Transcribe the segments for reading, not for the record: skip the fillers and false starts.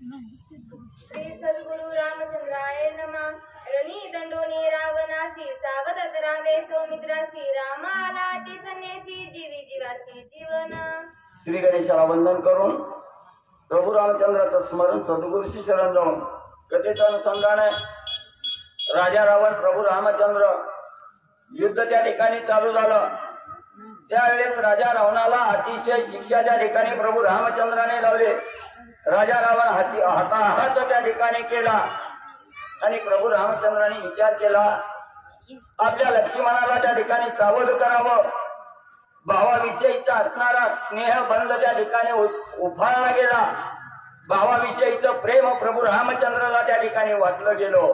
श्री सद्गुरु रामचंद्राय नमः। रणि दंडोनी रावणासी सावध करावे सौमित्रासी राम आला ते संन्यासी जीवी जीवासी जीवन। श्री गणेशाला वंदन करून प्रभू रामचंद्राचं स्मरण सद्गुरूशी शरण जाऊन कथेचं अनुसंधान आहे। राजा रावण प्रभू रामचंद्र युद्ध त्या ठिकाणी चालू झालं। त्यावेळेस राजा रावणाला अतिशय शिक्षा त्या ठिकाणी प्रभू रामचंद्राने लावले। राजा रावण हाताहात त्या ठिकाणी केला आणि प्रभू रामचंद्राने विचार केला आपल्या लक्ष्मणाला त्या ठिकाणी सावध करावं। भावाविषयीचा असणारा स्नेह बंध त्या ठिकाणी उफाळला गेला। भावाविषयीचं प्रेम प्रभू रामचंद्राला त्या ठिकाणी वाटलं गेलो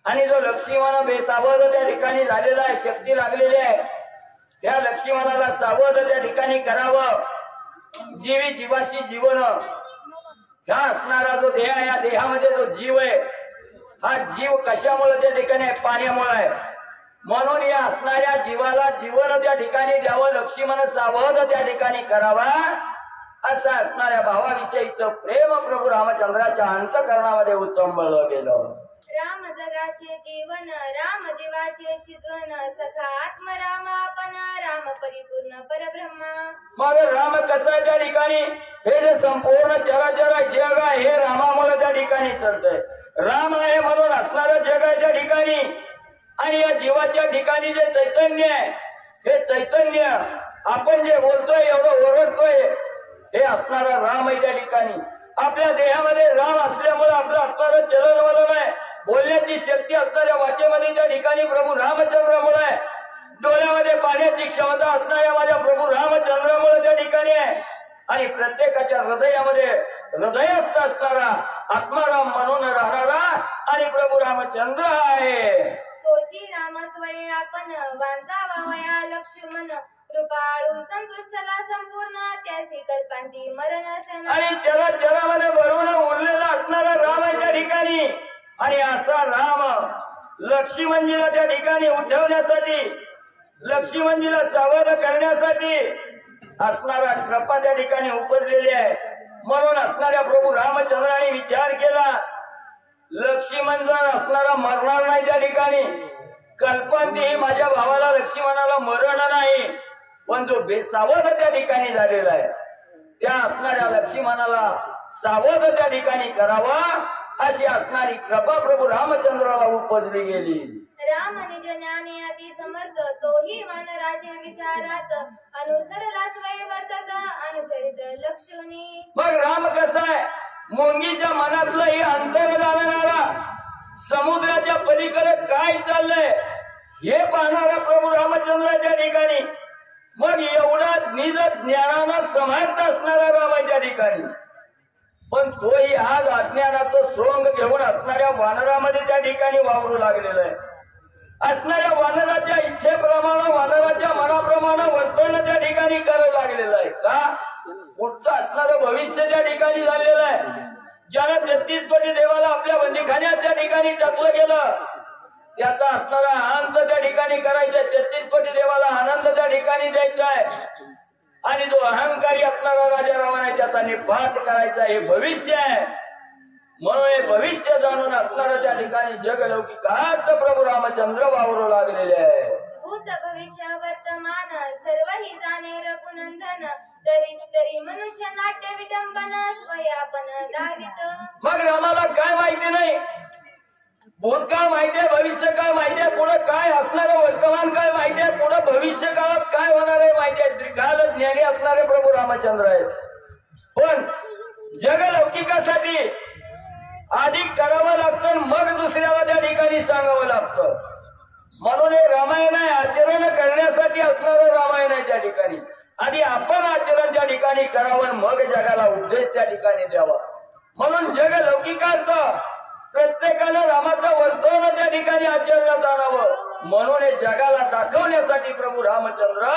आणि जो लक्ष्मण बेसावध त्या ठिकाणी झालेला आहे, शक्ती लागलेली आहे, त्या लक्ष्मणाला सावध त्या ठिकाणी करावं। जीवी जीवाशी जीवन ह्या असणारा जो देह आहे, या देहामध्ये जो जीव आहे, हा जीव कशामुळे त्या ठिकाणी आहे? पाण्यामुळे आहे। म्हणून या असणाऱ्या जीवाला जीवन त्या ठिकाणी द्यावं, लक्ष्मण सावध त्या ठिकाणी करावा, असं असणाऱ्या भावाविषयीचं प्रेम प्रभू रामचंद्राच्या अंतःकरणामध्ये उचंबळलं गेलं। राम जगाचे जीवन राम जीवाचे चितवन सखा आत्मराम आपण राम परिपूर्ण परब्रह्म। मग राम कसं आहे त्या ठिकाणी? हे जे संपूर्ण चराचर जग आहे हे रामामुळे त्या ठिकाणी चालतंय। राम आहे म्हणून असणारं जग आहे त्या ठिकाणी आणि या जीवाच्या ठिकाणी जे चैतन्य आहे, हे चैतन्य आपण जे बोलतोय एवढं ओरडतोय हे असणारा राम आहे त्या ठिकाणी। आपल्या देहामध्ये राम असल्यामुळे आपलं असणारं चलन वलन आहे, बोलण्याची शक्ती असणाऱ्या वाचेमध्ये त्या ठिकाणी प्रभू रामचंद्रामुळे आहे। डोळ्यामध्ये पाहण्याची क्षमता असणाऱ्या माझ्या प्रभू रामचंद्रामुळे त्या ठिकाणी आहे आणि प्रत्येकाच्या हृदयामध्ये हृदयस्थ असणारा आत्माराम म्हणून राहणारा आणि प्रभू रामचंद्र आहे। तोची राम स्वये आपण वांजावावया लक्ष्मण कृपाळू संतुष्टला संपूर्ण त्यासी कल्पांती मरण आणि चराचरामध्ये भरून उरलेला असणारा राम आहे त्या ठिकाणी आणि असा राम लक्ष्मणजीला त्या ठिकाणी उठवण्यासाठी, लक्ष्मणजीला सावध करण्यासाठी असणारा कृपा त्या ठिकाणी उपजलेली आहे। म्हणून असणाऱ्या प्रभू रामचंद्राने विचार केला लक्ष्मण जर असणारा मरणार नाही त्या ठिकाणी, कल्पंती माझ्या भावाला लक्ष्मणाला मरण नाही, पण जो बेसावध त्या ठिकाणी झालेला आहे त्या असणाऱ्या लक्ष्मणाला सावध त्या ठिकाणी करावा अशी असणारी कृपा प्रभू रामचंद्राला उपजली गेली। राम निज ज्ञाने अति समर्थ तोही वानराचे विचारात अनुसरला स्वय वर्तत अनुचरित लक्ष्मणी। मग राम कसा आहे? मुंगीच्या मनातलं हे अंतर जाणणारा, समुद्राच्या पलीकडे काय चाललंय हे पाहणारा प्रभू रामचंद्राच्या ठिकाणी। मग एवढा निज ज्ञानानं समर्थ असणारा राम आहे त्या ठिकाणी, पण तोही आज अज्ञानाचं सोंग घेऊन असणाऱ्या वानरामध्ये त्या ठिकाणी वावरू लागलेला आहे। असणाऱ्या वानराच्या इच्छेप्रमाणे, वानराच्या मनाप्रमाणे वर्तन त्या ठिकाणी करायला लागलेलं आहे। का? पुढचं असणारं भविष्य त्या ठिकाणी झालेलं आहे। ज्याला 33 कोटी देवाला आपल्या बंदीखान्यात त्या ठिकाणी टाकलं गेलं त्याचा असणारा आनंद त्या ठिकाणी करायचा, 33 कोटी देवाला आनंद त्या ठिकाणी द्यायचा आहे आणि जो अहंकारी असणारा राजा रावण आहे त्याचा निपात करायचा, हे भविष्य आहे। म्हणून हे भविष्य जाणून असणारं त्या ठिकाणी जगलौकिकात प्रभू रामचंद्र वावरू लागलेले आहे। भूत भविष्य वर्तमान सर्वही जाणे रघुनंदन तरी मनुष्य नाट्य विटंबन स्वयापन दावित। मग रामाला काय माहिती नाही? भूतकाळ माहितीये, भविष्य काळ माहितीये, पुढे काय असणारं वर्तमान काळ माहितीये, पुढे भविष्य काळात काय होणार आहे माहितीये। त्रिकाल ज्ञानी असणारे प्रभू रामचंद्र आहेत, पण जगलौकिकासाठी आधी करावं लागतं मग दुसऱ्याला त्या ठिकाणी सांगावं लागतं। म्हणून हे रामायण आहे, आचरण करण्यासाठी असणारं रामायण आहे त्या ठिकाणी। आधी आपण आचरण त्या ठिकाणी करावं मग जगाला उपदेश त्या ठिकाणी द्यावा। म्हणून जगलौकिकार्थ प्रत्येकानं रामाचं वर्तन त्या ठिकाणी आचरणात आणावं, म्हणून हे जगाला दाखवण्यासाठी प्रभू रामचंद्र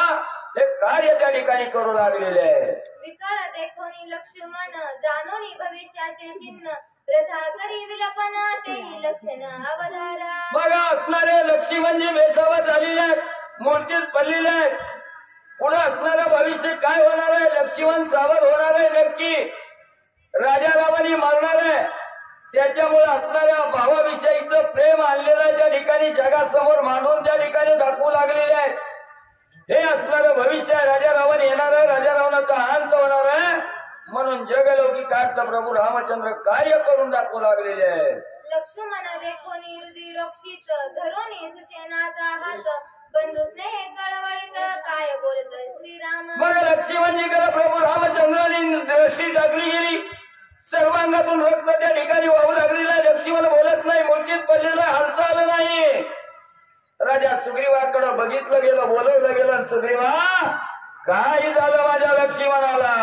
हे कार्य त्या ठिकाणी करू लागलेले आहे। विकळ देखोनी लक्ष्मण जाणोनी भविष्याचे चिन्ह प्रथा करी विलपन तेही लक्षण अवधारा। बघा असणारे लक्ष्मणजी बेसावध झालेले आहेत, मूर्छित पडलेले आहेत, पुढे असणारं भविष्य काय होणार आहे, लक्ष्मण सावध होणार आहे नक्की। राजा रावणी मरणार आहे, त्याच्यामुळे असणाऱ्या भावाविषयीचं प्रेम आणलेलं त्या ठिकाणी जगासमोर मांडून त्या ठिकाणी दाखवू लागलेले आहेत. हे असणारं भविष्य आहे. राजा रावण येणार आहे, राजा रावणाचा अंत होणार आहे, म्हणून जगलौकिकार्थ प्रभू रामचंद्र कार्य करून दाखवू लागलेले आहे. लक्ष्मण देखोनी हृदय रक्षित धरोनी सुषेनाचा हात बंधू स्नेह कळवळीत काय बोलत श्रीराम. मग लक्ष्मणजीकडे प्रभू रामचंद्रांनी दृष्टी टाकली गेली. सर्वांगातून रक्त त्या ठिकाणी वाहू लागलेला. लक्ष्मण बोलत नाही, मूर्छित पडलेला, हालचाल नाही. राजा सुग्रीवाकडे बघितलं गेलं, बोलवलं गेलं. सुग्रीवा, काय झालं माझ्या लक्ष्मणाला?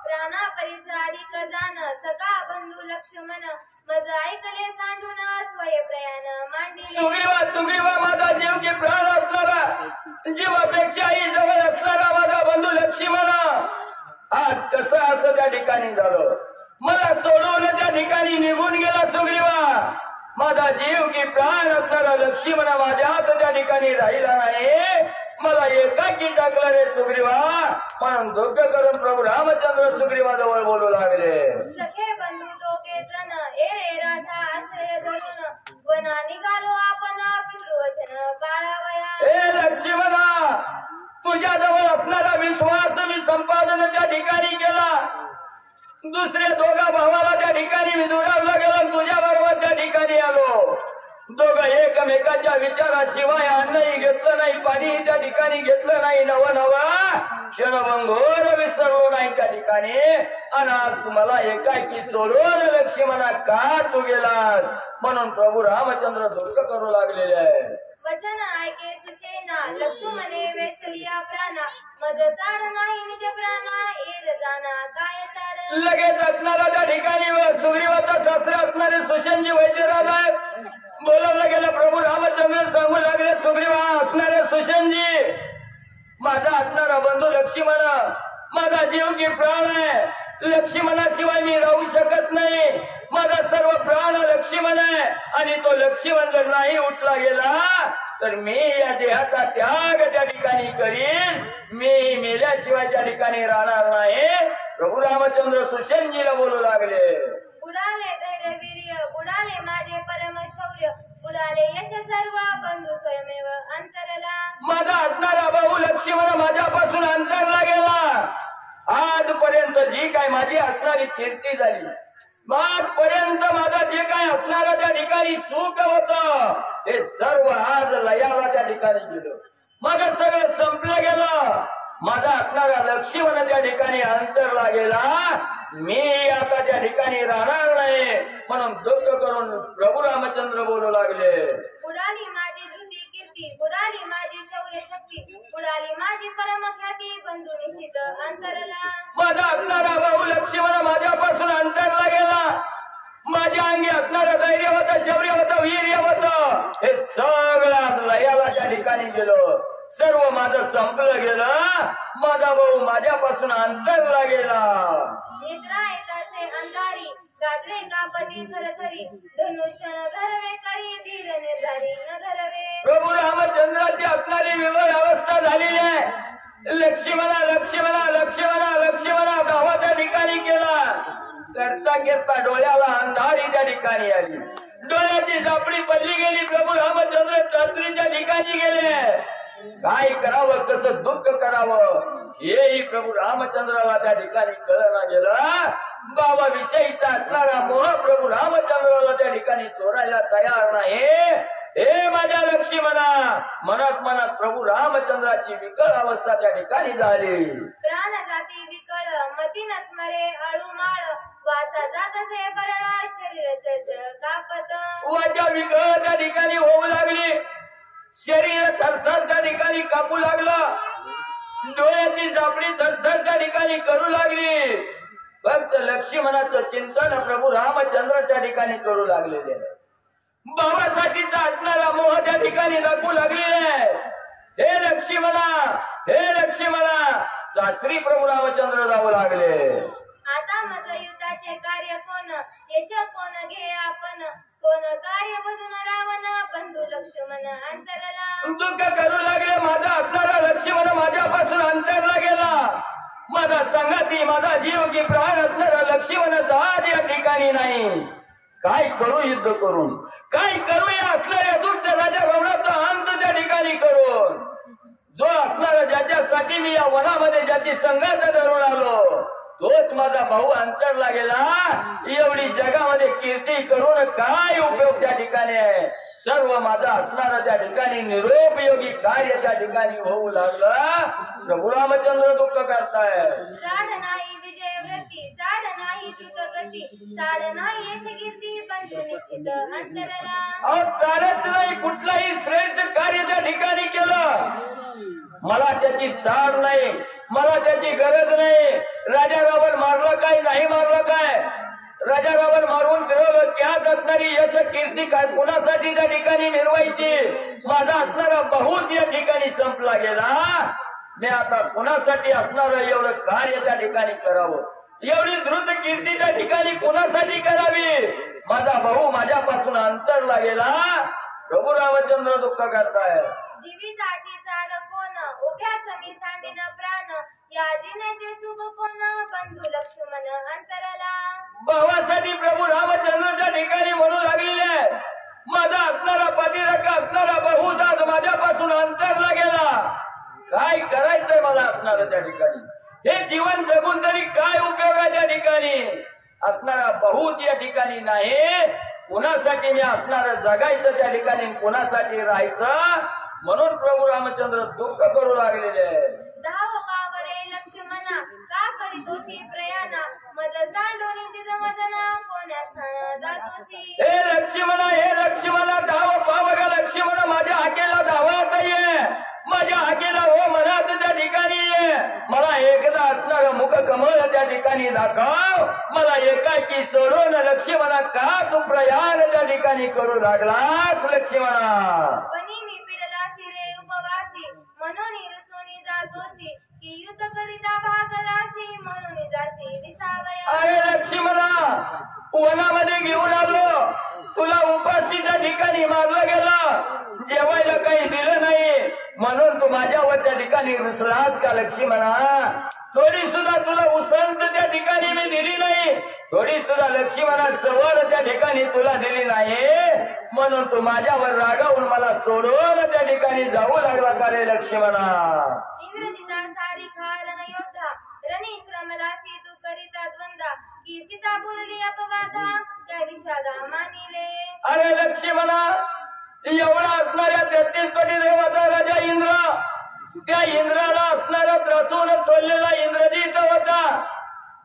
प्राणा परिस अधिक जाण सखा बंधू लक्ष्मण मज ऐकले सांडून स्वय प्रयाण मांडिले. सुग्रीवा माझा जीव की प्राण असणारा, जीवापेक्षाही जवळ असणारा माझा बंधू लक्ष्मण आज कसं असं त्या ठिकाणी झालं? मला सोडून त्या ठिकाणी निघून गेला सुग्रीवा. माझा जीव की प्राण असणारा लक्ष्मण माझ्या हात त्या ठिकाणी राहिला नाही. मला एकाकी टाकलं रे सुग्रीवा. म्हणून दुःख करून प्रभू रामचंद्र सुग्रीवाजवळ बोलू लागले. सखे बंधू दोघे जण ए राजा आश्रय धरून वना निघालो आपण पितृवचन पाळावया. ए लक्ष्मणा, तुझ्याजवळ असणारा विश्वास मी संपादन त्या ठिकाणी केला. दुसऱ्या दोघा भावाला त्या ठिकाणी मी दुरावला गेला, तुझ्या बरोबर त्या ठिकाणी आलो. दोघं एकमेकाच्या विचाराशिवाय अन्नही घेतलं नाही, पाणी त्या ठिकाणी घेतलं नाही. क्षणभंगोर विसरलो नाही त्या ठिकाणी. आणि आज तुम्हाला एकाकी सोडून लक्ष्मणा का तू गेलास? म्हणून प्रभू रामचंद्र दुःख करू लागलेले आहे. वचन ऐके सुषेना लक्ष्मणे वेचलिया प्राणा मज चाड नाही निज प्राणा येल जाना काय चाड. लगेच असणारा त्या ठिकाणी सुग्रीवाचा शास्त्र असणारे सुषेनजी वैद्यराज आहेत. बोलवलं गेलं. प्रभू रामचंद्र सांगू लागले, सुग्रीवा असणारे सुषेनजी, माझा असणारा बंधू लक्ष्मण माझा जीव की प्राण आहे. लक्ष्मणाशिवाय मी राहू शकत नाही. माझा सर्व प्राण लक्ष्मण आहे. आणि तो लक्ष्मण जर नाही उठला गेला तर मी या देहाचा त्याग त्या ठिकाणी करीन. मी मेल्याशिवाय त्या ठिकाणी राहणार नाही. प्रभू रामचंद्र सुषेनजीला बोलू लागले. बुडाले धैर्य वीर्य बुडाले माझे परम शौर्य बुडाले यश सर्व बंधू स्वयमेव अंतरला. माझा असणारा भाऊ लक्ष्मण माझ्यापासून अंतरला गेला. आजपर्यंत जी काय माझी असणारी कीर्ती झाली, आजपर्यंत माझा जे काय असणारा त्या ठिकाणी सुख होत, हे सर्व आज लयाला त्या ठिकाणी गेलं. माझं सगळं संपलं गेलं. माझा असणारा लक्ष्मण त्या ठिकाणी अंतरला गेला. मी आता त्या ठिकाणी राहणार नाही. म्हणून दुःख करून प्रभू रामचंद्र बोलू लागले. बुडाली माझी धृती कीर्ती बुडाली माझी शौर्य शक्ती बुडाली माझी परम ख्याती बंधू निश्चित अंतरला. माझा असणारा भाऊ लक्ष्मण माझ्यापासून अंतरला गेला. माझ्या अंगी असणारं धैर्य होतं, शौर्य होतं, वीर्य होतं, हे सगळं लयाला त्या ठिकाणी गेलं. सर्व माझं संपलं गेलं. माझा भाऊ माझ्यापासून अंतरला गेला. निद्रा येताचे अंधारी गात्रे कापती थरथरी धनुष्य न धरवे करी धीर निर्धारी न धरवे. प्रभू रामचंद्राची असणारी विवळ अवस्था झालेली आहे. लक्ष्मणा लक्ष्मणा लक्ष्मणा लक्ष्मणा धावा त्या ठिकाणी केला. करता करता डोळ्याला अंधारी त्या ठिकाणी आली. डोळ्याची झापडी पडली गेली. प्रभू रामचंद्र चाचणीच्या ठिकाणी गेले. काय करावं, कसं दुःख करावं, हेही प्रभू रामचंद्राला त्या ठिकाणी कळना गेलं. बाबा विषयीचा असणारा मोह प्रभू रामचंद्राला त्या ठिकाणी सोडायला तयार नाही. हे माझ्या लक्ष्मणा, मनात मनात प्रभू रामचंद्राची विकळ अवस्था त्या ठिकाणी झाली. प्राण जाती विकळ मती नस्मरे अळूमाळ वाचा जात असे बरळा शरीर चळचळ कापत. वाचा विकळ त्या ठिकाणी होऊ लागली. शरीर थरथर त्या ठिकाणी कापू लागलं. डोळ्याची झापडी थरथर त्या ठिकाणी करू लागली. फक्त लक्ष्मणाचं चिंतन प्रभू रामचंद्र त्या ठिकाणी करू लागलेले. बाबासाठीचा असणारा मोह त्या ठिकाणी दाखवू लागलेला. हे लक्ष्मणा, हे लक्ष्मणा, सासरी प्रभू रामचंद्र जाऊ लागले. आता मज युद्धाचे कार्य कोण यश कोण घे आपण कोण कार्य बधून रावण बंधू लक्ष्मण अंतरला. दुःख करू लागले. माझा असणारा लक्ष्मण माझ्यापासून अंतरला गेला. माझा संगाती माझा जीव की प्राण असणारा लक्ष्मणच आज या ठिकाणी नाही. काय करू युद्ध करून, काय करू या असणाऱ्या दुष्ट राजा रावणाचा अंत त्या ठिकाणी करून. जो असणारा ज्याच्यासाठी मी या वनामध्ये ज्याची संगात धरून आलो तोच माझा भाऊ अंतरला गेला. एवढी जगामध्ये कीर्ती करून काय उपयोग त्या ठिकाणी आहे. सर्व माझा असणारा त्या ठिकाणी निरुपयोगी कार्य त्या ठिकाणी होऊ लागलं. प्रभू रामचंद्र दुःख करताय. चाड नाही विजय व्रती, चाड नाही द्रुतगती, चाड नाही यश कीर्ती, पंचू निश्चित अंतरला. अहो चालच नाही, कुठलाही श्रेष्ठ कार्य त्या ठिकाणी केलं मला त्याची चाड नाही, मला त्याची गरज नाही. राजा रावण मारलं काय नाही मारलं काय, राजा रावण मारून फिरवलं त्यात असणारी यश कीर्ती काय कोणासाठी त्या ठिकाणी मिळवायची. माझा असणारा भाऊच या ठिकाणी संपला गेला. मी आता कोणासाठी असणारं एवढं कार्य त्या ठिकाणी करावं, एवढी द्रुत कीर्ती त्या ठिकाणी कोणासाठी करावी. माझा भाऊ माझ्यापासून अंतरला गेला. प्रभू रामचंद्र दुःख करताय. जीविताची चाड कोण, उभ्याच मी सांडीन प्राण, या जिनेचे सुख कोण, बंधू लक्ष्मण अंतरला. भावासाठी प्रभू रामचंद्रच्या ठिकाणी म्हणू लागलेले माझा असणारा पाठीराखा असणारा भाऊच आज माझ्यापासून अंतरला गेला. काय करायचंय मला असणार त्या ठिकाणी. हे जीवन जगून तरी काय उपयोग आहे त्या ठिकाणी. असणारा भाऊच या ठिकाणी नाही. कोणासाठी मी असणार जगायचं त्या ठिकाणी, कोणासाठी राहायचं. म्हणून प्रभू रामचंद्र दुःख करू लागलेले. धाव पावरे लक्ष्मणा, का करीतोसी प्रयाणा, मज सांडोनी तिज मजना, कोण्या जातोसी. हे लक्ष्मणा धाव पाव ग लक्ष्मणा, माझ्या हाकेला धावत ये, माझ्या हाकेला हो मनात त्या ठिकाणी ये. मला एकदा असणार मुख कमळ त्या ठिकाणी दाखव. मला एकाकी सोडून लक्ष्मणा का तू प्रयाण त्या ठिकाणी करू लागलास लक्ष्मणा. वनी मी पिडलासी रे उपवासी, म्हणून रुसोनी जातोसी, की युद्ध करिता भागलासी, म्हणून जासी विसावया. अरे लक्ष्मणा वनामध्ये घेऊन आलो, तुला उपाशी त्या ठिकाणी मारलं गेलं, जेवायला काही दिलं नाही म्हणून तू माझ्यावर त्या ठिकाणी रुसलास का लक्ष्मणा. थोडी सुद्धा तुला उसंत त्या ठिकाणी मी दिली नाही, थोडी सुद्धा लक्ष्मणा सवड त्या ठिकाणी तुला दिली नाही म्हणून तू माझ्यावर रागावून मला सोडून त्या ठिकाणी जाऊ लागला का रे लक्ष्मणा. इंद्रजिता सारी खारण योद्धा, रणी श्रमलासी तू करिता द्वंदा, की सीता बोलली अपवादा, त्या विषादा मानिले. अरे लक्ष्मणा एवढा असणाऱ्या 33 कोटी देवाचा राजा इंद्र, त्या इंद्राला असणारा त्रसून सोडलेला इंद्रजित होता.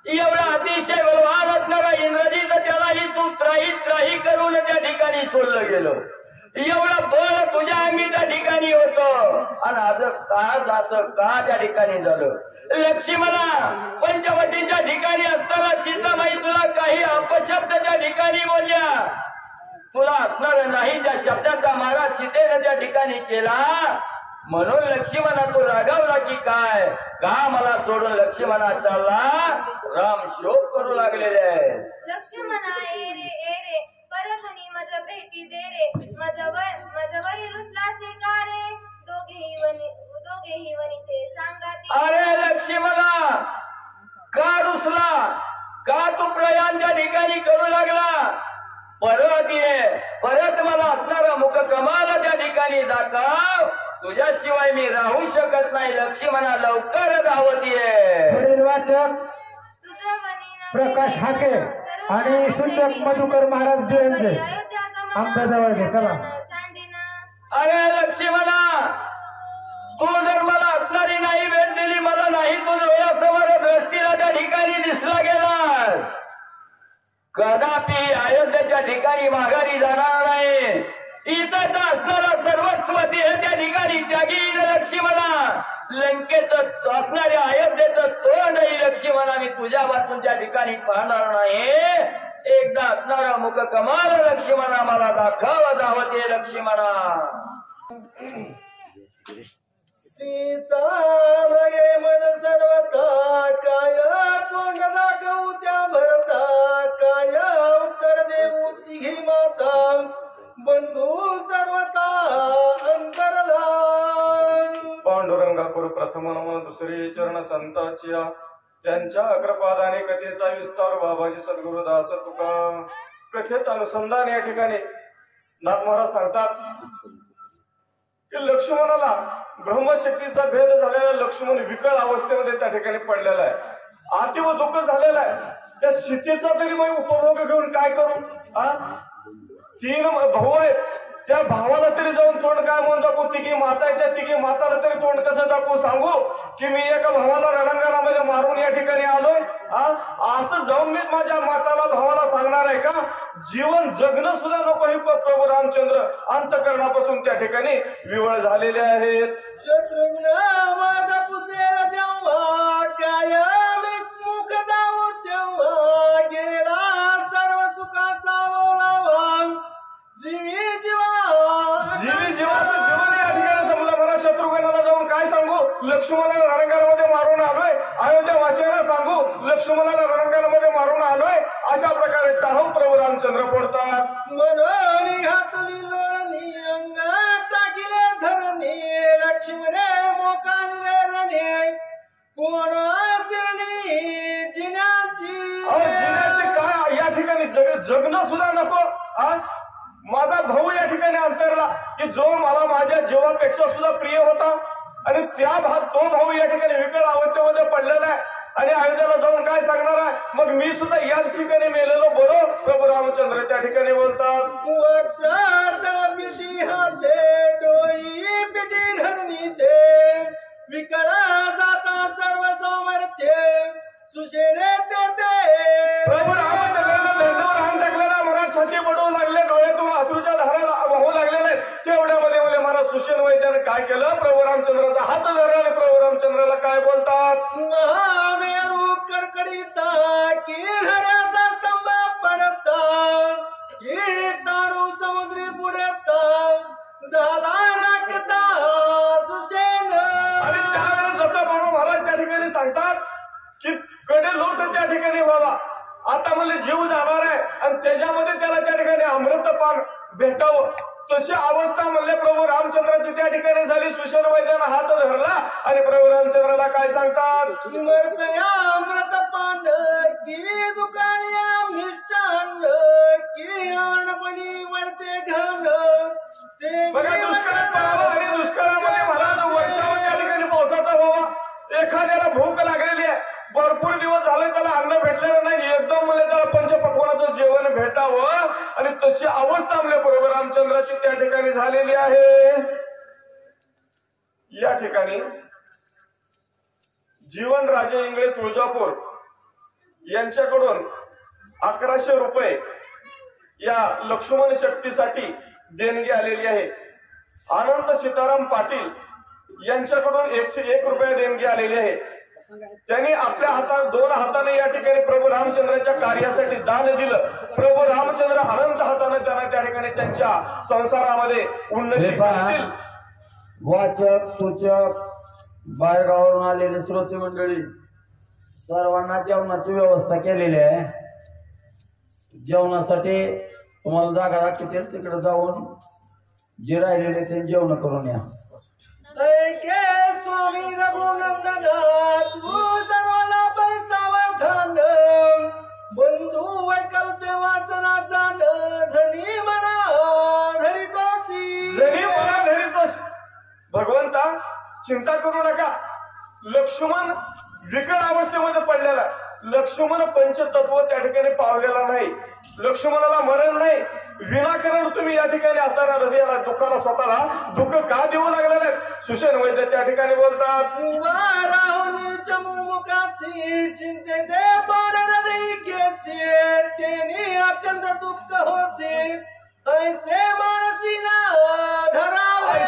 एवढा अतिशय बलवान असणारा इंद्रजित त्यालाही तू त्राही करून त्या ठिकाणी सोडलं गेलं. एवढा बळ तुझ्या अंगी त्या ठिकाणी होतं आणि आज असं का त्या ठिकाणी झालं. लक्ष्मणा पंचवटीच्या ठिकाणी असताना सीतामाई तुला काही अपशब्द त्या ठिकाणी बोलल्या, तुला असणार नाही त्या शब्दाचा मारा सीतेने त्या ठिकाणी केला म्हणून लक्ष्मणा तू रागावला की काय. का मला सोडून लक्ष्मणा चालला. राम शोक करू लागलेले. लक्ष्मणा ए रे परतुनी मज भेटी दे रे, मजवरी रुसलासे का रे, दोघेही वनीचे सांगाती. अरे लक्ष्मणा का रुसला, का तू प्रयाण त्या ठिकाणी करू लागला. परत ये, परत मला असणारा मुख कमाल त्या ठिकाणी दाखव. तुझ्याशिवाय मी राहू शकत नाही लक्ष्मणा, लवकर धावत ये. पुढील वाचक प्रकाश हाके आणि सूचक मधुकर महाराज बिरंजे आमच्या जवळ घे. चला. अरे लक्ष्मणा तू जर मला असणारी नाही भेट दिली, मला नाही तू डोळ्यासमोर दृष्टीला त्या ठिकाणी दिसला गेला, कदापि अयोध्येच्या ठिकाणी माघारी जाणार नाही. इथंच असणारा सर्वस्व देह त्या ठिकाणी त्यागीन लक्ष्मणा. लंकेचं असणाऱ्या अयोध्येचं तोंडही लक्ष्मणा मी तुझ्या वाचून त्या ठिकाणी पाहणार नाही. एकदा असणारा मुख कमाल लक्ष्मणा मला दाखव धावत ये लक्ष्मणा. सीता लगे मन सर्वता, काय तोंड दाखवू त्या भरता, काय उत्तर देऊ तिघी माता, बंधू सर्वता अंतरला. पांडुरंगा कुरु प्रथम नम दुसरी चरण संताची त्यांच्या अग्रपादाने कथेचा विस्तार बाबाजी सद्गुरुदास तुका कथेचं अनुसंधान या ठिकाणी नाथ महाराज सांगतात की लक्ष्मणाला ब्रह्मशक्तीचा भेद झालेला लक्ष्मण विकळ अवस्थेमध्ये त्या ठिकाणी पडलेला आहे अतीव दुःख झालेला आहे त्या सीतेचा तरी मग उपभोग घेऊन काय करू तीन भाऊ आहेत त्या भावाला तरी जाऊन तोंड काय म्हणून दाखवू तिघी माता आहे त्या तिघी माताला तरी तोंड कसं दाखवू सांगू की मी एका भावाला रणांगणामध्ये मारून या ठिकाणी आलोय असं जाऊन मीच माझ्या माताला भावाला सांगणार आहे का जीवन जगणं सुद्धा नको हे प्रभू रामचंद्र अंतःकरणापासून त्या ठिकाणी विवळ झालेले आहेत. शत्रुघ्न माझा पुसेल जेव्हा काय विस्मुख दाऊ तेव्हा गेला सर्व सुखाचा ओलावा जीवी जीवाचं जीवन या ठिकाणी समजा मला शत्रुघ्नाला जाऊन काय सांगू लक्ष्मणाला रणंगणामध्ये मारून आलोय अयोध्या वासियांना सांगू लक्ष्मणाला रणंगणामध्ये मारून आलोय अशा प्रकारे टाहू प्रभू रामचंद्र पडतात. मनोनी घातली लोळणी अंगात टाकिले धरणी लक्ष्मणे मोकालिले रणे कोण चिरणी जिन्याची काय या ठिकाणी जगणं सुद्धा नको माझा भाऊ या ठिकाणी अंतरला की जो मला माझ्या जीवापेक्षा सुद्धा प्रिय होता आणि तो भाऊ या ठिकाणी विकळ अवस्थेमध्ये पडलेला आहे आणि अयोध्येला जाऊन काय सांगणार आहे मग मी सुद्धा याच ठिकाणी मेलेलो बरो प्रभू रामचंद्र त्या ठिकाणी बोलतात डोई पिटी धरणी ते विकळा जाता सर्व सामर्थ्य सुशेने प्रभू रामचंद्राला मेंदूवर हात टाकलेला मला छाती पडवू लागले डोळ्यातून अश्रूच्या धारा वाहू लागलेल्या आहेत तेवढ्यामध्ये मला महाराज सुशेन वैद्याने काय केलं प्रभू रामचंद्राचा हात धरला आणि प्रभू रामचंद्राला काय बोलतात महामेरू कडकडीता की हऱ्याचा स्तंभ पडता की तारू समुद्री बुडता झाला राखता सुशेन आणि त्यावेळेस जसं बाबा महाराज त्या ठिकाणी सांगतात की कडे लोट त्या ठिकाणी बाबा आता मला जीव जाणार आहे आणि त्याच्यामध्ये त्याला त्या ठिकाणी अमृतपान भेटावं तशी अवस्था म्हणले प्रभू रामचंद्राची त्या ठिकाणी झाली. सुशेन वैद्यानं हात धरला आणि प्रभू रामचंद्राला काय सांगतात मरतया अमृतपान की दुकाळ्या मिष्टान की आणपणी वर्षे घाण ते बघा दुष्काळ पडावा आणि दुष्काळामध्ये महाराज वर्षावर त्या ठिकाणी पावसाचा व्हावा एखाद्याला भूक लागलेली आहे भरपूर दिवस झाले त्याला अन्न भेटलेलं नाही एकदम मला त्याला पंचपक्वानाचं जेवण भेटावं आणि तशी अवस्था आपल्या बरोबर रामचंद्राची त्या ठिकाणी झालेली आहे. या ठिकाणी जीवनराजे इंगळे तुळजापूर यांच्याकडून 1100 रुपये या लक्ष्मण शक्तीसाठी देणगी आलेली आहे. अनंत सीताराम पाटील यांच्याकडून 101 रुपये देणगी आलेली आहे. त्यांनी आपल्या हातात 2 हाताने या ठिकाणी प्रभू रामचंद्राच्या कार्यासाठी दान दिलं. प्रभू रामचंद्र अनंत हाताने त्यांना त्या ठिकाणी त्यांच्या संसारामध्ये उन्नती करतील. वाचक सूचक बाहेरगावावरून आलेले श्रोते मंडळी सर्वांना जेवणाची व्यवस्था केलेली आहे. जेवणासाठी तुम्हाला जागा लागते तिकडे जाऊन जे राहिलेले ते जेवण करून या. स्वामी रघुनंदना तू सर्वांना पैसावधान बंधू वैकल्प वासना जाण झनी मना धरितोसी भगवंता चिंता करू नका. लक्ष्मण विकळ अवस्थेमध्ये पडलेला लक्ष्मण पंचतत्व त्या ठिकाणी पावलेला नाही. लक्ष्मणाला मरण नाही विनाकारण तुम्ही या ठिकाणी असणाऱ्या हृदयाला दुःखाला स्वतःला दुःख का देऊ लागलेलं आहे. सुशेन वैद्य त्या ठिकाणी बोलतात राहुनी चमुमुखासी चिंतेचे पण हृदय केसी तेनी अत्यंत दुःख होसी ऐसे मानसीना धरावे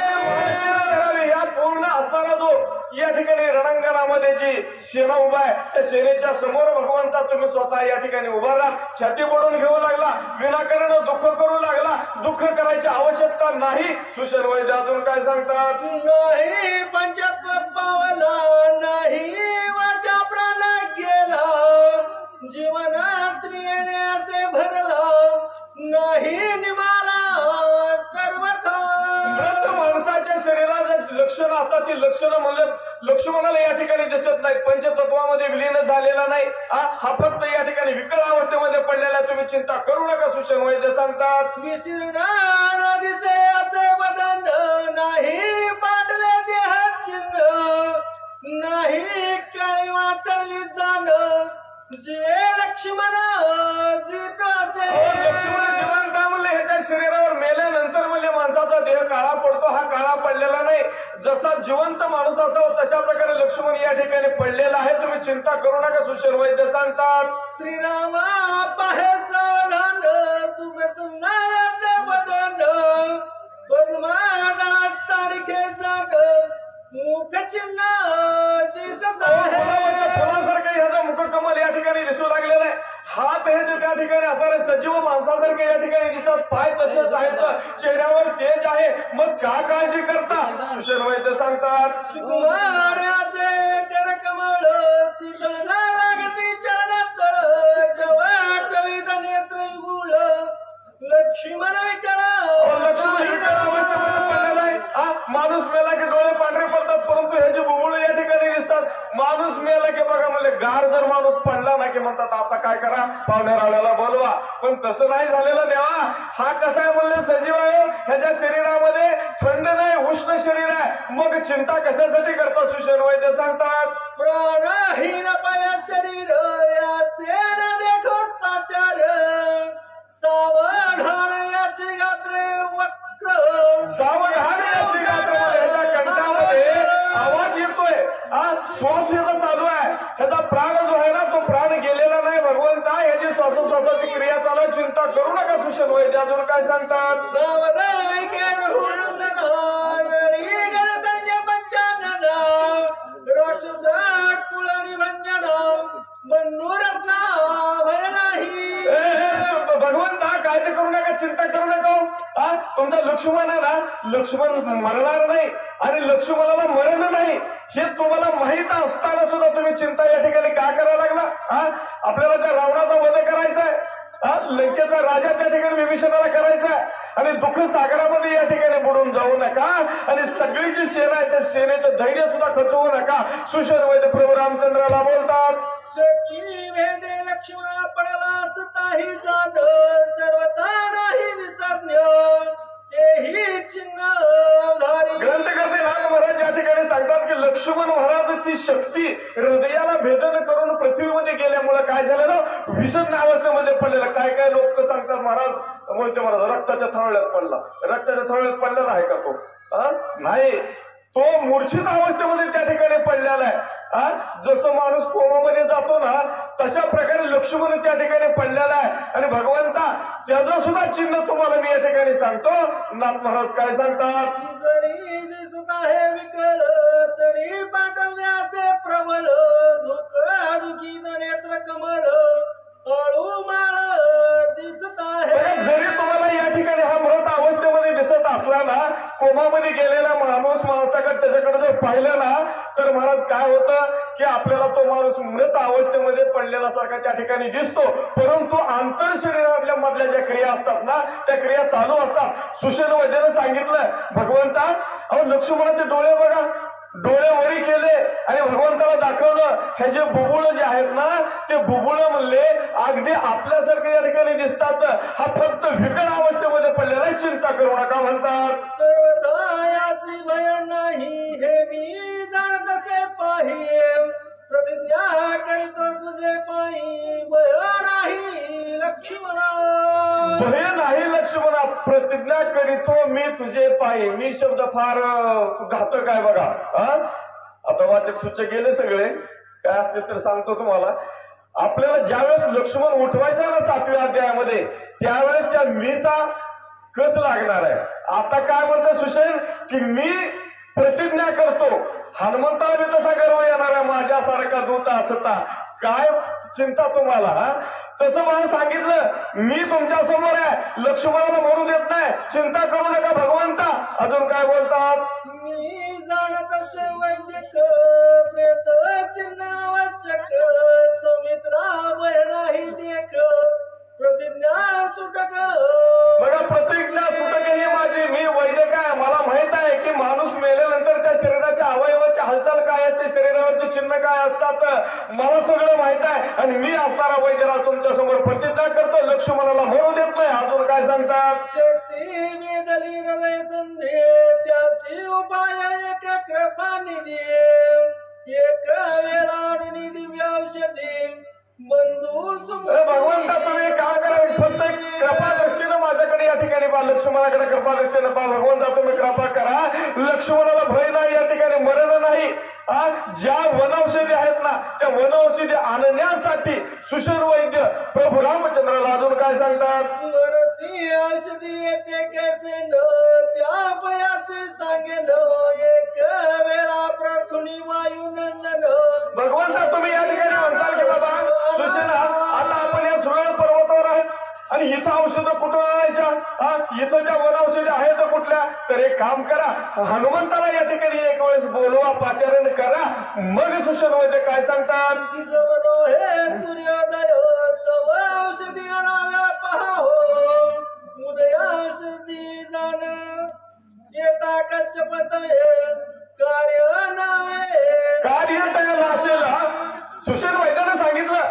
या पूर्ण असणारा जो या ठिकाणी रणांगणामध्ये जी सेना उभा आहे त्या सेनेच्या समोर भगवंता तुम्ही स्वतः या ठिकाणी उभा राहा. छाती पडून घेऊ लागला विनाकारण दुःख करू लागला. दुःख करायची आवश्यकता नाही. सुशेन वैद्य अजून काय सांगतात नाही पंचत्व पावला नाही वाचा प्राण गेला जीवन स्त्रियेने असे भरला नाही निमाला सर्वथा माणसाच्या शरीरात लक्षण लक्षणं असतात ती लक्षणं म्हणलं लक्ष्मणाला या ठिकाणी दिसत नाहीत, पंचतत्वामध्ये विलीन झालेला नाही, हा फक्त या ठिकाणी विकळ अवस्थेमध्ये पडलेला. तुम्ही चिंता करू नका, सुषेण वैद्य सांगतात. विसरणार दिसेचे बदन नाही, पाडले देह चिन्ह नाही, काळीमा चढली जाण जीवे लक्ष्मण जित असे. लक्ष्मण जिवंत म्हणले ह्याच्या शरीरावर मेल्यानंतर म्हणले माणसाचा देह काळा पडतो, हा काळा पडलेला नाही. जसा जिवंत माणूस असावा तशा प्रकारे लक्ष्मण या ठिकाणी पडलेला आहे. तुम्ही चिंता करू नका, सुषेण वैद्य सांगतात. श्रीराम पाहे सावधान सुख सुंदराचे बदन पद्मादळास तारीखे जाग मुख चिन्ह दिसत आहे. फुलासारखं ह्याचा मुखकमल या ठिकाणी दिसू लागलेला आहे. हात हे जे त्या ठिकाणी असणारे सजीव माणसासारखे या ठिकाणी दिसतात, पाय तसेच आहेत, चेहऱ्यावर तेज आहे. मग का काळजी करता, सुषेण वैद्य सांगतात. सुकुमाराचे कर कमळ शीतळा लागती चरणात टवाटवीत नेत्र युगुळ लक्ष्मण विकळ. माणूस मेला की डोळे पांढरे पडतात, परंतु ह्याची बुबुळ या ठिकाणी दिसतात. माणूस मेला की बघा म्हणजे गार जर माणूस पडला ना की म्हणतात आता काय करा, पाहुण्या रावल्याला बोलवा. पण तसं नाही झालेलं देवा. हा कसा आहे म्हणले सजीव आहे, ह्याच्या शरीरामध्ये थंड नाही, उष्ण शरीर आहे. मग चिंता कशासाठी करता, सुषेण वैद्य सांगतात. प्राणहीन पाया शरीर याचे न देखो साचार सावधान याचे गात्रे वक्र. सावधान याची ह्याच्या कंठामध्ये आवाज येतोय, श्वास ह्याचा चालू आहे. ह्याचा प्राण जो आहे ना तो प्राण गेलेला नाही. भगवंता ह्याची श्वासोश्वासाची क्रिया चालू आहे. चिंता करू नका, सुषेण वैद्य अजून काय सांगतात. सावधान सैन्य पंचानन राक्षस कुळनी भंजन बंधुरत्ना भय नाही. भगवंता काळजी करू नका, चिंता करू नका. तुमचा लक्ष्मण आहे ना, लक्ष्मण मरणार नाही आणि लक्ष्मणाला मरण नाही हे तुम्हाला माहित असताना सुद्धा तुम्ही चिंता या ठिकाणी का करायला लागला. आपल्याला त्या रावणाचा वध करायचा आहे, लंकेचा राजा त्या ठिकाणी विभीषणाला करायचा आहे आणि दुःख सागरामध्ये या ठिकाणी बुडून जाऊ नका. आणि सगळी जी सेना आहे त्या सेनेचं धैर्य सुद्धा खचवू नका. सुषेण वैद्य प्रभू रामचंद्राला बोलतात. शक्ती भेदे लक्ष्मणा पडला असताही जाण सर्वता नाही विसरण्य तेही चिन्ह अवधारी. ग्रंथकर्ते नाग महाराज या ठिकाणी सांगतात की लक्ष्मण महाराज ती शक्ती हृदयाला भेदन करून पृथ्वीमध्ये गेल्यामुळे काय झालं ना, विषण्ण अवस्थेमध्ये पडलेलं. काय काय लोक सांगतात महाराज म्हणते महाराज रक्ताच्या थावळ्यात पडला. रक्ताच्या थावळ्यात पडलेला आहे का तो? नाही, तो मूर्छित अवस्थेमध्ये त्या ठिकाणी पडलेला आहे. जसं माणूस कोमामध्ये जातो ना तशा प्रकारे लक्ष्मण त्या ठिकाणी पडलेला आहे. आणि भगवंता त्याचं सुद्धा चिन्ह तुम्हाला मी या ठिकाणी सांगतो. नाथ महाराज काय सांगतात. जरी दिसत आहे विकळ तरी पाठवण्याचे प्रबळ धुक दुखी नेत्र कमळ अळू माळ दिसत आहे. जरी तुम्हाला या ठिकाणी हा मृत अवस्थेमध्ये दिसत असला ना, कोमामध्ये गेलेला माणूस माणसाकडे त्याच्याकडे जर पाहिलं ना तर महाराज काय होतं की आपल्याला तो माणूस मृत अवस्थेमध्ये पडलेला सारखा त्या ठिकाणी दिसतो, परंतु आंतर शरीरातल्या मधल्या ज्या क्रिया असतात ना त्या क्रिया चालू असतात. सुषेण वैद्याने सांगितलं भगवंता लक्ष्मणाचे डोळे बघा, डोळे वरी केले आणि भगवंताला दाखवलं हे जे बुबुळ जे आहेत ना ते बुबुळ म्हणले अगदी आपल्यासारखे या ठिकाणी दिसतात. हा फक्त विकळ अवस्थेमध्ये पडलेला, चिंता करू नका म्हणतात. सर्वथा यासी भय नाही हे मी जाणत असे पाहिये प्रतिज्ञा करीतो तुझे पायी भय नाही लक्ष्मणा. भय नाही लक्ष्मणा, प्रतिज्ञा करीतो मी तुझे पायी. मी शब्द फार घातक आहे बघा. आता वाचक सूचक गेले सगळे, काय असते तर सांगतो तुम्हाला. आपल्याला ज्यावेळेस लक्ष्मण उठवायचा ना 7व्या अध्यायामध्ये त्यावेळेस त्या मीचा कस लागणार आहे. आता काय म्हणतो सुषेण की मी प्रतिज्ञा करतो. हनुमंताला मी तसा गर्व येणार आहे माझ्यासारखा दूत असता. काय चिंता तुम्हाला. तसं मला सांगितलं मी तुमच्या समोर आहे, लक्ष्मणाला मरू देत नाही, चिंता करू नका भगवंता. अजून काय बोलतात. मी जाणत असे वैदिक प्रेत चिन्ह आवश्यक सुमित्रा भय नाही देख प्रतिज्ञा सुटक. बघा प्रतिज्ञा सुटक ही माझी, मी वैदिक आहे. मला माहित आहे की माणूस मेल्यानंतर त्या शरीरात चिन्ह काय असतात मला सगळं माहित आहे आणि मी असणारा वैद्यराज तुमच्या समोर प्रतिज्ञा करतो लक्ष्मणाला मरू देत नाही. अजून काय सांगतात? शक्ती मेदली हृदय संधी त्यासी उपाय एक कृपा निधी एक वेळाने दिव्य औषधी बंधू भगवंता तुम्ही काय करा फक्त कृपा दृष्टीनं माझ्याकडे या ठिकाणी पहा लक्ष्मणाकडे कृपा दृष्टीनं पहा भगवंता तुम्ही कृपा करा लक्ष्मणाला भय नाही या ठिकाणी मरण नाही. ज्या वनौषधी आहेत ना त्या वनौषधी आणण्यासाठी सुशर वैद्य प्रभू रामचंद्राला अजून काय सांगतात? मनसी औषधी येते कैसे न त्या पयासे सांगे न एक वेळा प्रार्थनी वायू नंदन. भगवंता तुम्ही या ठिकाणी म्हणताल की बाबा सुशेना आता आपण या सुरळ पर्वतावर आहे आणि इथं औषधं कुठं आणायच्या इथं ज्या वन औषधी आहेत कुठल्या तर एक काम करा हनुमंताला या ठिकाणी एक वेळेस बोलवा पाचारण करा. मग सुशेन वैद्य काय सांगतात? जवनो हे सूर्योदय तव औषधी आणाव्या पहावो उदया औषधी जाण येता कश्यपत कार्य नव्हे कार्य तयार असेल. सुशेन वैद्याने सांगितलं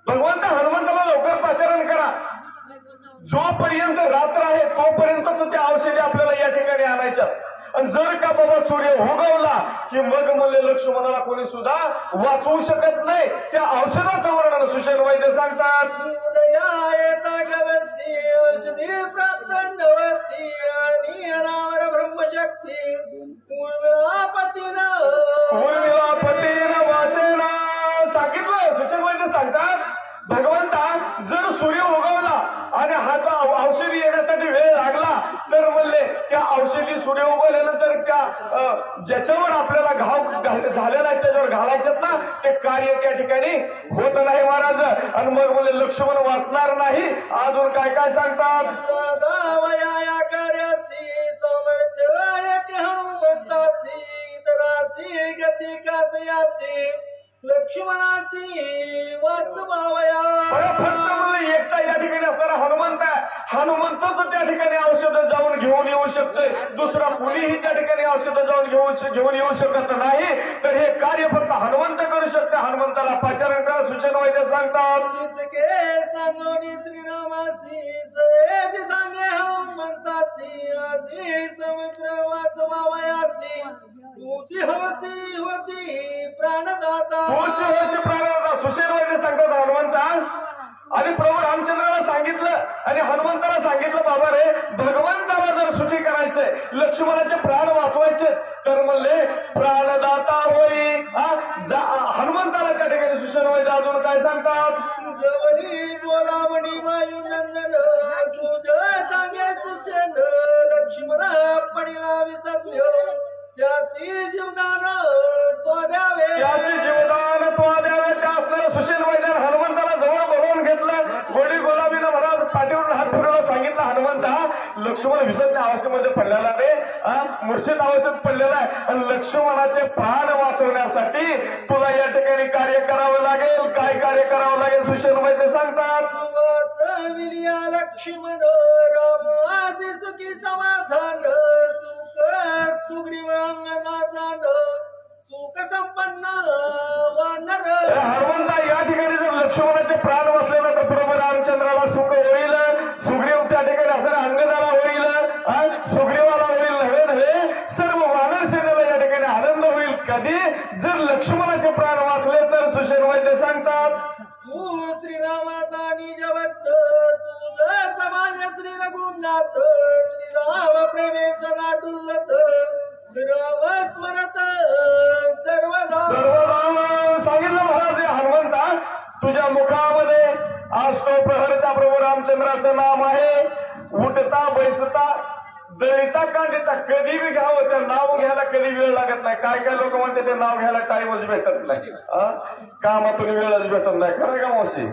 भगवंत हनुमंताला लवकर पाचारण करा. जोपर्यंत रात्र आहे तोपर्यंतच त्या औषधी आपल्याला या ठिकाणी आणायच्या आणि जर का बाबा सूर्य उगवला की मग म्हणले लक्ष्मणाला कोणी सुद्धा वाचवू शकत नाही. त्या औषधाचं वर्णन सुशेन वैद्य सांगतात. उदया येता गवस्ती औषधी प्राप्त नवती आणि अनावर ब्रह्मशक्ती उर्मिळापतीनं वाचेना सांगितलं. सुशेन वैद्य सांगतात भगवंता जर सूर्य उगवला आणि हा औषधी येण्यासाठी वेळ लागला तर म्हणले त्या औषधी सूर्य उगवल्यानंतर त्या ज्याच्यावर आपल्याला घाव झालेला आहे त्याच्यावर घालायच्यात ना ते कार्य त्या ठिकाणी होत नाही महाराज. आणि मग म्हणले लक्ष्मण वाचणार नाही. अजून काय काय सांगतात? सदा वया कार्यासी समर्थ एक हनुमंतासी तरासी गती कासयासी लक्ष्मणासी वाचवावया. फक्त म्हणलं एकटा या ठिकाणी असणारा हनुमंत आहे. हनुमंतच त्या ठिकाणी औषध जाऊन घेऊन येऊ शकतोय. दुसरा कुणीही त्या ठिकाणी औषध जाऊन घेऊन येऊ शकत नाही. तर हे कार्य फक्त हनुमंत करू शकते. हनुमंताला पाचारण करा सुशेन वैद्य सांगतात. इतके सांगोनी श्रीरामासी सयेची सांगे हनुमंतासी आजी समुद्र वाचवावयासी तुझी हसी होती प्राणदाता. प्राणदाता सुशेन वैद्य सांगतात हनुमंता आणि प्रभू रामचंद्राला सांगितलं आणि हनुमंताला सांगितलं बाबा रे भगवंताला जर सुखी करायचंय लक्ष्मणाचे प्राण वाचवायचे तर म्हणले प्राणदाता होई. हनुमंताला त्या ठिकाणी सुशेन वैद्य अजून काय सांगतात? जवळी बोलावणी वायू नंदन तुझ सांगे सुशेन लक्ष्मणा पडिला विसत्य त्यासी जीवदान तो द्यावे. त्यासी जीवदान तो द्यावे. त्या असणाऱ्या सुशेन वैद्याने हनुमंताला जवळ बोलवून घेतलं. गोडी गुलाबीनं महाराज पाठीवरून हात फिरवला. सांगितलं हनुमंता लक्ष्मण विसर्जन अवस्थेमध्ये पडलेला रे मूर्छित अवस्थेत पडलेला आहे आणि लक्ष्मणाचे प्राण वाचवण्यासाठी तुला या ठिकाणी कार्य करावं लागेल. काय कार्य करावं लागेल सुशेन वैद्य सांगतात? वाचविल्या लक्ष्मण रामासी सुखी समाधान सुग्रीव अंगना जाण सुख संपन्न वानर. हनुमंता या ठिकाणी जर लक्ष्मणाचे प्राण वाचले ना तर प्रभू रामचंद्राला सुख होईल. सुग्रीव त्या ठिकाणी असणाऱ्या अंगदाला होईल सुग्रीवाला होईल नव्हे सर्व वानर सेनेला या ठिकाणी आनंद होईल. कधी जर लक्ष्मणाचे प्राण वाचले तर सुशेन वैद्य सांगतात. तू श्रीरामाचा निज भक्त तुझ समाज श्री रघुनाथ श्रीराम प्रेमे सदा डुल्लत राम स्मरत सर्वदा. सांगितलं महाराज हनुमंता तुझ्या मुखामध्ये आष्टो प्रहरता प्रभू रामचंद्राचं नाम आहे. उठता बैसता दळिता कांडिता कधी बी घ्यावं त्या नाव घ्यायला कधी वेळ लागत नाही. काय काय लोक म्हणते ते नाव घ्यायला टाइमच भेटत नाही. कामातून वेळच भेटत नाही. खरं का मावशी?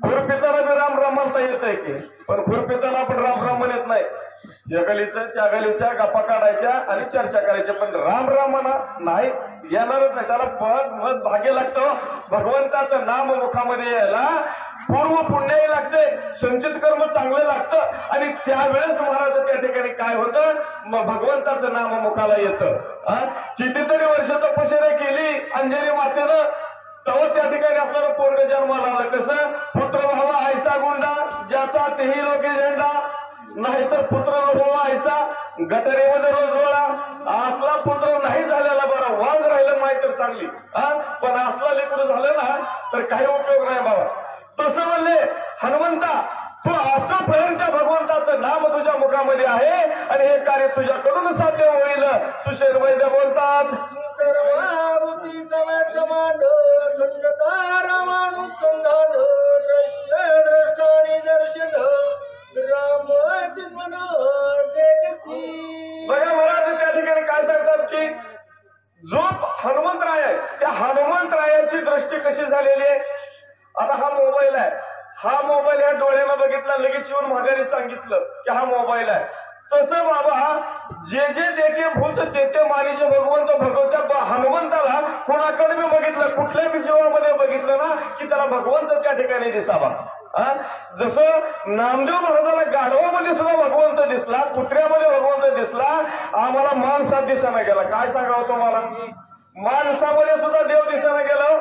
खुरपिताना बी राम राम म्हणता येतंय की पण खुरपिताना आपण राम राम म्हणत नाही. या गलीचं त्या गलीच्या गप्पा काढायच्या आणि चर्चा करायच्या पण राम राम म्हणा नाही येणारच नाही. त्याला पद मत भाग्य लागतं. भगवंताचं नाम मुखामध्ये यायला पूर्व पुण्याही लागते, संचित कर्म चांगलं लागतं आणि त्यावेळेस महाराज त्या ठिकाणी काय होतं, मग भगवंताचं नाम मुखाला येतं. कितीतरी वर्ष तपश्चर्या केली अंजनी मातेनं, तेव्हा त्या ठिकाणी असणारं पोरग जन्माला आलं. कसं, पुत्र भावा ऐसा गुंडा ज्याचा तेही लोके झेंडा, नाहीतर पुत्र भावा ऐसा गटरेमध्ये रोज डोळा. असला पुत्र नाही झालेला बरा, वाज राहिलं नाही तर चांगली, पण असला लेकरू झालं ना तर काही उपयोग नाही बाबा. तसं म्हणले हनुमंता, तू आजपर्यंत भगवंताचं नाम तुझ्या मुखामध्ये आहे आणि हे कार्य तुझ्याकडून साध्य होईल. सुशेर वैद्य बोलतात, सर्वाभूती समय समान खंडता रामानुसंधान दृश्य द्रष्टानी दर्शन रामाची मन देखसी. बघा महाराज त्या ठिकाणी काय सांगतात की जो हनुमंतराय आहे त्या हनुमंतरायाची दृष्टी कशी झालेली आहे. आता हा मोबाईल आहे, हा मोबाईल ह्या डोळ्यानं बघितला, लगेच येऊन माघारी सांगितलं की हा मोबाईल आहे. तसं बाबा जे जे देखे भूत तेथे मानिजे भगवंत भगवत्या हनुमंताला कोणाकडे मी बघितलं, कुठल्याही जीवामध्ये बघितलं ना की त्याला भगवंत त्या ठिकाणी दिसावा. जसं नामदेव महाराजाला गाढवामध्ये सुद्धा भगवंत दिसला, कुत्र्यामध्ये भगवंत दिसला, आम्हाला माणसात दिसायला गेला. काय सांगावं तुम्हाला, माणसामध्ये सुद्धा देव दिसायला गेला.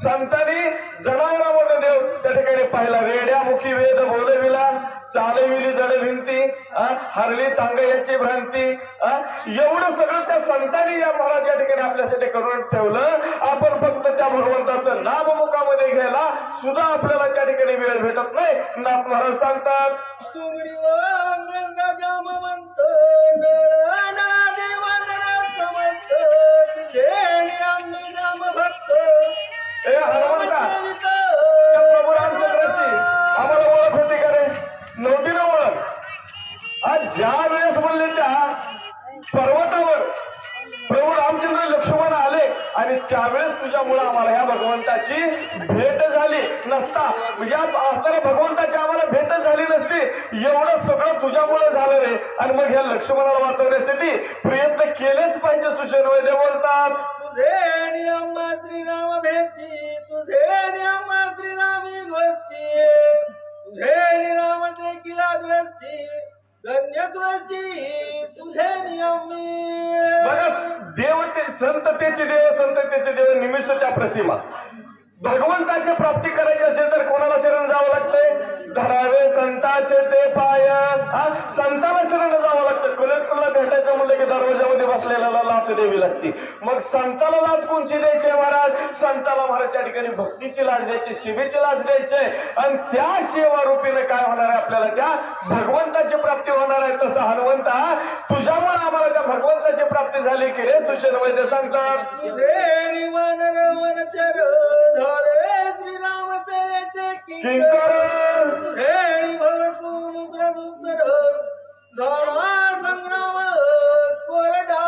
संतांनी जनावरांमध्ये देव त्या ठिकाणी पाहिला. रेड्यामुखी वेद बोलविला, चालविली जड भिंती, हरली चांगयाची भ्रांती. एवढं सगळं त्या संतांनी या महाराज या ठिकाणी आपल्यासाठी करून ठेवलं. आपण फक्त त्या भगवंताचं नाम मुखामध्ये घ्यायला सुद्धा आपल्याला त्या ठिकाणी वेळ भेटत नाही. नाथ महाराज सांगतात, सुग्रीवांगंगा जामवंत नळा देवांगना समंत तुझे आम्ही नाम भक्त. हे हनुमंता, प्रभू रामचंद्राची आम्हाला ओळख होती का रे? नव्हती ना ओळख. आज ज्या वेळेस म्हणले त्या पर्वतावर प्रभू रामचंद्र लक्ष्मण आले आणि त्यावेळेस तुझ्यामुळे आम्हाला ह्या भगवंताची भेट झाली नसता, म्हणजे असणाऱ्या भगवंताची आम्हाला भेट झाली नसती. एवढं सगळं तुझ्यामुळे झालं रे. आणि मग ह्या लक्ष्मणाला वाचवण्यासाठी प्रयत्न केलेच पाहिजे. सुशेन वैद्य बोलतात, तुझे नियम श्रीराम भेटी, तुझे नियम श्रीरामी गोष्टी, तुझे निराम देखील द्वेष्टी, धन्य सृष्टी तुझे नियमी. देव ते संततेचे देव, संततेचे देव निमिष त्या प्रतिमा. भगवंताची प्राप्ती करायची असेल तर कोणाला शरण जावं लागतंय? धरावे संताचे ते पाय. संताला शरण जावं लागतं. कलेक्टरला भेटायचं म्हणलं की दरवाजामध्ये बसलेल्याला लाच द्यावी लागते. मग संताला लाच कोणची द्यायची महाराज? संताला महाराज त्या ठिकाणी भक्तीची लाच द्यायची, सेवेची लाच द्यायची. आणि त्या सेवा रूपीने काय होणार आहे आपल्याला? त्या भगवंताची प्राप्ती होणार आहे. तसं हनुमंता तुझ्यामुळे आम्हाला त्या भगवंताची प्राप्ती झाली की रे. सुशेन वैद्य सांगतात, तुझे वानर वनचर झाले श्रीराम सेवेचे किंकर, तुझे भवसुमुद्र दुस्तर झाला संग्राम कोरडा.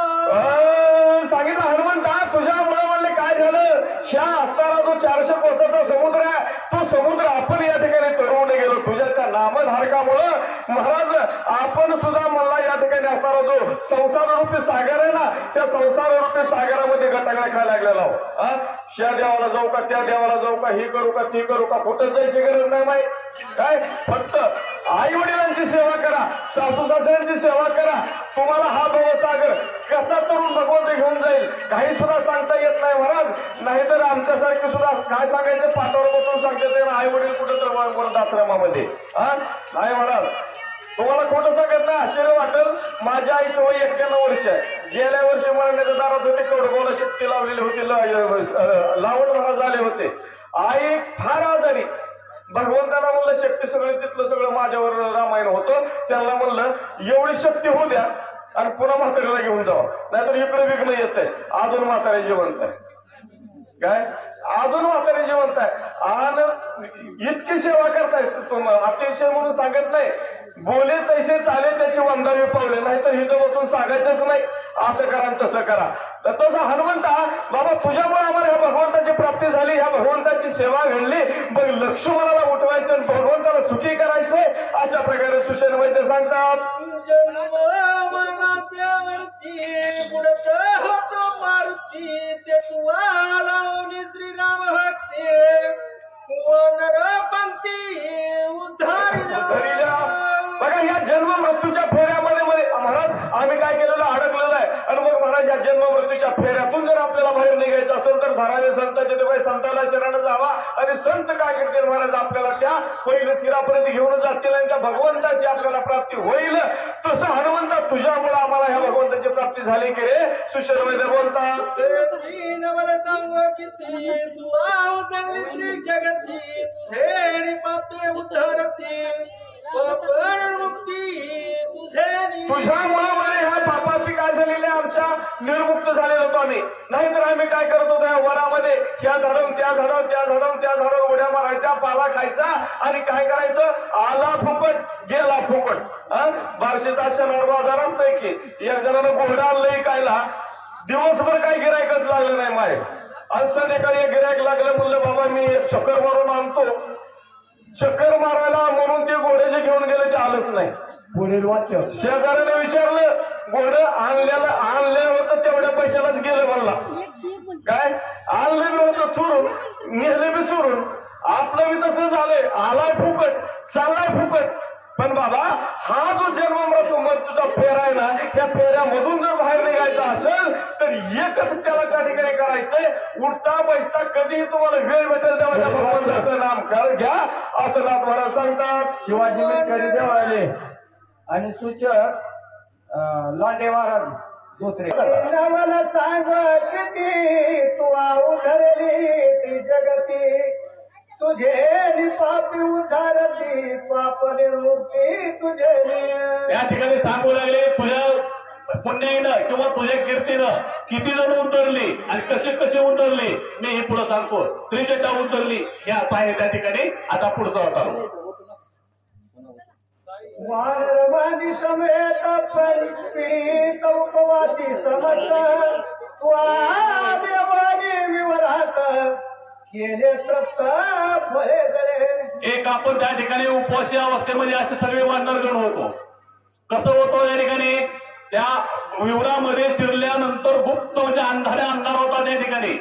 सांगितलं हनुमंता तुझ्यामुळे म्हणले काय झालं, ह्या असताना जो 400 कोसाचा समुद्र आहे तो समुद्र आपण या ठिकाणी तरवून गेलो. तुझ्या त्या नामधारकामुळं महाराज आपण सुद्धा मला या ठिकाणी असणारा जो संसार रूपी सागर आहे ना, त्या संसार रूपी सागरामध्ये गटागळा खायला लागलेला हो. त्या देवाला जाऊ का, त्या देवाला जाऊ का, हे करू का, ते करू का, कुठं जायची गरज नाही माहिती काय. फक्त आई वडिलांची सेवा करा, सासू सासऱ्यांची सेवा करा. तुम्हाला हा भवसागर कसा तरुण भगवंत घेऊन जाईल काही सुद्धा सांगता येत नाही महाराज. नाहीतर आमच्यासारखे सुद्धा काय सांगायचं, पाठावर बसून सांगते आई वडील कुठं तर वळवळत आश्रमामध्ये. नाही महाराज, तुम्हाला खोटं सांगत नाही, आश्चर्य वाटेल. माझ्या आईचं वय 91 वर्ष आहे. गेल्या वर्षी मरण्याच्या दारात होते, कडगोला शक्ती लावलेली होती, लावण महाराज आले होते. आई फार आजारी. भगवंताला म्हणलं शक्ती सगळी, तिथलं सगळं माझ्यावर रामायण होतं. त्यांना म्हणलं एवढी शक्ती होऊ द्या आणि पुन्हा म्हातारीला घेऊन जावा, नाहीतर इकडे विघ्न येत आहे. अजून म्हातारी जिवंत आहे काय, अजून म्हातारी जिवंत आहे. आणि इतकी सेवा करताय अतिशय म्हणून सांगत नाही. बोले तैसे चाले त्याची वंदावी पावले, नाहीतर इथं बसून सांगायचंच नाही असं करा तसं करा. तर तसं हनुमंता बाबा तुझ्यामुळे आम्हाला ह्या भगवंताची प्राप्ती झाली, ह्या भगवंताची सेवा घडली. मग लक्ष्मणाला उठवायचं आणि भगवंताला सुखी करायचंय. अशा प्रकारे सुशेन वैद्य सांगतात, जन्म मरणाच्या वरती बुडत होतो मारुती, ते तुला लावून श्रीराम भक्ती नरपंथी उद्धारिला. बघा या जन्म मृत्यूच्या फेऱ्यामध्ये महाराज आम्ही काय केलेलं अडकलेलं आहे. आणि मग महाराज या जन्म मृत्यूच्या फेऱ्यातून जर आपल्याला बाहेर निघायचं असेल तर धारावे संतांचे ते संताला शरण जावा. आणि संत काय करतील महाराज आपल्याला त्या पहिल्या तीरापर्यंत घेऊन जातील आणि त्या भगवंताची आपल्याला प्राप्ती होईल. तसं हनुमंता तुझ्यामुळे आम्हाला ह्या भगवंताची प्राप्ती झाली की रे सुशर्वेद बोलतात. मला सांगो किती तू उतरली त्रिजगती तुझे पापे उद्धारती पापण मुक्ती तुझ्यामुळे ह्या पापाची काय झालेली आमच्या निर्मुक्त झालेलो होतो आम्ही. नाहीतर आम्ही काय करत होतो या वनामध्ये ह्या झाडावर त्या झाडावर त्या झाडावर त्या झाडावर उड्या मारायच्या पाला खायचा आणि काय करायचं आला फुकट गेला फुकट. बारशेचा शनिवार बाजार असतोय की एक जणांना घोडा आणलंय कायला दिवसभर काही गिरायकच लागलं नाही माय. आज संध्याकाळी एक गिरायक लागलं म्हणलं बाबा मी एक चक्कर मारून आणतो. चक्कर मारायला म्हणून ते घोड्याचे घेऊन गेले ते आलंच नाही. पुढील वाक्य शेजाऱ्याने विचारलं घोडं आणलं होतं तेवढ्या पैशालाच गेलं म्हणला. काय आणलं बी होतं चोरून नेलं बी चोरून. आपलं बी तसं झालंय आलाय फुकट चाललाय फुकट. पण बाबा हा जो जन्म मृत्यूचा फेरा आहे ना त्या फेऱ्यामधून जर बाहेर निघायचं असेल तर एकच त्याला त्या ठिकाणी करायचंय. उठता बसता कधीही तुम्हाला वेळ भेटेल तेव्हा त्या भगवंताचं नाम घ्या असं नाथ महाराज सांगतात. शिवाजी मेटकरी देवाले आणि सूचक लांडे महाराज धोत्रे. मला सांग किती तू उधरली ती जगती तुझे पापी उद्धारती पाप निर्मुक्ती तुझे. या ठिकाणी सांगू लागले तुझ्या पुण्याईनं किंवा तुझ्या कीर्तीनं किती जण उतरली आणि कसे कसे उतरले मी हे पुढे सांगतो. त्रिजटा उतरली हे आता आहे त्या ठिकाणी. आता पुढचा होता वानरवादी समेत पण पीडित उपवासी समस्त देवाने विवरात केले तृप्त फळे जळे. एक आपण त्या ठिकाणी उपवासी अवस्थेमध्ये असे सगळे वानरगण होतो. कसं होतं या ठिकाणी त्या विवरामध्ये शिरल्यानंतर गुप्त म्हणजे अंधाऱ्या अंधार होता त्या ठिकाणी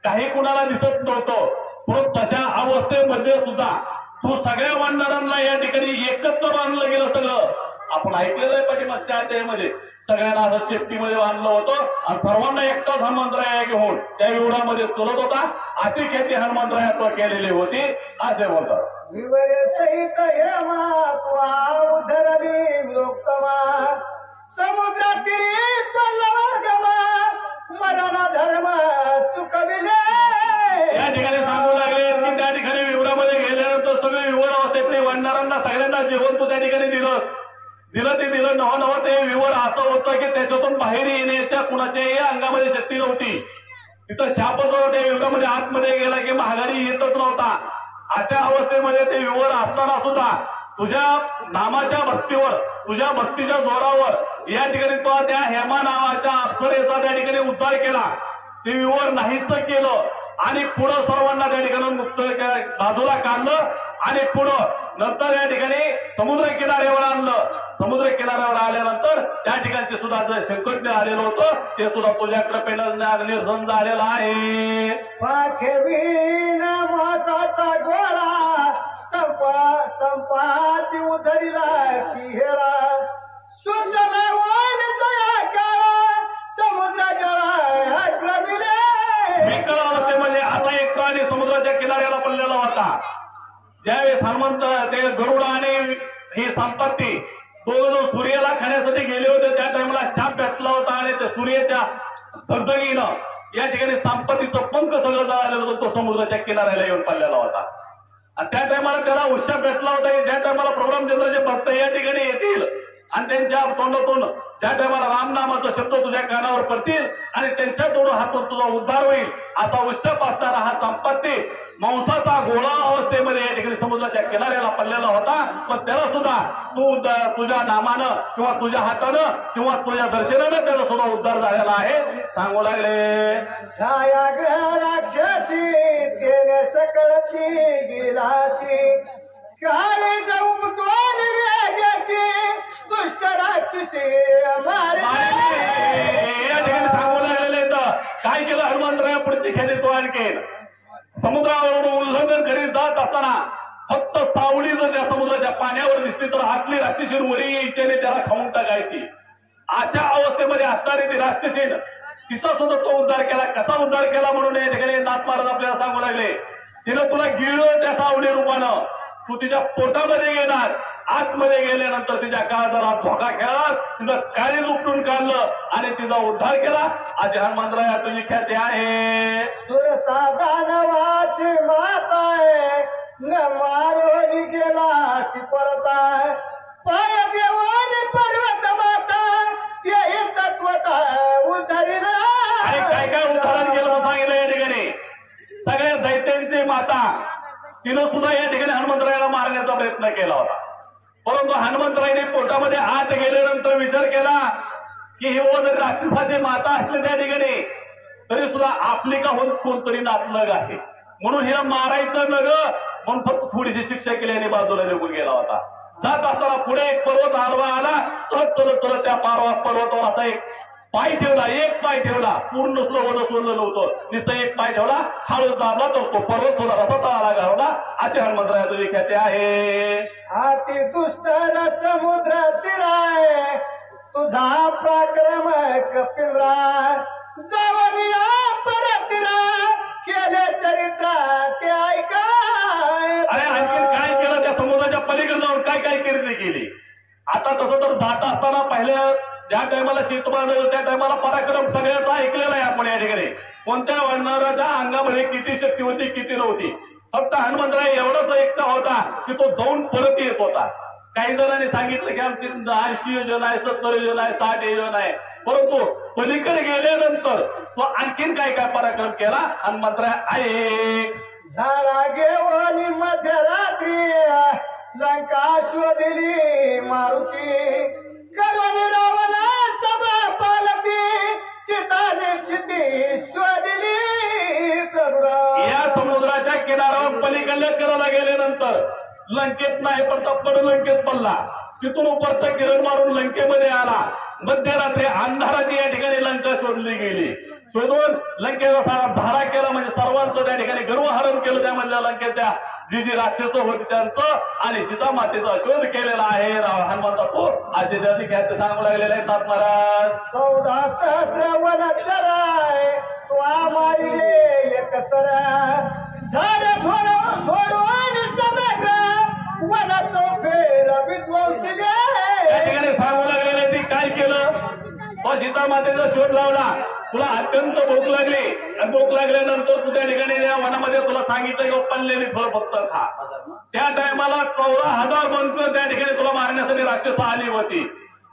काही कुणाला दिसत नव्हतं. पण तशा अवस्थेमध्ये सुद्धा तू सगळ्या वानरांना या ठिकाणी एकत्र बांधलं गेलं सगळं. आपण ऐकलेलं आहे पाठीमागच्या अध्यायामध्ये सगळ्यांना असं शेफ्टीमध्ये बांधलं होतं आणि सर्वांना एकटाच हनुमंतराया घेऊन त्या विवरामध्ये चलत होता. अशी ख्याती हनुमंतरायात केलेली होती असे बोलतात. विवरे सहित हेमा उधरली वृक्तमा समुद्रातीरी पल्लवागमा मरण धर्म चुकविले. या ठिकाणी सांगू लागले की त्या ठिकाणी विवरामध्ये गेल्यानंतर सगळे विवर अवस्थेतले वानरांना सगळ्यांना जेवण तू त्या ठिकाणी दिलं ते दिलं नवं ते विवर असं होतं की त्याच्यातून बाहेर येण्याच्या कुणाच्याही अंगामध्ये शक्ती नव्हती. तिथं शापच होता. त्या विवरामध्ये आतमध्ये गेला की महागारी येतच नव्हता. अशा अवस्थेमध्ये ते विवर असताना सुद्धा तुझ्या नामाच्या भक्तीवर तुझ्या भक्तीच्या जोरावर या ठिकाणी तो त्या हेमा नावाच्या अप्सरेचा त्या ठिकाणी उद्धार केला. ते विवर नाहीस केलं आणि पुढं सर्वांना त्या ठिकाणी मुक्त बाजूला काढलं आणि पुढं नंतर या ठिकाणी समुद्र किनाऱ्यावर आणलं. समुद्र किनाऱ्यावर आल्यानंतर त्या ठिकाणचे सुद्धा जे संकट आलेलं होतं ते सुद्धा तुझ्या कृपेनं निर्संध झालेलं आहे. पाठवीन मासाचा गोळा संपाती उधरीला की हेळा सुंदर वन दया काळा समुद्र जळा क्रमिले. विकल अवस्थेमध्ये असा एक प्राणी समुद्राच्या किनाऱ्याला पडलेला होता. ज्यावेळेस हनुमंत ते गरुड आणि ही संपत्ती दोघं सूर्याला खाण्यासाठी गेले होते त्या टाइमला शाप भेटला होता आणि त्या सूर्याच्या धगधगीनं या ठिकाणी संपत्तीचं पंख सगळं जळालेलं होतं. तो समुद्राच्या किनाऱ्याला येऊन पडलेला होता आणि त्या टायमाला त्याला उत्साह भेटला होता की ज्या टायमाला प्रभुरामचंद्राचे भक्त या ठिकाणी येतील आणि त्यांच्या तोंडातून ज्या टायमाला रामनामाचा शब्द तुझ्या कानावर पडतील आणि त्यांच्या तोंड हातून तुझा उद्धार होईल असा उत्सव असणारा हा संपत्ती मांसाचा गोळा अवस्थेमध्ये या ठिकाणी समुद्राच्या किनाऱ्याला पडलेला होता. पण त्याला सुद्धा तू तुझ्या नामानं किंवा तुझ्या हातानं किंवा तुझ्या दर्शनानं त्याला सुद्धा उद्धार झालेला आहे. सांगू लागले छायाग्रह राक्षसी तेने सकळची गिलासी काळे जाऊ कुटोन वेगशी दुष्ट राक्षसी या ठिकाणी सांगू लागलेले काय केलं हनुमंतराया पुढची ख्याती तो आणखी समुद्रावरून उल्लंघन करीत जात असताना आतली राक्षसीन वरी यायची आणि त्याला खाऊन टाकायची. अशा अवस्थेमध्ये असणारी ती राक्षसीन तिचा सुद्धा तो उद्धार केला. कसा उद्धार केला म्हणून या ठिकाणी नाथ महाराज आपल्याला सांगू लागले. तिनं तुला गिळलं त्या सावली रूपानं, तू तिच्या पोटामध्ये गेलास, आतमध्ये गेल्यानंतर तिच्या काळजाला धोका खेळलास, तिचं काळीज उपटून काढलं आणि तिचा उद्धार केला. अशी हनुमंतराया तुझी ख्याती आहे. सुरसादानवाची माताय न मारोनी गेला परताय, पाय देवाने पर्वत माता तेही तत्वता उद्धरिला. आणि काय काय उदाहरण केलं सांगितलं या ठिकाणी. सगळ्या दैत्यांची माता तिनं सुद्धा या ठिकाणी हनुमंतरायाला मारण्याचा प्रयत्न केला होता. परंतु हनुमंतरायाने पोटामध्ये आत गेल्यानंतर विचार केला की हे जर राक्षसाची माता असले त्या ठिकाणी तरी सुद्धा आपली का होत कोणतरी नातलग आहे, म्हणून हिला मारायचं नग म्हणून फक्त थोडीशी शिक्षा केली आणि बाजूला निघून गेला होता. जात असताना पुढे एक पर्वत आडवा आला. सहज चलत चलत त्या पर्वतावर असा एक पाय ठेवला, एक पाय ठेवला. पूर्ण स्लोवन सोडलं नव्हतं, नुसतं एक पाय ठेवला, हळूच दाबला तर तो पर्वत थोडा रसा तळाला घालवला. असे हनुमंतराया तुझी ख्याती आहे. अति दुष्टर समुद्र तिराय तुझा पराक्रम कपिंद्रा, जावनिया परतिरा केले चरित्र ते ऐकाय. अरे आणखी काय केलं त्या समुद्राच्या पलीकडे जाऊन काय काय कीर्ती केली. आता तसं तर जात असताना पहिलं ज्या टायमाला शीतबाण त्या टायमाला पराक्रम सगळ्याचा ऐकलेला आहे आपण या ठिकाणी. कोणत्या वानराच्या अंगामध्ये किती शक्ती होती किती नव्हती. फक्त हनुमंतराय एवढाच एकटा होता की तो जाऊन परत येत होता. काही जणांनी सांगितलं की आमची 80 योजना आहे, 70 योजना आहे, 60 योजना आहे. परंतु पलीकडे गेल्यानंतर तो आणखीन काय काय पराक्रम केला हनुमंतराय आहे. झाडा घेऊन मध्यरात्री लंका शोधली मारुती, करून रावणा सभा पालती सीताने चिती शोधली प्रभुरा. या समुद्राच्या किनाऱ्यावर पलीकडल्या किनाऱ्याला गेल्यानंतर लंकेत नाही पडता पड लंकेत पडला. तिथून उपरचा किरण मारून लंकेमध्ये आला. मध्यरात्री अंधाराची या ठिकाणी लंका शोधली गेली. शोधून लंकेचा सारा धारा केला, म्हणजे सर्वांचं त्या ठिकाणी गर्वहरण केलं. त्यामधल्या लंकेच्या जी राक्षस होती त्यांचं आणि सीता मातेचा शोध केलेला आहे हनुमंतासो. असे त्याची ख्याती सांगू लागलेले आहेत नाथ महाराज. 14 सहस्र वनचराय तो मारिले एक सरा, झाड छोडून समग्र वनाचो फेर विध्वंसले. त्या ठिकाणी सांगू लागलेले ती काय केलं. तो सीता मातेचा शोध लावला. तुला अत्यंत भूक लागली आणि भूक लागल्यानंतर तू त्या ठिकाणी या वनामध्ये तुला सांगितलं की पडलेली फळ फक्त खा. त्या टायमाला 14,000 बनकर त्या ठिकाणी तुला मारण्यासाठी राक्षस आली होती.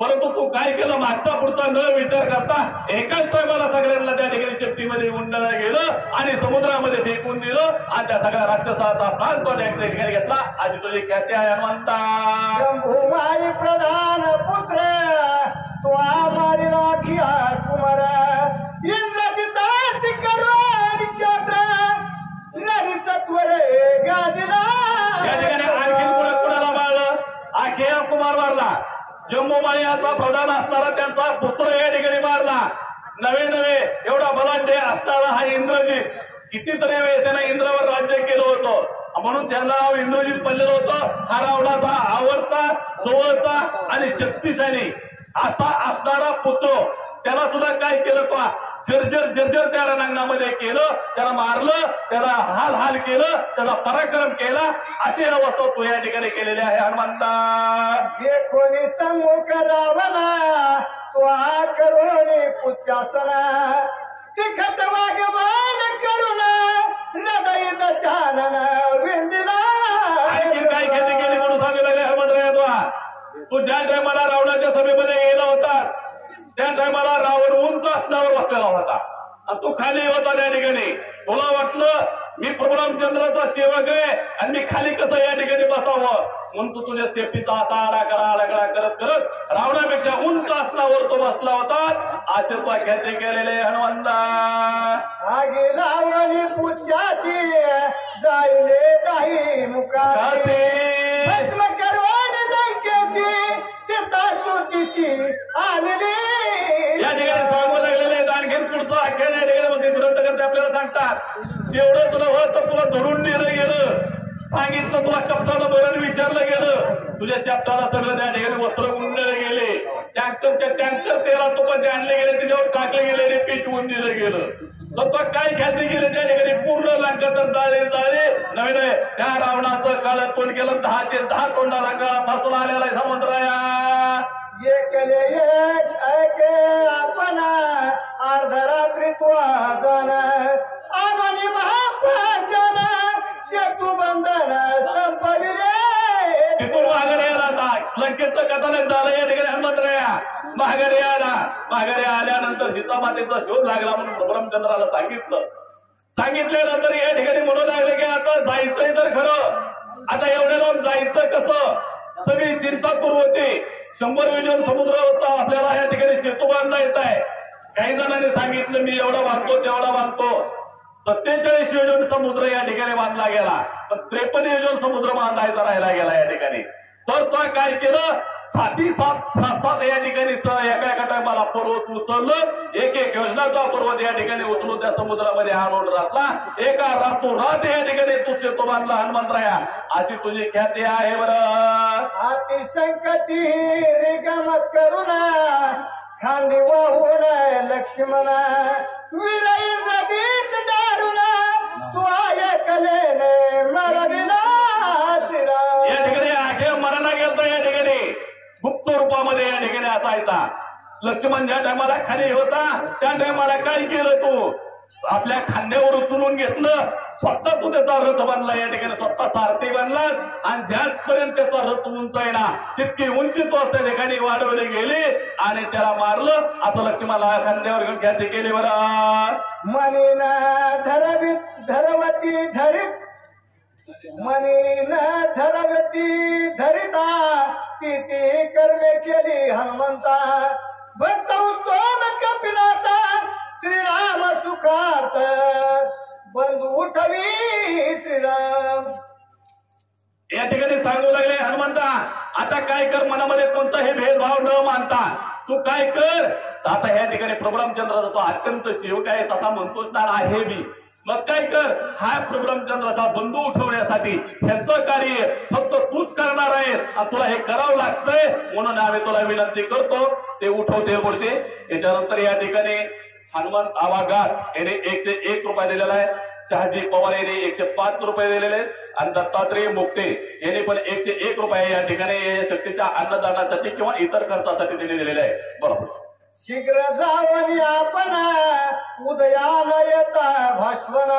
परंतु तू काय केलं, मागचा पुढचा न विचार करता एकाच टायमाला सगळ्यांना त्या ठिकाणी शेपटीमध्ये गुंडाळलं गेलं आणि समुद्रामध्ये फेकून दिलं आणि त्या सगळ्या राक्षसाचा प्राण तो त्या ठिकाणी घेतला. अशी तुझी ख्याती आहे हनुमंता. शंभूमाई प्रधान पुत्र तो मारिला खिया कुमार, इंद्राची दास करून क्षेत्र नदी सत्वरे गाजला. त्या ठिकाणी आणखी कुणाला मारलं, आखेया कुमार मारला. जम्मूमायाचा प्रधान असणारा त्यांचा पुत्र या ठिकाणी मारला. नवे एवढा बलाढ्य असणारा हा इंद्रजित, कितीतरी वेळ त्यानं इंद्रावर राज्य केलं होतं म्हणून त्यांना इंद्रजित पडलेलं होतं. हा रावणाचा आवडता, जवळचा आणि शक्तिशाली असा असणारा पुत्र. त्याला सुद्धा काय केलं पहा, जर्जर त्या रणांगणामध्ये केलं, त्याला मारलं, त्याला हाल केलं, त्याला पराक्रम केला. अशी अवस्था तू या ठिकाणी केलेली आहे हनुमंता. जे कोणी सम्मुख रावणा तो करोनी पुच्छासना, तिखट वागवान करुणा हृदय दशानन विंदिला. आणखी काय खेती केली म्हणून सांगू लागले हनुमंतराया. तू ज्या टायमाला रावणाच्या सभेमध्ये गेला होता त्या टायमाला रावण उंच असण्यावर बसलेला होता आणि तू खाली होता त्या ठिकाणी. तुला वाटलं मी प्रभू रामचंद्राचा सेवक आहे आणि मी खाली कसं या ठिकाणी बसावं म्हणून तू तुझ्या सेफ्टीचा असा आडाकडा करत रावणापेक्षा उंच असण्यावर तो बसला होता. असे तो ख्याती केलेले हनुमंता. आगी लावणी पुच्छाशी जाईले दाही मुखासी, भस्म करून लंकेशी सीता शुद्धीशी आणली. या ठिकाणी सांगू लागलेले आहेत. आणखीन पुढचं आख्यान या ठिकाणी ग्रंथकर्ते आपल्याला सांगतात. तेवढं तुला होत तर तुला धरून नेलं गेलं. सांगितलं तुला कपटानं बरं विचारलं गेलं, तुझ्या चपटाला सगळं त्या ठिकाणी वस्त्र गुंडले गेले, टँकर तेला तुपाचे आणले गेले, त्याच्यावर टाकले गेले आणि पेटवून दिलं गेलं. तर तो काय ख्याती गेले त्या ठिकाणी पूर्ण लंका तर जाळे नवीन त्या रावणाचं काळ तोंड केलं, 10 तोंडाला काळा फासून आलेला आहे समुद्राया. एकले एक आपणा अर्धरात्री तो आजन आणि महापाशन शेतू बंधन संपविले. तिथून माघारी आला, लंकेचं कथानक झालं या ठिकाणी हनुमंतराया माघारी आल्यानंतर सीतामातेचा शोध लागला म्हणून प्रभुरामचंद्राला सांगितल्यानंतर या ठिकाणी म्हणू लागले की आता जायचंय तर खरं, आता एवढ्या लांब जायचं कसं, सगळी चिंता सुरू होती. 100 योजन समुद्र होता, आपल्याला या ठिकाणी सेतू बांधायचा आहे. काही जणांनी सांगितलं मी एवढा बांधतो तेवढा बांधतो. 47 योजन समुद्र या ठिकाणी बांधला गेला, पण 53 योजन समुद्र बांधायचा राहिला गेला या ठिकाणी. तर तो काय केलं, 7 या ठिकाणी एका टायमाला पर्वत उचललं, एक योजनाचा पर्वत या ठिकाणी उचलून त्या समुद्रामध्ये आणून राहतला. एका रातोरात या ठिकाणी तू सेतू बांधला हनुमंतराया, अशी तुझी ख्याती आहे. बरं अति संकटी रिगम करुणा खांदी वाहून लक्ष्मणा विरई नदीत दारुणा तू ऐकलेने मरविला श्रीराम. या ठिकाणी आखे मरणा गेलता, या ठिकाणी गुप्त रूपामध्ये या ठिकाणी असायचा. लक्ष्मण ज्या टायमाला खाली होता त्या टायमाला काय केलं, तू आपल्या खांद्यावर उचलून घेतलं, स्वतः तू त्याचा रथ बांधला या ठिकाणी, स्वतः सारथी बांधलास आणि ज्याचपर्यंत त्याचा रथ उंचायला तितकी उंची तो त्या ठिकाणी वाढवले गेले आणि त्याला मारलं. असं लक्ष्मणाला खांद्यावर घेऊन ख्याती केली. बरं मनीना धरवती धरित मनीना धरवती धरिता ती कर्मे केली हनुमंता भक्त उत्तम कपिनाथा श्रीराम सुखार्थ बंधू उठवी श्रीराम. या ठिकाणी सांगू लागले हनुमंता, आता काय कर, मनामध्ये कोणताही भेदभाव न मानता तू काय कर. आता या ठिकाणी प्रभुरामचंद्राचा तो अत्यंत सेवक आहे असा म्हणतोच ना आहे मी. मग काय कर, हा प्रभुरामचंद्राचा बंधू उठवण्यासाठी ह्याचं कार्य फक्त तूच करणार आहे आणि तुला हे करावं लागतंय, म्हणून आम्ही तुला विनंती करतो ते उठवते बोलते. याच्यानंतर या ठिकाणी हनुमंत आवागार याने 101 रुपये दिलेला आहे, शहाजी पवार यांनी 105 रुपये दिलेले आहेत आणि दत्तात्रय मुक्ते यांनी पण 101 रुपये या ठिकाणी शक्तीच्या अन्नदानासाठी किंवा इतर खर्चासाठी त्यांनी दिलेले आहे. बरोबर शीघ्र जावनी आपण उदयान येता भास्वन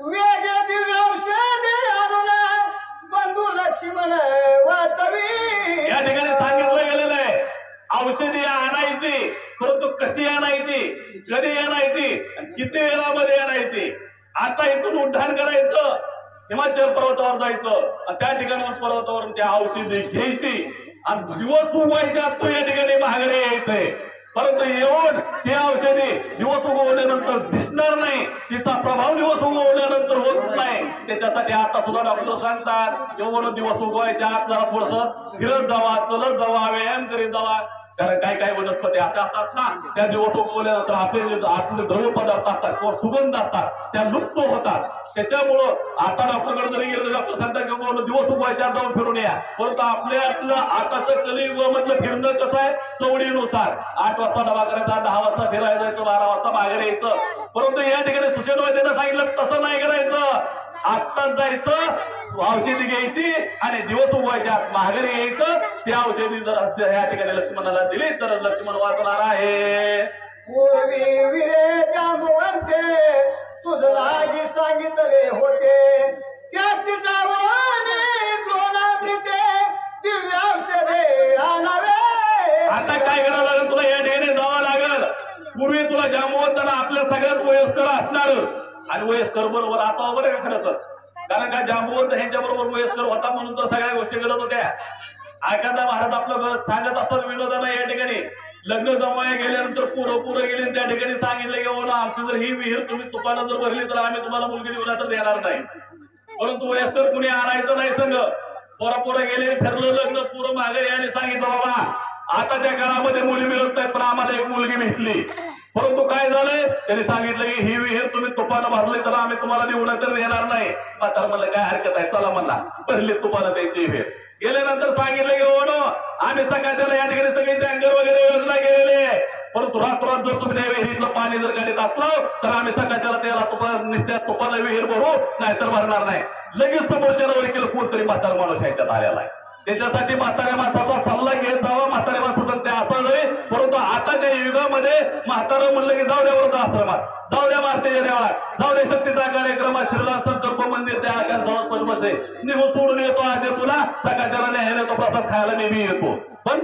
वेग दिव्यौषधे आणून बंधू लक्ष्मण वाचवी. या ठिकाणी सांगितलं गेलेलं आहे औषधी आणायची, परंतु कशी आणायची, कधी आणायची, किती वेळामध्ये आणायची. आता इथून उड्डाण करायचं, हिमाचल पर्वतावर जायचं आणि त्या ठिकाणी पर्वतावरून त्या औषधी घ्यायची आणि दिवस उगवायच्या तो या ठिकाणी माघारी यायचंय. परंतु येऊन ती औषधी दिवस उगवल्यानंतर दिसणार नाही, तिचा प्रभाव दिवस उगवल्यानंतर होत नाही. त्याच्यासाठी आता सुद्धा डॉक्टर सांगतात एवढं दिवस उगवायच्या आत जरा थोडस फिरत जावा, चलत जावा, व्यायाम करीत जावा. कारण काही काही वनस्पती अशा असतात ना, त्या दिवस उगवल्यानंतर आपले आतले द्रव्य पदार्थ असतात किंवा सुगंध असतात त्या लुप्त होतात. त्याच्यामुळं आता डॉक्टरकडे जरी गेलं तर डॉक्टर सांगतात की दिवस उगवायच्या जाऊन फिरून या. परंतु आपल्यातलं आताचं कलियुगामधलं फिरणं कसं आहे, सवडीनुसार 8 वाजता डबा करायचा, 10 वाजता फिरायला जायचं, 12 वाजता मागे यायचं. परंतु या ठिकाणी सुशेन वैद्यानं सांगितलं तसं नाही करायचं. आत्ताच जायचं, औषधी घ्यायची आणि दिवस उगवायच्या माघारी यायचं. ती औषधी जर या ठिकाणी लक्ष्मणाला दिली तर लक्ष्मण वाचणार आहे. पूर्वी विरे जांबवंते तुझ लागी सांगितले होते त्याशी जावने द्रोणाद्रिते दिव्य औषधे आणावे. आता काय करावं लागेल, तुला या ठिकाणी जावं लागेल. पूर्वी तुला जांबवंताना आपल्या सगळ्यात वयस्कर असणार आणि वयस्कर बरोबर असावं बरं का खरंच. कारण का जांबवंत ह्यांच्या बरोबर वयस्कर होता म्हणून तर सगळ्या गोष्टी करत होत्या. एखादा महाराज आपलं सांगत असतात विनोदानं या ठिकाणी लग्न जमाया गेल्यानंतर पुरं गेले त्या ठिकाणी सांगितलं की बोला आमची जर ही विहीर तुम्ही तुपाला जर भरली तर आम्ही तुम्हाला मुलगी देऊ तर देणार नाही. परंतु वयस्कर कुणी आणायचं नाही संघ. पोरं गेले, ठरलं लग्न, पुरं माघारी आणि सांगितलं बाबा आताच्या काळामध्ये मुली मिळत नाहीत, पण आम्हाला एक मुलगी भेटली. परंतु काय झालंय, त्यांनी सांगितलं की ही विहीर तुम्ही तुपानं भरली तर आम्ही तुम्हाला निवडून तर देणार नाही. म्हातारा म्हणलं काय हरकत आहे, चला म्हणला भरली तुपानं त्यांची विहीर. गेल्यानंतर सांगितलं की ओढो आम्ही सकाळच्या या ठिकाणी सगळी टँकर वगैरे योजना केलेली आहे, परंतु रातोरात जर तुम्ही त्या विहिरीतलं पाणी जर काढत असलं तर आम्ही सकाळच्या त्याला निस्त्या तुपानं विहीर भरू, नाहीतर भरणार नाही. लगेच समोरच्या वकील कोणतरी म्हातारा माणूस ह्याच्यात आलेला आहे. त्याच्यासाठी म्हाताऱ्या माणसाचा सल्ला घेत जावा, म्हाताऱ्या माणसाचं ते असं नाही. परंतु आताच्या युगामध्ये म्हातारं म्हणलं की जाऊ द्या वृद्धाश्रमात, जाऊ द्या मातेच्या देवळात, जाऊ द्या शक्तीचा कार्यक्रमात, श्रीराम संकल्प मंदिर त्या जवळ बसे निघून सोडून येतो आज तुला सकाळच्या न्यायला तो प्रसाद खायला मी बी येतो, पण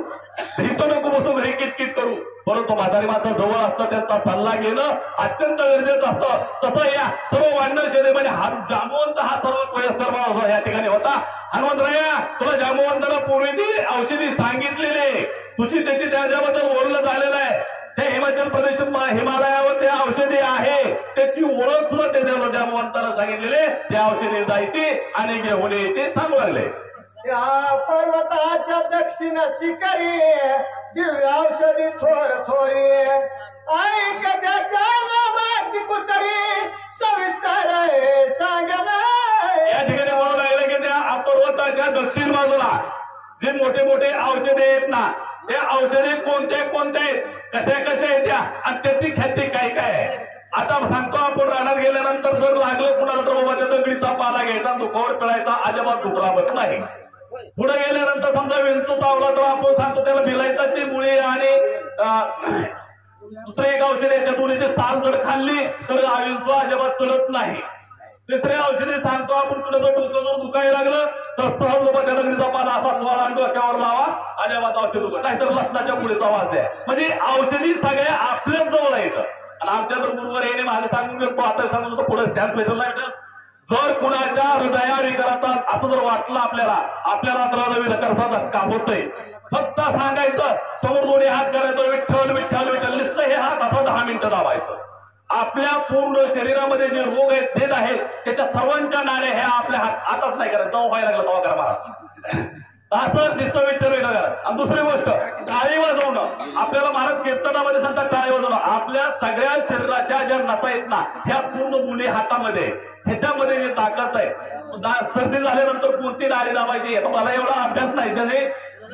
इथं नको बसू घरी किटकिट करू. परंतु म्हातारी माणसं जवळ असतं त्यांचा सल्ला घेणं अत्यंत गरजेचं असतं. तसं या सर्व वाढणार शेतीमध्ये जांबवंत हा सर्व वयस्कर माणूस या ठिकाणी होता. हनुमंतराया तुला जांबवंताला पूर्वी ती औषधी सांगितलेली, तुझी त्याची त्याच्याबद्दल बोलणं झालेलं आहे. हे हिमाचल प्रदेश हिमालयावर त्या औषधी आहे, त्याची ओळख सुद्धा त्याच्यावर जांबवंताला सांगितलेले. त्या औषधी जायची आणि घेऊन यायची सांगू लागले. त्या पर्वताच्या दक्षिण शिखरी दिव्य औषधी थोर थोरी ऐक त्याच्या नामाची कुसरी सविस्तर सांगना. या ठिकाणी म्हणू लागले की त्या पर्वताच्या दक्षिण बाजूला जे मोठे मोठे औषधे आहेत ना, त्या औषधी कोणते कोणते कशा कशा आहेत त्या आणि त्याची ख्याती काय काय आहे. आता सांगतो आपण रानात गेल्यानंतर जर लागलं कुणाला तर बाबा त्या दगडीचा पाला घ्यायचा, दुखावर पिळायचा, अजिबात दुखरावत नाही. पुढे गेल्यानंतर समजा विंचू चावला तर आपण सांगतो त्याला भिलायचाची मुळी आणि दुसरे एक औषध आहे त्या दोन्हीची साल जर खाल्ली तर विंचू अजिबात चढत नाही. तिसरे औषधी सांगतो आपण तुला जर डोकं जर दुखायला लागलं तर सहज बाबा त्या दगडीचा पाला असा चोळा डोक्यावर लावा, अजिबात औषध दुखत नाहीतर लसणाच्या पुढेचा वास द्या. म्हणजे औषधी सगळ्या आपल्याच जवळ येतं. आणि आमच्या तर गुरुवर येणे मागे सांगून गेलो, आता सांगून होतो पुढे चान्स भेटला भेटल. जर कुणाच्या हृदयाविकाराचा असं जर वाटलं आपल्याला तर हृदयविकाराचा धक्का होतोय, फक्त सांगायचं समोर दोन्ही हात करायचं विठ्ठल विठ्ठल विठ्ठल नुसतं हे हात असं 10 मिनिटं दाबायचं. आपल्या पूर्ण शरीरामध्ये जे रोग आहेत जे आहेत त्याच्या सर्वांच्या नाड्या ह्या आपल्या हातच नाही करत, तो व्हायला लागला तो करा महाराज असं दिसतं विठ्ठल विठ्ठल. आणि दुसरी गोष्ट टाळी वाजवणं. आपल्याला महाराज कीर्तनामध्ये सांगतात टाळी वाजवणं. आपल्या सगळ्या शरीराच्या ज्या नसा आहेत ना ह्या पूर्ण मुली हातामध्ये ह्याच्यामध्ये जी ताकद आहे. सर्दी झाल्यानंतर कोणती नाडी दाबायची मला एवढा अभ्यास नाही, ज्याने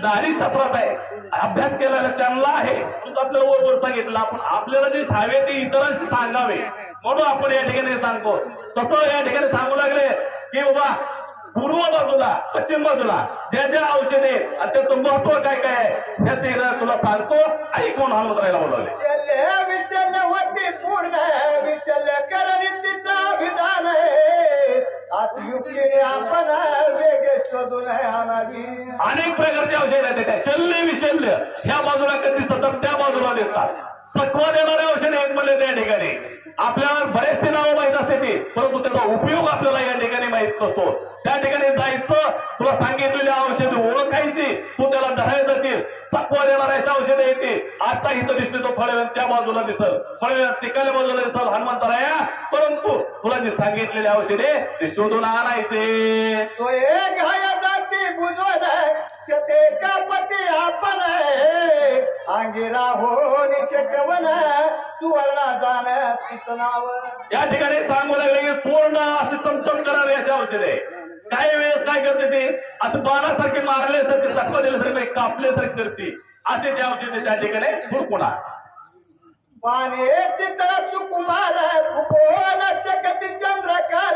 नाडी शास्त्रात आहे अभ्यास केलेला त्यांना आहे, आपल्याला वरवर सांगितलं. आपण आपल्याला जे ठावे ते इतरांशी सांगावे म्हणून आपण या ठिकाणी सांगतो. तसं या ठिकाणी सांगू लागले की बाबा पूर्व बाजूला पश्चिम बाजूला ज्या ज्या औषधे आणि त्याचं महत्व काय काय आहे त्या ते तुला सांगतो. ऐकून हनुमंतरायला बोलवले. विशल्य होती पूर्ण विशल्य करण्याचा विधान युक्तीने आपण वेग शोधून आणावी. अनेक प्रकारचे औषध आहेत त्या शल्य विशल्य ह्या बाजूला कधी सतत त्या बाजूला दिसतात. सत्व देणारे औषध आहेत म्हणले त्या ठिकाणी. आपल्याला बरेचसे नावं माहित असते ती, परंतु त्याचा उपयोग आपल्याला या ठिकाणी माहित नसतो. त्या ठिकाणी जायचं, तुला सांगितलेली औषध ओळखायची, तू त्याला धरायची. सत्व देणारे अशा औषधे येते. आता इथं दिसते तो फळवेल त्या बाजूला दिसल, फळवेल तिकाल्या बाजूला दिसल हनुमंतराया. परंतु तुला जी सांगितलेली औषधे ते शोधून आणायचे. सोय घाया जाती बुजवण ते कापती आपण अंगिरा हो निशकवन सुवर्ण जाणं नाव. या ठिकाणी सांगू लागले की सुवर्ण असे चमचम करणारे असे औषधे. काही वेळेस काय करते ते असं बाणासारखे मारल्यासारखे सत्व दिल्यासारखे कापल्यासारखे करते असे ते औषधे त्या ठिकाणी फुरकुणा. पाने शीतळ सुकुमार कुपोन शकती चंद्रकार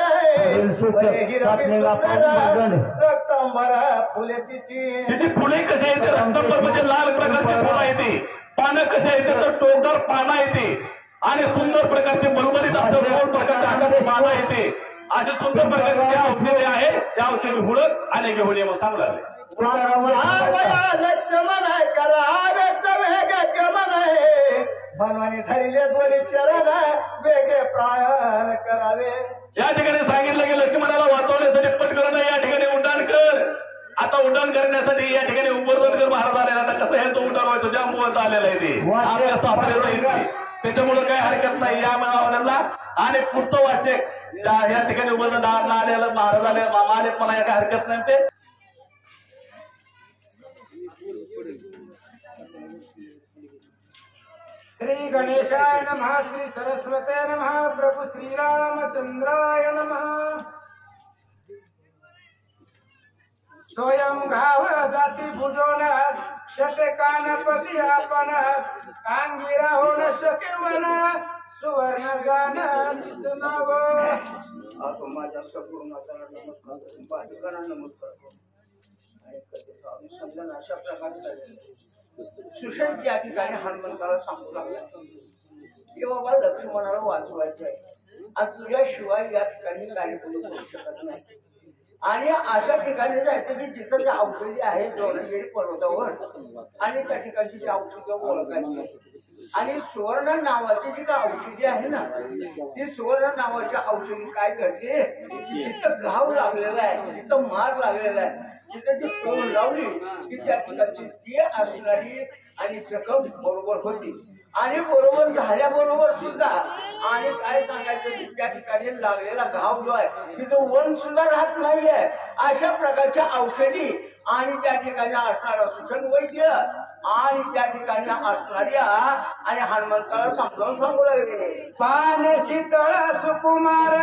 रक्तंबर फुले तिची फुले कशी येते रक्तंबर म्हणजे लाल प्रकारची फुलं येते. पानं कशी यायचे तर टोकदार पानं येते आणि सुंदर प्रकारचे मलमलीत असं दोन प्रकारच्या आकाराची पानं येते. असे सुंदर प्रकारचे जे औषधे आहे त्या औषधी हुडक आणि घेऊन ये मग सांगू लागले. लक्ष्मण करावे सवेग गमन भगवानी धरिले दोन्ही चरण वेगे प्राण करावे. या ठिकाणी सांगितलं की लक्ष्मणाला वाचवण्यासाठी पटकन या ठिकाणी उड्डाण कर. आता उड्डाण करण्यासाठी या ठिकाणी उंबरदोडकर महाराज आलेला. आता कसं ह्याचं उड्डाण व्हायचं ज्या मुहूर्त आलेलं आहे ते आपल्या आपल्याला त्याच्यामुळे काही हरकत नाही या म्हणाला. आणि पुढचं वाचक या ठिकाणी उभं आलेलं महाराज आले मामा आलेत म्हणा काय हरकत नाही. ते श्री गणेशाय नमः, श्री सरस्वते नमः, प्रभु श्रीरामचंद्राय नमः। स्वयं घाव जाती भुजोन क्षते कानपती आपण अंगिरा होण शके मन सुवर्ण गान दिसनाव। आता माझ्या सद्गुरुनाथाला नमस्कार करून पादुकांना नमस्कार करून समजून अशा प्रकारे सुषेण त्या ठिकाणी हनुमंताला सांगू लागला की बाबा लक्ष्मणाला वाचवायचं आहे, आज तुझ्याशिवाय या ठिकाणी काही कोणी करू शकत नाही। आणि अशा ठिकाणी जायचं की जिथं जे औषधी आहे द्रोणगिरी पर्वतावर आणि त्या ठिकाणची जी औषधं ओळखायची आणि सुवर्ण नावाची जी काय औषधी आहे ना ती सुवर्ण नावाची औषधी काय करते, जिथं घाव लागलेला आहे, जिथं मार लागलेला आहे, तिथं जी टोळ लावली की त्या ठिकाणची ती असणारी आणि जखम बरोबर होती। आणि बरोबर झाल्याबरोबर सुद्धा आणि काय सांगायचं की त्या ठिकाणी लागलेला घाव जो आहे तिथं वन सुद्धा राहत नाहीये। अशा प्रकारच्या औषधी आणि त्या ठिकाणी असणारा सुषण वैद्य आणि त्या ठिकाणी असणाऱ्या आणि हनुमंताला समजावून सांगू लागले। पाने शीतळ सुकुमार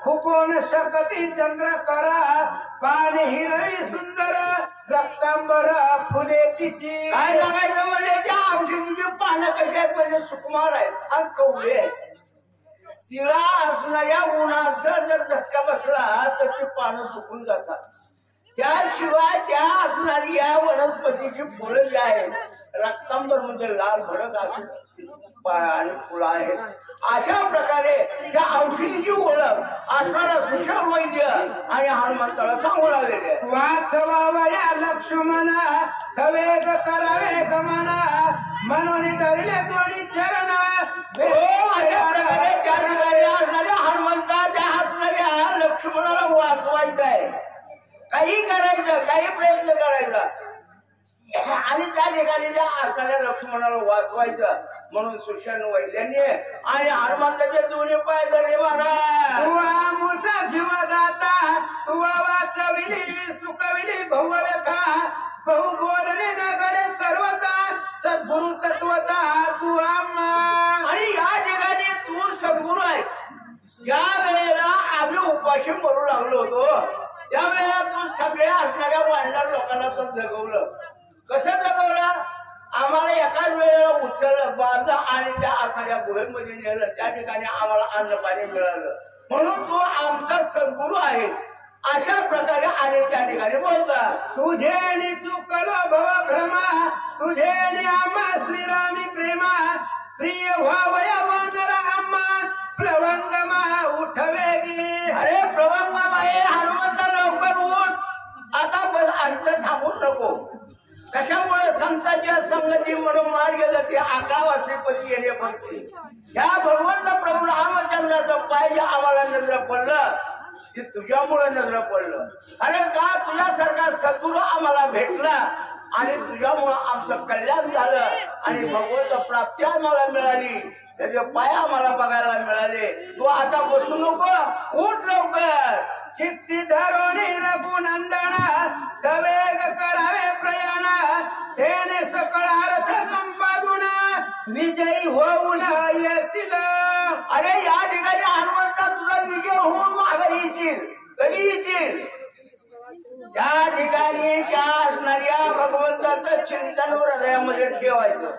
खुपोन शकती चंद्र करा, पाने हिरवी सुंदर रक्तांबर फुले तिची। काय सांगायचं म्हणजे त्या औषधीची पानं कशी आहेत म्हणजे सुकुमार आहेत आणि कवळे आहेत। तिला असणाऱ्या उन्हाचा जर धक्का बसला तर ती पानं सुकून जातात। त्याशिवाय त्या असणारी या वनस्पतीची फुलं जी आहेत रक्तांबर म्हणजे लाल भडक अशी आणि फुलं आहेत। अशा प्रकारे त्या औषधीची ओळख असणारा सुषण वैद्य आणि हनुमंताला सांगू लागलेले। वाचवावया लक्ष्मणा सवेग करावे गमना, म्हणून धरले दोन्ही चरण। अशा प्रकारे त्या ठिकाणी असणाऱ्या हनुमंता त्या असणाऱ्या लक्ष्मणाला वाचवायचं आहे, काही करायचं, काही प्रयत्न करायचा आणि त्या ठिकाणी त्या असणाऱ्या लक्ष्मणाला वाचवायचं म्हणून सुषण वैद्यांनी आणि हनुमंताचे दोन्ही पाय धरले। महाराज तू आमुचा जीवदाता, तू वाचविली चुकविली भवव्यथा, बहु बोलणे नगडे सर्वता, सद्गुरु तत्वता तू आम्हा। आणि या ठिकाणी तू सद्गुरु आहे। ज्या वेळेला आम्ही उपाशी मरू लागलो होतो त्यावेळेला तू सगळ्या असणाऱ्या वाढणार लोकांना पण जगवलं। कसं जगवलं, आम्हाला एकाच वेळेला उचललं बांधलं आणि त्या असणाऱ्या गुहेमध्ये नेलं, त्या ठिकाणी आम्हाला अन्न पाणी मिळालं, म्हणून तू आमचा सद्गुरु आहेस अशा प्रकारे आणि त्या ठिकाणी बोलतात। तुझे चुकलो भव भ्रमा, तुझे आम्हा श्रीरामी प्रेमा, प्रिय व्हावया वानरा आम्हा प्लवंगमा उठवेगी। अरे प्लवंगमा हे हनुमंता लवकर उठ, आता बस अंत थांबून नको। कशामुळे संतांच्या संगती म्हणून मार गेलं ते 11 श्रीपती येणे पडते। या भगवंत प्रभू रामचंद्राचं पाहिजे आम्हाला नजर पडलं ते तुझ्यामुळे नजर पडलं। कारण का तुझ्यासारखा सद्गुरू आम्हाला भेटला आणि तुझ्यामुळं आमचं कल्याण झालं आणि भगवंत प्राप्ती आम्हाला मिळाली, त्याचे पाय आम्हाला बघायला मिळाले। तू आता बसू नको, उठ लवकर। चित्ती धरोणी रघुनंदन, सवेग करावे प्रयाण, तेने सकळ अर्थ संपादून विजयी होऊन येशील। अरे या ठिकाणी हनुमंता तुझा विजय होऊन माघारी येशील, कधी येशील? त्या ठिकाणी त्या असणाऱ्या भगवंताचं चिंतन हृदयामध्ये ठेवायचं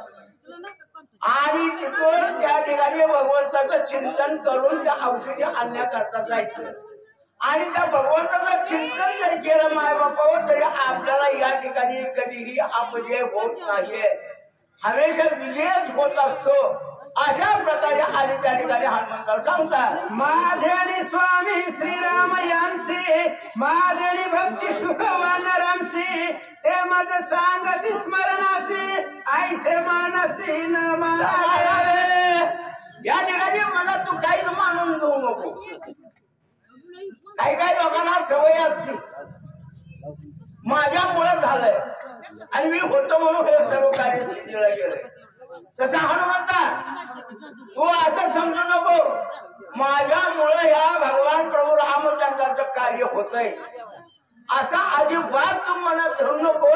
आणि तिथून त्या ठिकाणी भगवंताचं चिंतन करून त्या औषधी आणण्याकरता जायचं आणि त्या भगवंताचं चिंतन जर केलं माय बापावर तरी आपल्याला या ठिकाणी कधीही अपजय होत नाहीये, हमेशा विजयच होत असतो। अशा प्रकारे आणि त्या ठिकाणी हनुमंताला सांगतात। माझे स्वामी श्रीराम यांसी, माझे भक्ती सुखवान रामसी, ते मज सांगती स्मरणासी, ऐसे मानसी न मानावे। या ठिकाणी मला तू काहीच मानून घेऊ नको। काही काही लोकांना सवय असते माझ्यामुळे झालंय आणि मी होतो म्हणून हे सर्व कार्य सिद्धीला गेलंय। तसा हनुमंता तू असं समजू नको माझ्यामुळे या भगवान प्रभू रामचंद्राचं कार्य होतंय, असा अजिबात तू मनात धरू नको।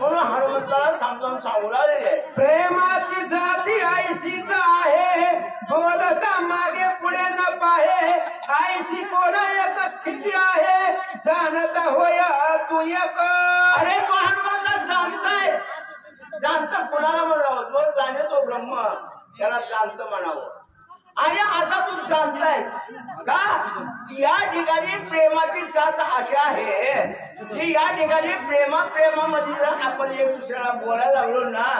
म्हणून हनुमंत हनुमंताला समजावून सांगू लागले. प्रेमाची जाती आईसीच आहे, बोलता मागे पुढे न पाहे, आईसी कोण एक स्थिती आहे, जाणता होया तू एक. अरे तो हनुमंता जाणताय, जाणत कुणाला म्हणावं? जो जाणे तो ब्रह्म, त्याला जाणत म्हणावं. आणि असा तू जाणताय का? या ठिकाणी प्रेमाची जात अशी आहे की या ठिकाणी प्रेमामध्ये जर आपण एक दुसऱ्याला बोलायला लागलो ना,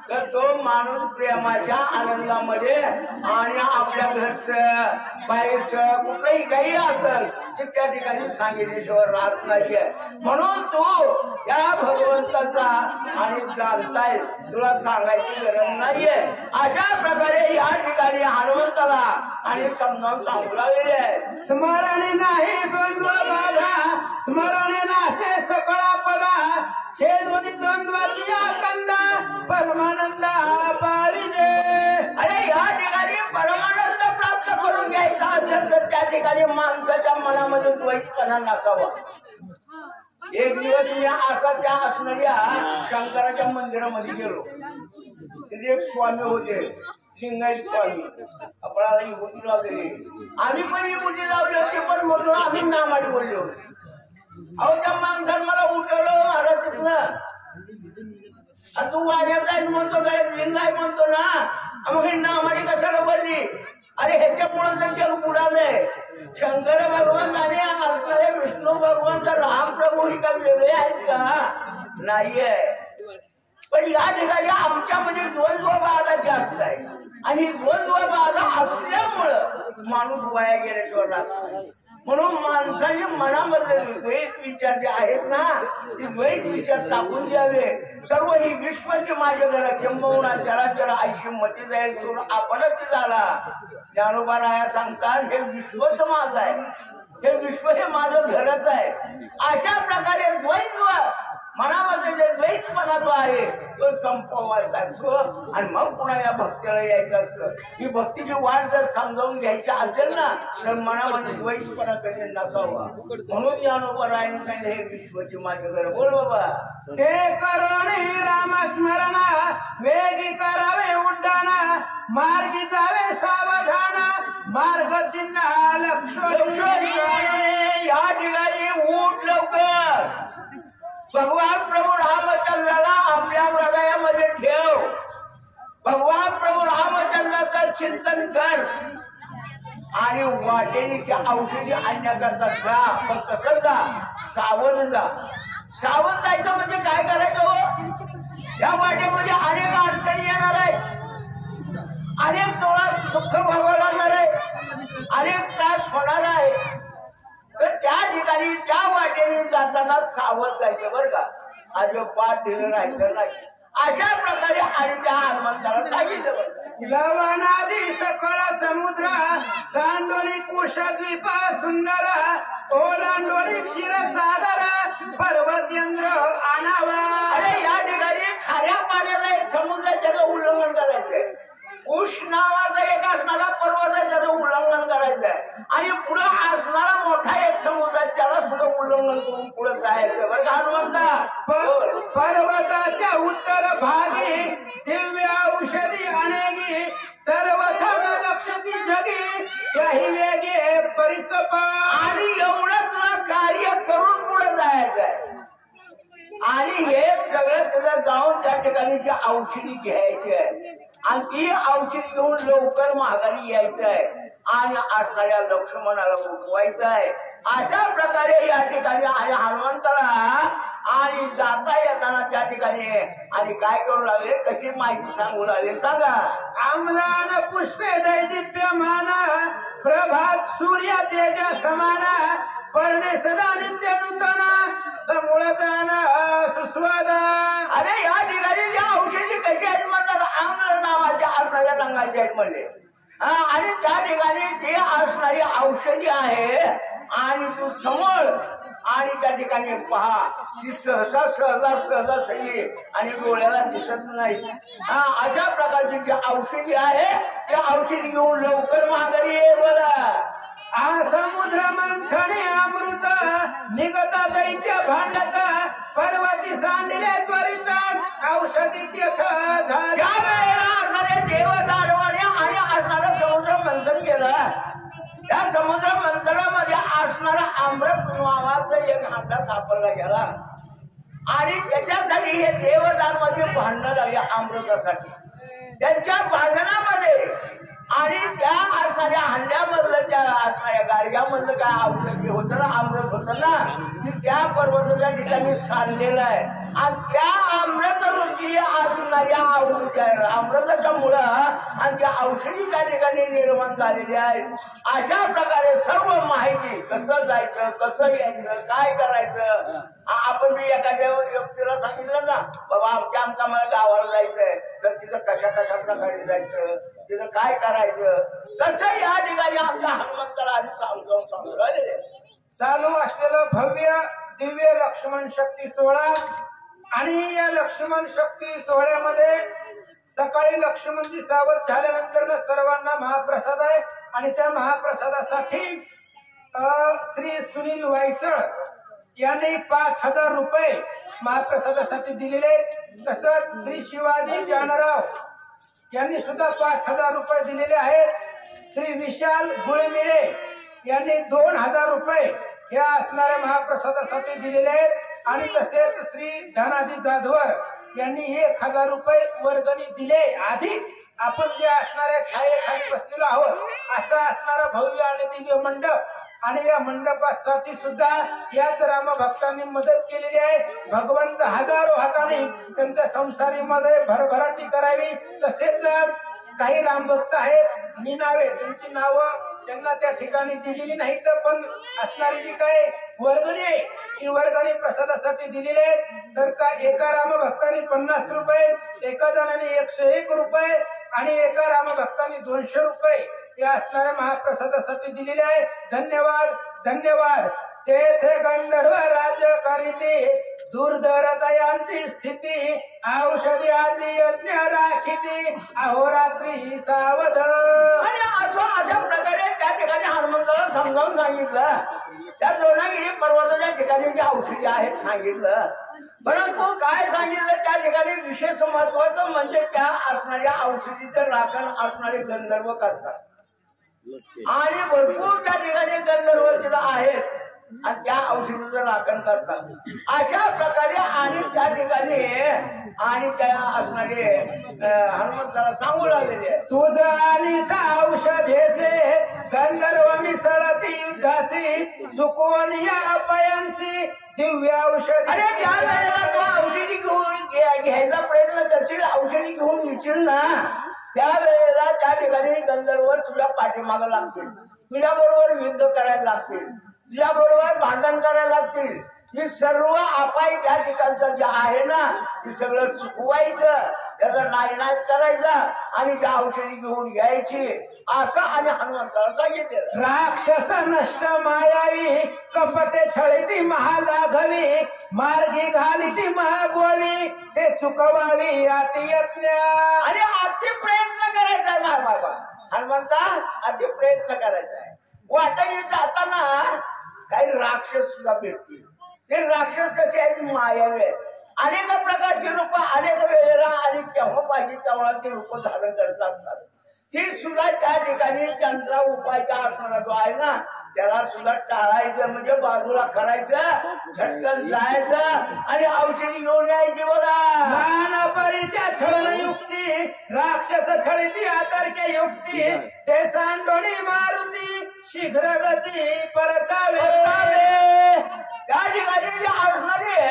तर तो माणूस प्रेमाच्या आनंदामध्ये आणि आपल्या घरचं बाहेरचं कुठलंही काही असेल ते त्या ठिकाणी सांगितल्याशिवाय राहत नाहीये. म्हणून तू या भगवंताचा आणि जाणताय, तुला सांगायची गरज नाहीये. अशा प्रकारे या ठिकाणी हनुमंताला आणि समजावून सांगू लागलेले आहे. स्मरण नाही द्वंद्व बाधा, स्मरण नाशे सकळा पदा, छेदोनी द्वंद्वाची कंदा, परमानंदा पारिजे. अरे या ठिकाणी परमानंद प्राप्त करून घ्यायचा असेल तर त्या ठिकाणी माणसाच्या मनामध्ये द्वैतपणा नसावा. एक दिवस मी असा त्या असणाऱ्या शंकराच्या मंदिरामध्ये गेलो. तिथे एक स्वामी होते, लिंगायत स्वामी. आपल्याला विभूती लावलेली, आम्ही पण विभूती लावली होती, पण म्हणून आम्ही नामाडी बोलले होते. अहो त्या माणसानं मला उठवलं महाराज तिथनं. तू वाड्यात आहे म्हणतो काय, लिंगाय म्हणतो ना, मग हे नामाडी कशाला बोलली? अरे ह्याच्यामुळे तर जग बुडालंय. शंकर भगवंत आणि असणारे विष्णू भगवंत राम प्रभू ही का वेगळे आहेत का? नाहीये. पण या ठिकाणी आमच्यामध्ये द्वंद्व बाधा जास्त आहे आणि द्वंद्व बाधा असल्यामुळं माणूस वाया गेल्याशिवाय राहत. म्हणून माणसाने मनामध्ये द्वैत विचार जे आहेत ना, ते द्वैत विचार टाकून द्यावे. सर्व ही विश्वाची माझ्या घरा किंबहुना चराचर आयशी मती जाईल करून आपणच झाला. ज्ञानोबाराया सांगतात, हे विश्वच माझं आहे, हे विश्व हे माझं घरच आहे. अशा प्रकारे द्वैत्व मनामध्ये जे द्वैतपणा जो आहे तो संपवायचा असतो आणि मग पुन्हा या भक्तीला यायचं असतं. ही भक्तीची वाट जर समजावून घ्यायची असेल ना, तर मनामध्ये द्वैतपणा कधी नसावा. म्हणून ज्ञानोबारायाने सांगितले, हे विश्वची माझे घर. बोल बाबा. ते करोणी रामस्मरण, वेगी करावे उड्डाण, मार्गी जावे सावधान, मार्ग चिन्ह लक्ष्मणी. या ठिकाणी उठ लवकर. भगवान प्रभू रामचंद्राला आपल्या हृदयामध्ये ठेव. भगवान प्रभू रामचंद्राचं चिंतन कर आणि वाटेच्या औषधी आणण्याकरता जा. पण कसं जा? सावध जा. सावध जायचं म्हणजे काय करायचं हो? या वाटेमध्ये अनेक अडचणी येणार आहेत, अनेक तोळा दुःख भोगावं लागणार आहे, अनेक त्रास होणार आहे. तर त्या ठिकाणी त्या वाटेने जाताना सावध जायचं बरं का, अजिबात ढिलं राहायचं नाही. अशा प्रकारे आणि त्या हनुमंताला सांगितलं. लवणादी सकळ समुद्र, सांडोली कुशद्वीप सुंदर, ओलांडोली क्षीरसागर, पर्वतेंद्र आणावा. अरे या ठिकाणी खाऱ्या पाण्याचा एक समुद्र, त्याचं उल्लंघन करायचंय. कुश नावाचा एक असणारा पर्वत आहे, त्याचं उल्लंघन करायचंय. आणि पुढे असणारा मोठा एक समुद्र आहे, त्याला सुद्धा उल्लंघन करून पुढे जायचं बरं का हनुमंता. पर्वताच्या उत्तर भागी दिव्य औषधी अनेगी, सर्वथम लक्षती जगी, त्याही वेगे परिसप. आणि एवढं तुला कार्य करून पुढे जायचंय. आणि हे सगळं तुला जाऊन त्या ठिकाणी जी औषधी घ्यायची आहे आणि ती औषधी घेऊन लवकर माघारी यायचं आहे आणि असणाऱ्या लक्ष्मणाला उठवायचं आहे. अशा प्रकारे या ठिकाणी आणि हनुमंताला आणि जाता येताना त्या ठिकाणी आणि काय करू लागले, कशी माहिती सांगू लागले सांगा. आम्लान पुष्पे दैदिप्यमान, प्रभात सूर्य तेजा समान, पर्णे सदा नित्य नूतन, समूळ जाण सुस्वाद. अरे या ठिकाणी ज्या औषधी कशी आहेत म्हणतात, आम्ल नावाच्या असणाऱ्या रंगाच्या आहेत म्हणले. आणि त्या ठिकाणी ते असणारी औषधी आहे आणि तू समोर आणि त्या ठिकाणी पहा, ती सहसा सगळी आणि डोळ्याला दिसत नाही. अशा प्रकारची जी औषधी आहे त्या औषधी घेऊन लवकर माघारी ये बरं. समुद्र मंथने अमृत, निगता दैत्य भांडत, पर्वती सांडले त्वरित, तेथ झाले. त्यावेळेला असणारे देव दानवाने आणि असणारं समुद्र मंथन केलं. त्या समुद्र मंथनामध्ये असणारा अमृत नावाचा एक हांडा सापडला गेला आणि त्याच्यासाठी हे देवदानमध्ये भांडणं लागली अमृतासाठी. त्यांच्या भांडणामध्ये आणि त्या असणाऱ्या हंड्यामधलं त्या असणाऱ्या गाडग्यामधलं काय औषधी होतं ना, अमृत होतं ना, की त्या पर्वताच्या ठिकाणी सांडलेलं आहे आणि त्या अमृत रुची असणाऱ्या अमृताच्या मुळं आणि त्या औषधी त्या ठिकाणी निर्माण झालेली आहे. अशा प्रकारे सर्व माहिती कसं जायचं, कसं यायचं, काय करायचं. आपण मी एखाद्या व्यक्तीला सांगितलं ना, बाबा आमच्या मला गावाला जायचंय, तर तिथं कशा प्रकारे जायचं, तिथं काय करायचं, कसं या ठिकाणी आमच्या हनुमंताला आधी सांगून राहिलेले. चालू असलेलं भव्य दिव्य लक्ष्मण शक्ती सोहळा आणि या लक्ष्मण शक्ती सोहळ्यामध्ये सकाळी लक्ष्मणजी सावध झाल्यानंतर सर्वांना महाप्रसाद आहे आणि त्या महाप्रसादासाठी श्री सुनील वायचळ यांनी 5,000 रुपये महाप्रसादासाठी दिलेले. तसंच श्री शिवाजी जानराव यांनी सुद्धा 5,000 रुपये दिलेले आहेत. श्री विशाल गुळमिळे यांनी 2,000 रुपये या असणाऱ्या महाप्रसादासाठी दिलेले आहेत आणि तसेच श्री धनाजी जाधवर यांनी 1,000 रुपये वर्गणी दिले. आधी आपण जे असणाऱ्या छायेखाली बसलेलो आहोत असं असणारं भव्य आणि दिव्य मंडप आणि या मंडपासाठी सुद्धा याच रामभक्तांनी मदत केलेली आहे. भगवंत हजारो हाताने त्यांच्या संसारीमध्ये भरभराटी करावी. तसेच काही रामभक्त आहेत निनावे, त्यांची नावं त्यांना त्या ठिकाणी दिलेली नाही, तर पण असणारी जी काय वर्गणी आहे ती वर्गणी प्रसादासाठी दिलेली आहे. तर का एका रामभक्तांनी 50 रुपये, एका जणाने 101 रुपये आणि एका रामभक्तांनी 200 रुपये या असणाऱ्या महाप्रसादासाठी दिलेले आहे. धन्यवाद धन्यवाद. तेथे गंधर्व राज्य करीते दुर्धर दयांची स्थिती औषधी आदी यज्ञ राखीती अहोरात्री सावध. आणि अशा प्रकारे त्या ठिकाणी हनुमंताला समजावून सांगितलं. त्या द्रोणागिरी पर्वताच्या ठिकाणी जी औषधी आहेत सांगितलं. परंतु काय सांगितलं त्या ठिकाणी विशेष महत्वाचं म्हणजे त्या असणाऱ्या औषधीचं राखण असणारे गंधर्व करतात आणि भरपूर त्या ठिकाणी गंधर्व तिला आहेत आणि त्या औषधीचं राखण करतात. अशा प्रकारे आणि त्या ठिकाणी आणि त्या असणारे हनुमंताला सांगू लागलेले तुझं आणि औषधेचे गंधर्व मिसळती युद्धाची चुकवून या अपयांशी दिव्य औषध. अरे त्या वेळेला तो औषधी घेऊन घ्यायचा प्रयत्न करशील, औषधी घेऊन येशील ना, त्यावेळेला त्या ठिकाणी गंधर्व तुझ्या पाठीमागं लागतील, तुझ्या बरोबर युद्ध करायला लागतील, तुझ्या बरोबर भांडण करायला लागतील. ही सर्व अपाय त्या ठिकाणचं जे आहे ना ते सगळं चुकवायचं, त्याचा नायनाट करायचा आणि त्या औषधी घेऊन घ्यायची असं आणि हनुमंताला सांगितलं. राक्षस नष्ट मायावी कपटे छळती महालाघवी मार्गी घालिती महागोवी ते चुकवावी अति यज्ञ. आणि अति प्रयत्न करायचा आहे बाबा हनुमंता, अति प्रयत्न करायचा आहे. वाटेने जाताना काही राक्षस सुद्धा भेटतील. ते राक्षस कसे आहेत, मायावी आहेत. अनेक प्रकारची रूप अनेक वेळेला आणि केव्हा पाहिजे तेव्हा ते रूप धारण करत असतात. ती सुद्धा त्या ठिकाणी त्यांचा उपाय काय असणारा जो आहे ना त्याला सुद्धा टाळायचं, म्हणजे बाजूला करायचं, झटकन जायचं आणि औषधी घेऊन यायची. बघा मानपरीच्या छळ युक्ती राक्षस छळती आतर्क्य युक्ती ते सांडोणी मारुती शीघ्र गती परतावे. त्या ठिकाणी जे असणारे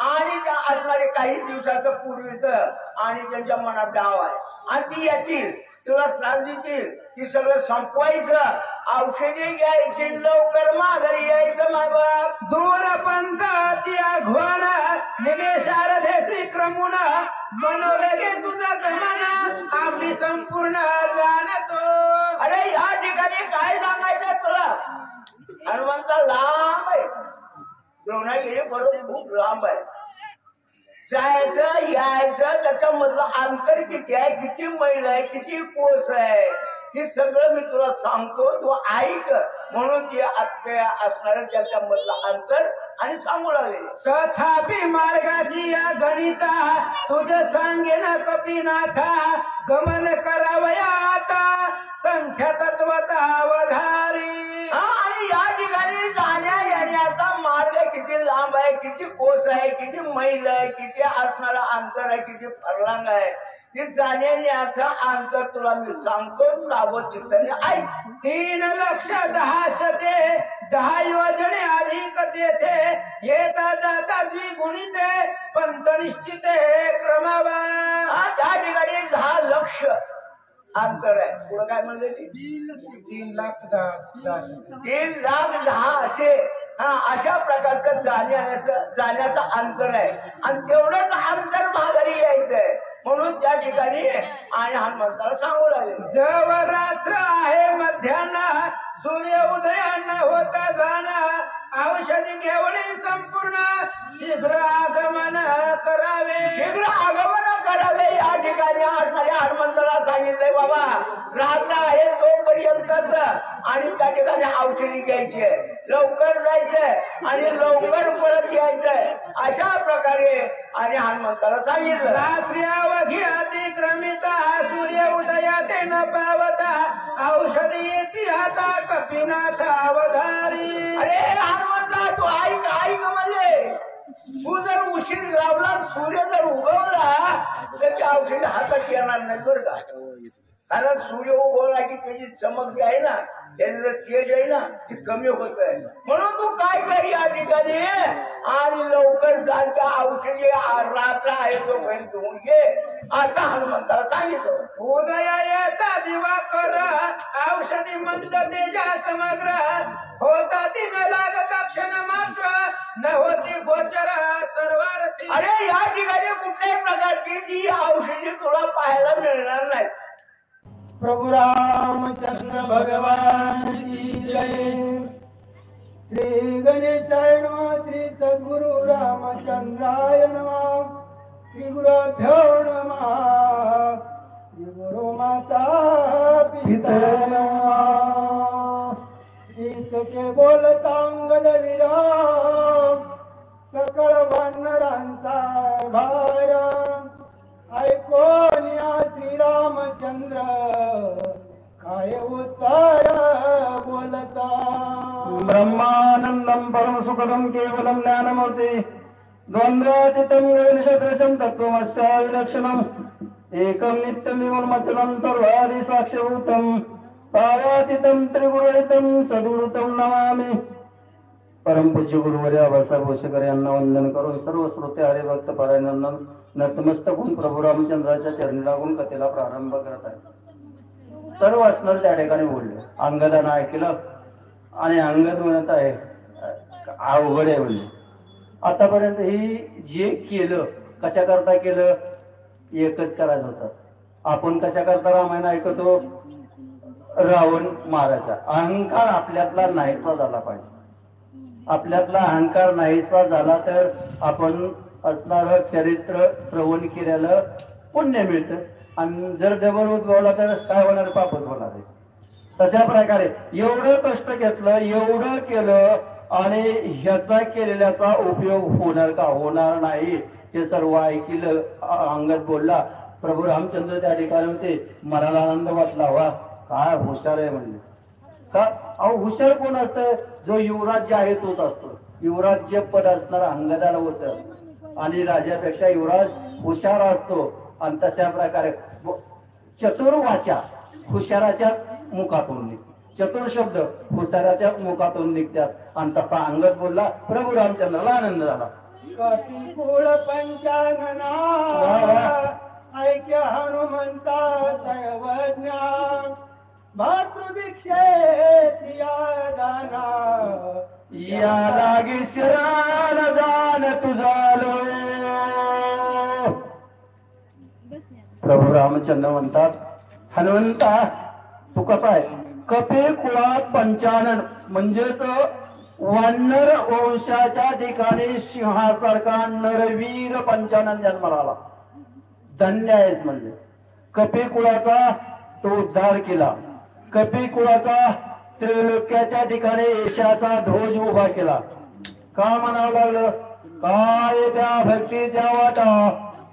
आणि त्या असणारे काही दिवसाचं पूर्वीचं आणि त्यांच्या मनात डाव आहे आणि ती येतील, तुला त्रास देतील, ती सगळं संपवायचं, औषधी घ्यायची, लवकर माघारी यायचं. मायबाप दूर पंथ त्या घोण निमेशारधेची क्रमुण मनोवेगे तुझा जमाना आम्ही संपूर्ण जाणतो. अरे या ठिकाणी काय सांगायचं तुला, हनुमंता लांब आहे, द्रोणागिरी बरोबर खूप लांब आहे. जायचं यायचं त्याच्यामधलं अंतर किती आहे, किती मैल आहे, किती कोस आहे, हे सगळं मी तुला सांगतो, तू ऐक. म्हणून ते असणारं त्याच्यामधलं अंतर आणि सांगू लागले तथापि मार्गाची या गणिता तुझ सांगेन कपिनाथा गमन करावया आता संख्या तत्वता अवधारी. आणि या ठिकाणी जाण्या येण्याचा मार्ग किती लांब आहे, किती कोस आहे, किती मैल आहे, किती असणारा अंतर आहे, किती फरलांग आहे, ते जाण्याचं अंतर तुला मी सांगतो. सावध चित्ताने ऐक. 3,10,000 10 योजने अधिक तेथे येता जाता द्विगुणिते पंत निश्चिते क्रमवार. त्या ठिकाणी 10 लक्ष अंतर आहे. पुढे काय म्हणले ती 3,10,000 3,10,000 असे अशा प्रकारचं जाण्याचं अंतर आहे. आणि तेवढंच अंतर माघारी यायचंय. म्हणून त्या ठिकाणी आणि हनुमंताला सांगू लागले जवळ रात्र आहे मध्यान्ह सूर्य उदयान्न होता जाणं औषधी घेवणे संपूर्ण शीघ्र आगमन करावे. शीघ्र आगमन करावे. या ठिकाणी असणाऱ्या हनुमंताला सांगितलंय बाबा रात्र आहे तोपर्यंतच आणि त्या ठिकाणी औषधी घ्यायची आहे, लवकर जायचंय आणि लवकर परत यायचंय. अशा प्रकारे आणि हनुमंताला सांगितलं. रात्री अवघी अतिक्रमिता सूर्य उदयाते न पावता औषधी येती आता कपिनाथ अवधारी. अरे हनुमंता तू ऐक म्हणजे तू जर उशीर लावला, सूर्य जर उगवला तर त्या औषधी हातात येणार नाही बरं का. कारण सूर्य उगवला की त्याची चमक जी आहे ना, त्याचं जर तेज आहे ना ती कमी होत आहे. म्हणून तू काय कर या ठिकाणी आणि लवकर जायच्या औषधी रात्र आहे तोपर्यंत घेऊन ये असं हनुमंताला सांगितलं. उदया येता दिवा कर औषधी मंद तेजा समग्र होता ती न लागत क्षण मात्र न होती गोचर सर्वार्थी. अरे या ठिकाणी कुठल्याही प्रकारची ती औषधी तुला पाहायला मिळणार नाही. प्रभु रामचंद्र भगवान की जय. श्री गणेशाय नमः. श्री सद्गुरु रामचंद्राय नमः. श्री गुरुभ्यो नमः. श्री गुरु माता पिता नमः. इतके बोलता अंगद विराम सकळ वानरांचा भार ऐकोन या श्रीरामचंद्र काय उत्तर बोलता. ब्रह्मानंदम परम सुखदम केवलम ज्ञानमूर्ति द्वंद्वातीतं गणेशदृशं तत्त्वमस्याविलक्षणम् एकं नित्यं विमलमचलं सर्वादि साक्ष्यभूतं पावातीतं त्रिगुणरहितं सद्गुरुतं नमामि. परमपूज्य गुरुवर्य आबासाहेब भोसेकर यांना वंदन करून सर्व श्रोते हरिभक्त पारायणांना नतमस्तक होऊन प्रभू रामचंद्राच्या चरणी लागून कथेला प्रारंभ करत आहे. सर्व असणार त्या ठिकाणी बोलले. अंगदानं ऐकलं आणि अंगद म्हणत आहे अवघड आहे म्हणले. आतापर्यंत ही जे केलं कशा करता केलं, एकच करायचं होतं. आपण कशा करता रामायण ऐकतो, रावण मारायचा. अहंकार आपल्यातला नाहीसा झाला पाहिजे. आपल्यातला अहंकार नाहीसा झाला तर आपण असणारं चरित्र श्रवण केलेलं पुण्य मिळतं. आणि जर डबल उद्भवला तर काय होणार, पापच होणार आहे. तशा प्रकारे एवढं कष्ट घेतलं, एवढं केलं आणि ह्याचा केलेल्याचा उपयोग होणार का, होणार नाही. हे सर्व ऐकलं. अंगद बोलला. प्रभू रामचंद्र त्या ठिकाणी होते. मनाला आनंद वाटला. वा काय हुशार आहे म्हणले. का अहो हुशार कोण असतं, जो युवराज्य आहे तोच असतो. युवराज्य पद असणारा अंगदाला होतं आणि राजापेक्षा युवराज हुशार असतो. आणि तशा प्रकारे चतुर वाचा हुशाराच्या मुखातून निघते, चतुर शब्द हुशाराच्या मुखातून निघतात. आणि तसा अंगद बोलला. प्रभू रामचंद्राला आनंद झाला. कपिकुळ पंचानना ऐक्य हनुमंता दैवज्ञान मातृदीक्षेत या दाना या लागी शिराला दान तुझालो. प्रभू रामचंद्र म्हणतात हनुमंता तू कसा आहे. कपी कुळात पंचानन म्हणजेच वानर वंशाच्या ठिकाणी सिंहासारखा नरवीर पंचानन जन्माला आला. धन्य आहेस म्हणजे. कपी कुळाचा तो उद्धार केला. कपी कुळाचा त्रैलोक्याच्या ठिकाणी यशाचा ध्वज उभा केला. का म्हणावं लागलं? काय त्या भक्तीच्या वाटा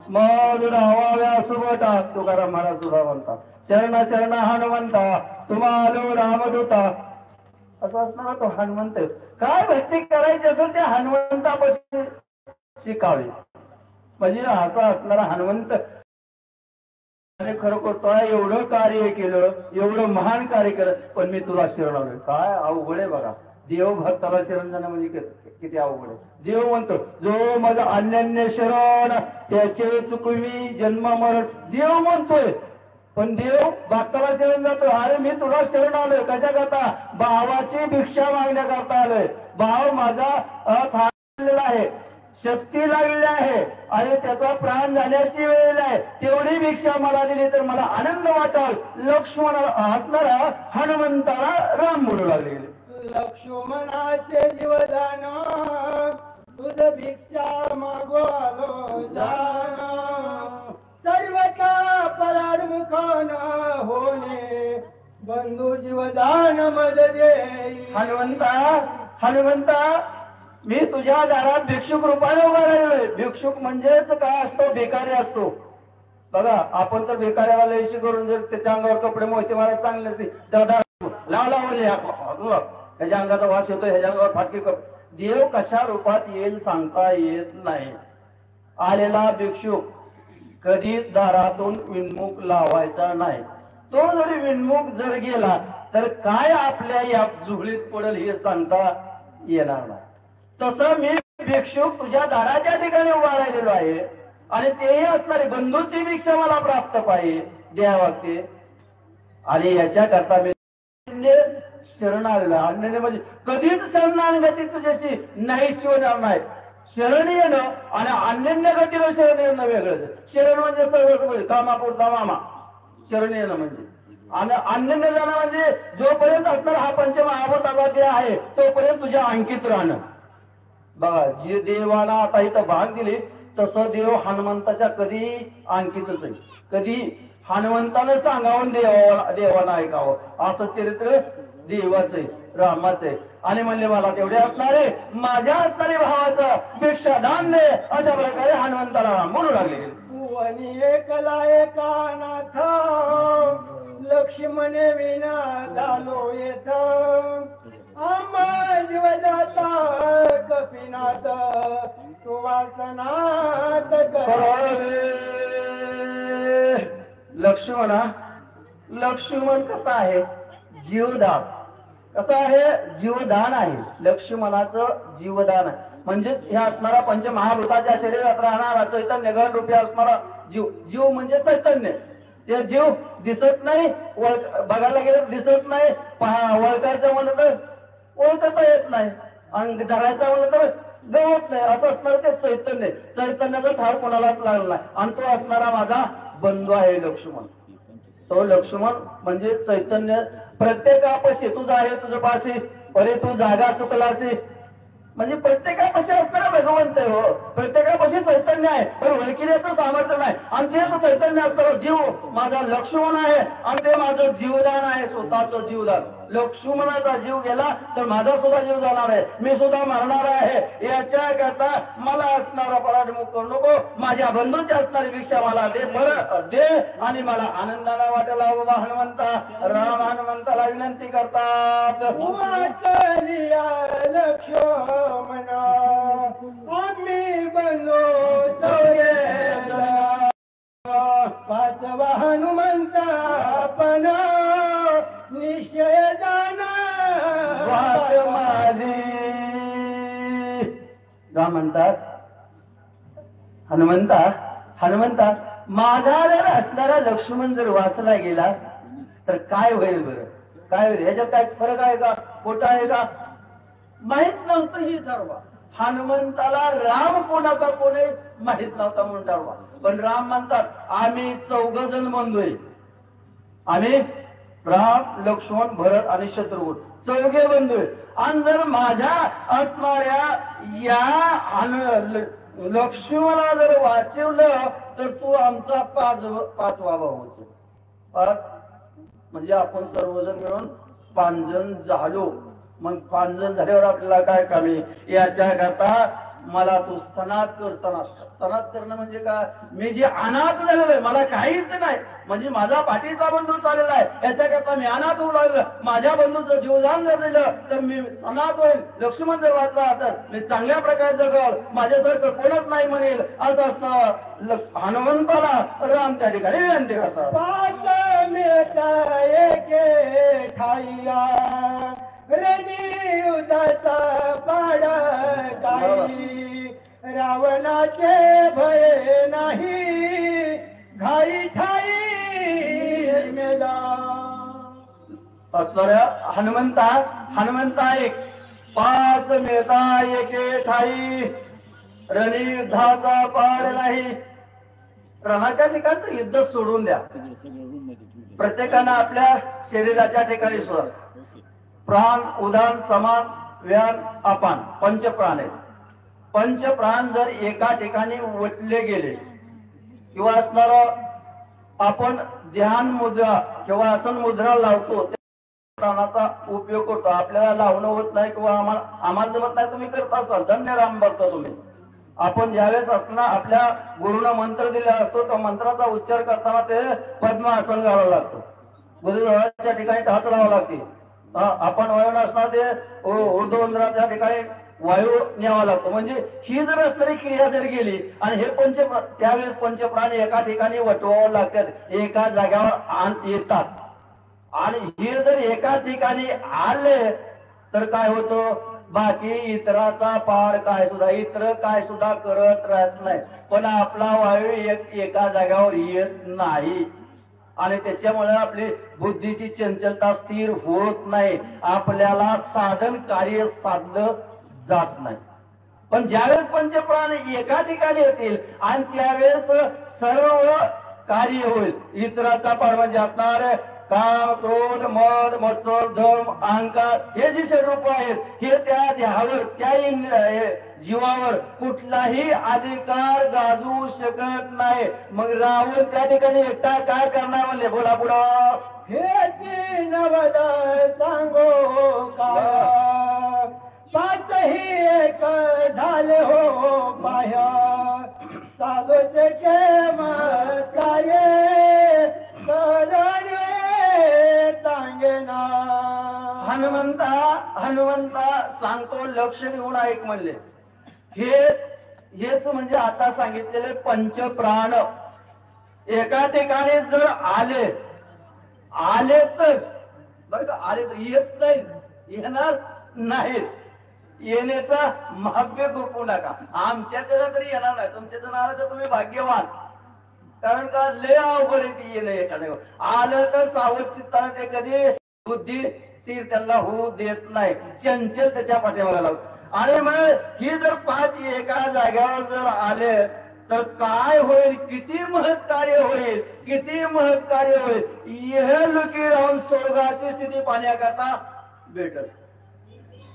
मग धावाव्या सुबटा. तुकाराम महाराज सुद्धा म्हणतात शरण शरण हनुमंता तुम्हाला रामदूता. असं असणार तो हनुमंत. काय भक्ती करायची असेल त्या हनुमंतापासून शिकावी. म्हणजे असं असणारा हनुमंत खरोखर तो एवढं कार्य केलं, एवढं महान कार्य केलं, पण मी तुला शरण आलोय. काय अवघड आहे बघा. देव भक्ताला शरण जाणं म्हणजे किती अवघड आहे. देव म्हणतो जो माझा अनन्य शरण त्याचे चुकवी जन्म मरण. देव म्हणतोय पण देव भक्ताला शरण जातो. अरे मी तुला शरण आलोय कशा करता? भावाची भिक्षा मागण्याकरता आलोय. भाव माझा थांबलेला आहे, शक्ती लागलेली आहे आणि त्याचा प्राण जाण्याची वेळ आहे. तेवढी भिक्षा मला दिली तर मला आनंद वाटेल. लक्ष्मणाला असणारा हनुमंताला राम बोलू लागले. लक्ष्मणाचे जीवदान तुझ भिक्षा मागो आलो जाण. सर्वता पराडमुखान होणे बंधू जीवदान मद देई. हनुमंता मी तुझ्या दारात भिक्षुक रूपाने उभा राहिलोय. भिक्षुक म्हणजेच काय असतो? भिकारी असतो. बघा आपण तर भिकाऱ्याला लयशी करून जर त्याच्या अंगावर कपडे मोहिते मला चांगले असते लावला म्हणले ह्याच्या अंगाचा वास येतो, ह्याच्या अंगावर फाटकी देव कशा रूपात येईल सांगता येत नाही. आलेला भिक्षुक कधी दारातून विनमुख लावायचा नाही. तो जरी विनमुख जर गेला तर काय आपल्या या जुगलीत पडेल हे सांगता येणार नाही. तसं मी भिक्षुक तुझ्या दाराच्या ठिकाणी उभा राहिलेलो आहे आणि तेही असणारी बंधूची भिक्षा मला प्राप्त पाहिजे द्यावागते. आणि याच्या करता मी शरण आलेला. अन्य म्हणजे कधीच शरणागती तुझ्याशी नाही शिवणार नाही. शरण येणं आणि अन्य गतीला शरण येणं वेगळं. शरण म्हणजे सगळं कामापुरता मामा शरण येणं म्हणजे. आणि अन्य जाणं म्हणजे जोपर्यंत असणार हा पंचमहाभूताचा देह आहे तोपर्यंत तुझ्या अंकित राहणं. बघा जे देवाला आता इथं भाग दिले तसं देव हनुमंताच्या कधी अंकितच आहे. कधी हनुमंतानं सांगावून देवाला ऐकावं असं चरित्र देवाचं आहे, रामाचं आहे. आणि म्हणले मला तेवढे असणारे माझ्या असणारे भावाचं भिक्षा दान दे. अशा प्रकारे हनुमंताला राम बोलू लागले. वनी एकला एका नाथ लक्ष्मणे विना झालो येथ. आम्हा जीव जाता कपिनाथ तू वासनात लक्ष्मण कसा आहे? जीवदान. कसं आहे? जीवदान आहे. लक्ष्मणाचं जीवदान आहे. म्हणजेच हे असणारा पंचमहाभूताच्या शरीरात राहणारा चैतन्य गण रूपी असणारा जीव. जीव म्हणजे चैतन्य. ते जीव दिसत नाही, बघायला गेलं दिसत नाही, ओळखायचं म्हणलं तर ओळखता येत नाही आणि धरायचं म्हणलं तर गवत नाही. असं असणार ते चैतन्य. चैतन्याचा ठाव कोणालाच लागला नाही आणि तो असणारा माझा बंधू आहे लक्ष्मण. तो लक्ष्मण म्हणजे चैतन्य. प्रत्येकापाशी तुझा आहे तुझं पाशी परे तू जागा चुकलाशी. म्हणजे प्रत्येकापाशी असणारा भगवंत आहे. हो प्रत्येकापाशी चैतन्य आहे पण ओळखण्याचं सामर्थ्य नाही. आणि तेच चैतन्य असणारा जीव माझा लक्ष्मण आहे आणि ते माझं जीवदान आहे. स्वतःचं जीवदान. लक्ष्मणाचा जीव गेला तर माझा सुद्धा जीव जाणार आहे. मी सुद्धा मरणार आहे. याच्या करता मला असणारा पराडमुख करू नको. माझ्या बंधूची असणारी भिक्षा मला दे बरं दे. आणि मला आनंदाला वाटेला बाबा हनुमंता. राम हनुमंताला विनंती करतात लक्ष्मणा आम्ही बंधू पाचवा हनुमंता पण निश्चय जाना माझी. राम म्हणतात हनुमंता माझा जर असणारा लक्ष्मण जर वाचला गेला तर काय होईल बरं? काय होईल? ह्याच्यात काय फरक आहे का? खोटा आहे का? माहित नव्हतं ही ठरवा. हनुमंताला राम कोणाचा कोणी माहित नव्हता म्हणून ठरवा. पण राम म्हणतात आम्ही 14 जण बंधू. आम्ही राम लक्ष्मण भरत आणि शत्रुघ्न 14 बंधू. आणि जर माझ्या असणाऱ्या या लक्ष्मणाला जर वाचवलं तर तू आमचा पाचवा भाऊ. 5 म्हणजे आपण सर्वजण मिळून 5 जण झालो. मग 5 जण झाल्यावर आपल्याला काय कमी याच्या करता मला तू सनात कर. सनात करणं म्हणजे काय? मी जे अनाथ झालेलो आहे, मला काहीच नाही, म्हणजे माझा पाठीचा बंधू चाललेला आहे, याच्याकरता मी अनाथ होऊ लागलो. माझ्या बंधूचं जीवदान जर दिलं तर मी सनात होईल. लक्ष्मण जर वाचला तर मी चांगल्या प्रकारे जगल, माझ्यासारखं कोणच नाही म्हणेल असं असतं. हनुमंताला राम त्या ठिकाणी विनंती करतात. 5 मिळता एके ठाईया रणी उदाचा पाडा काही रावणाचे भय नाही घाई ठाई मेला. असणाऱ्या हनुमंता एक 5 मिळता एके ठाई रणी युद्धाचा पाड नाही. रणाच्या ठिकाणचं युद्ध सोडून द्या. प्रत्येकानं आपल्या शरीराच्या ठिकाणी सुद्धा प्राण उदान समान व्यान अपान पंचप्राण आहेत. पंचप्राण जर एका ठिकाणी वटले गेले किंवा असणार आपण ध्यान मुद्रा किंवा आसन मुद्रा लावतो, प्राणाचा उपयोग करतो. आपल्याला लावणं होत नाही किंवा आम्हाला जमत नाही, तुम्ही करत असाल, धन्य राम बघता तुम्ही. आपण ज्यावेळेस असताना आपल्या गुरुनं मंत्र दिला असतो, त्या मंत्राचा उच्चार करताना ते पद्मासन घालावं लागतं, गुरुच्या ठिकाणी टाच लावावं लागते. आपण वयन असणार ते ऊर्ध्ववंदनाच्या ठिकाणी वायू न्यावा लागतो. म्हणजे ही जर असणारी क्रिया जर गेली आणि हे त्यावेळेस पंचप्राण एका ठिकाणी वटवावं लागतात, एका जाग्यावर येतात. आणि हे जर एका ठिकाणी आले तर काय होतं, बाकी इतराचा पाड काय सुद्धा करत राहत नाही, पण आपला वायू एका जाग्यावर येत नाही. आणि त्याच्यामुळे आपली बुद्धीची चंचलता स्थिर होत नाही, आपल्याला साधन कार्य साधलं जात नाही. पण ज्यावेळेस पंचप्राण एका ठिकाणी येतील आणि त्यावेळेस सर्व कार्य होईल. इतराचा पाड म्हणजे असणार काम क्रोध मद मत्सर धर्म अहंकार हे जे षडरूप आहेत, हे त्या देहावर त्या जीवावर कुठलाही अधिकार गाजवू शकत नाही. मग रावण त्या ठिकाणी एकटा काय करणार म्हणले, बोला पुढं. हेची नवद सांगो का 5ही एक झाले हो पाया साधोसे के मत कार्य सदाने सांगेना. हनुमंता सांगतो, लक्ष देऊन ऐक म्हणले. हेच म्हणजे आता सांगितलेले पंचप्राण एका ठिकाणी जर आले तर बरं का, आले तर येत नाही, येणार नाहीत. येण्याचा महाव्य गोपू नका. आमच्या तरी येणार नाही, तुमच्या जर आलं तर तुम्ही भाग्यवान. कारण का लय अवघड आहे ती येणं. एखाद्या आलं तर सावध चित्ताने ते कधी बुद्धी स्थिर त्यांना होऊ देत नाही, चंचल त्याच्या पाठीमागे लावतो. आणि मग ही जर 5 एका जाग्यावर जर आले तर काय होईल, किती महत् कार्य होईल, किती महत् कार्य होईल. यह लुकी राहून स्वर्गाची स्थिती पाहण्याकरता भेटत.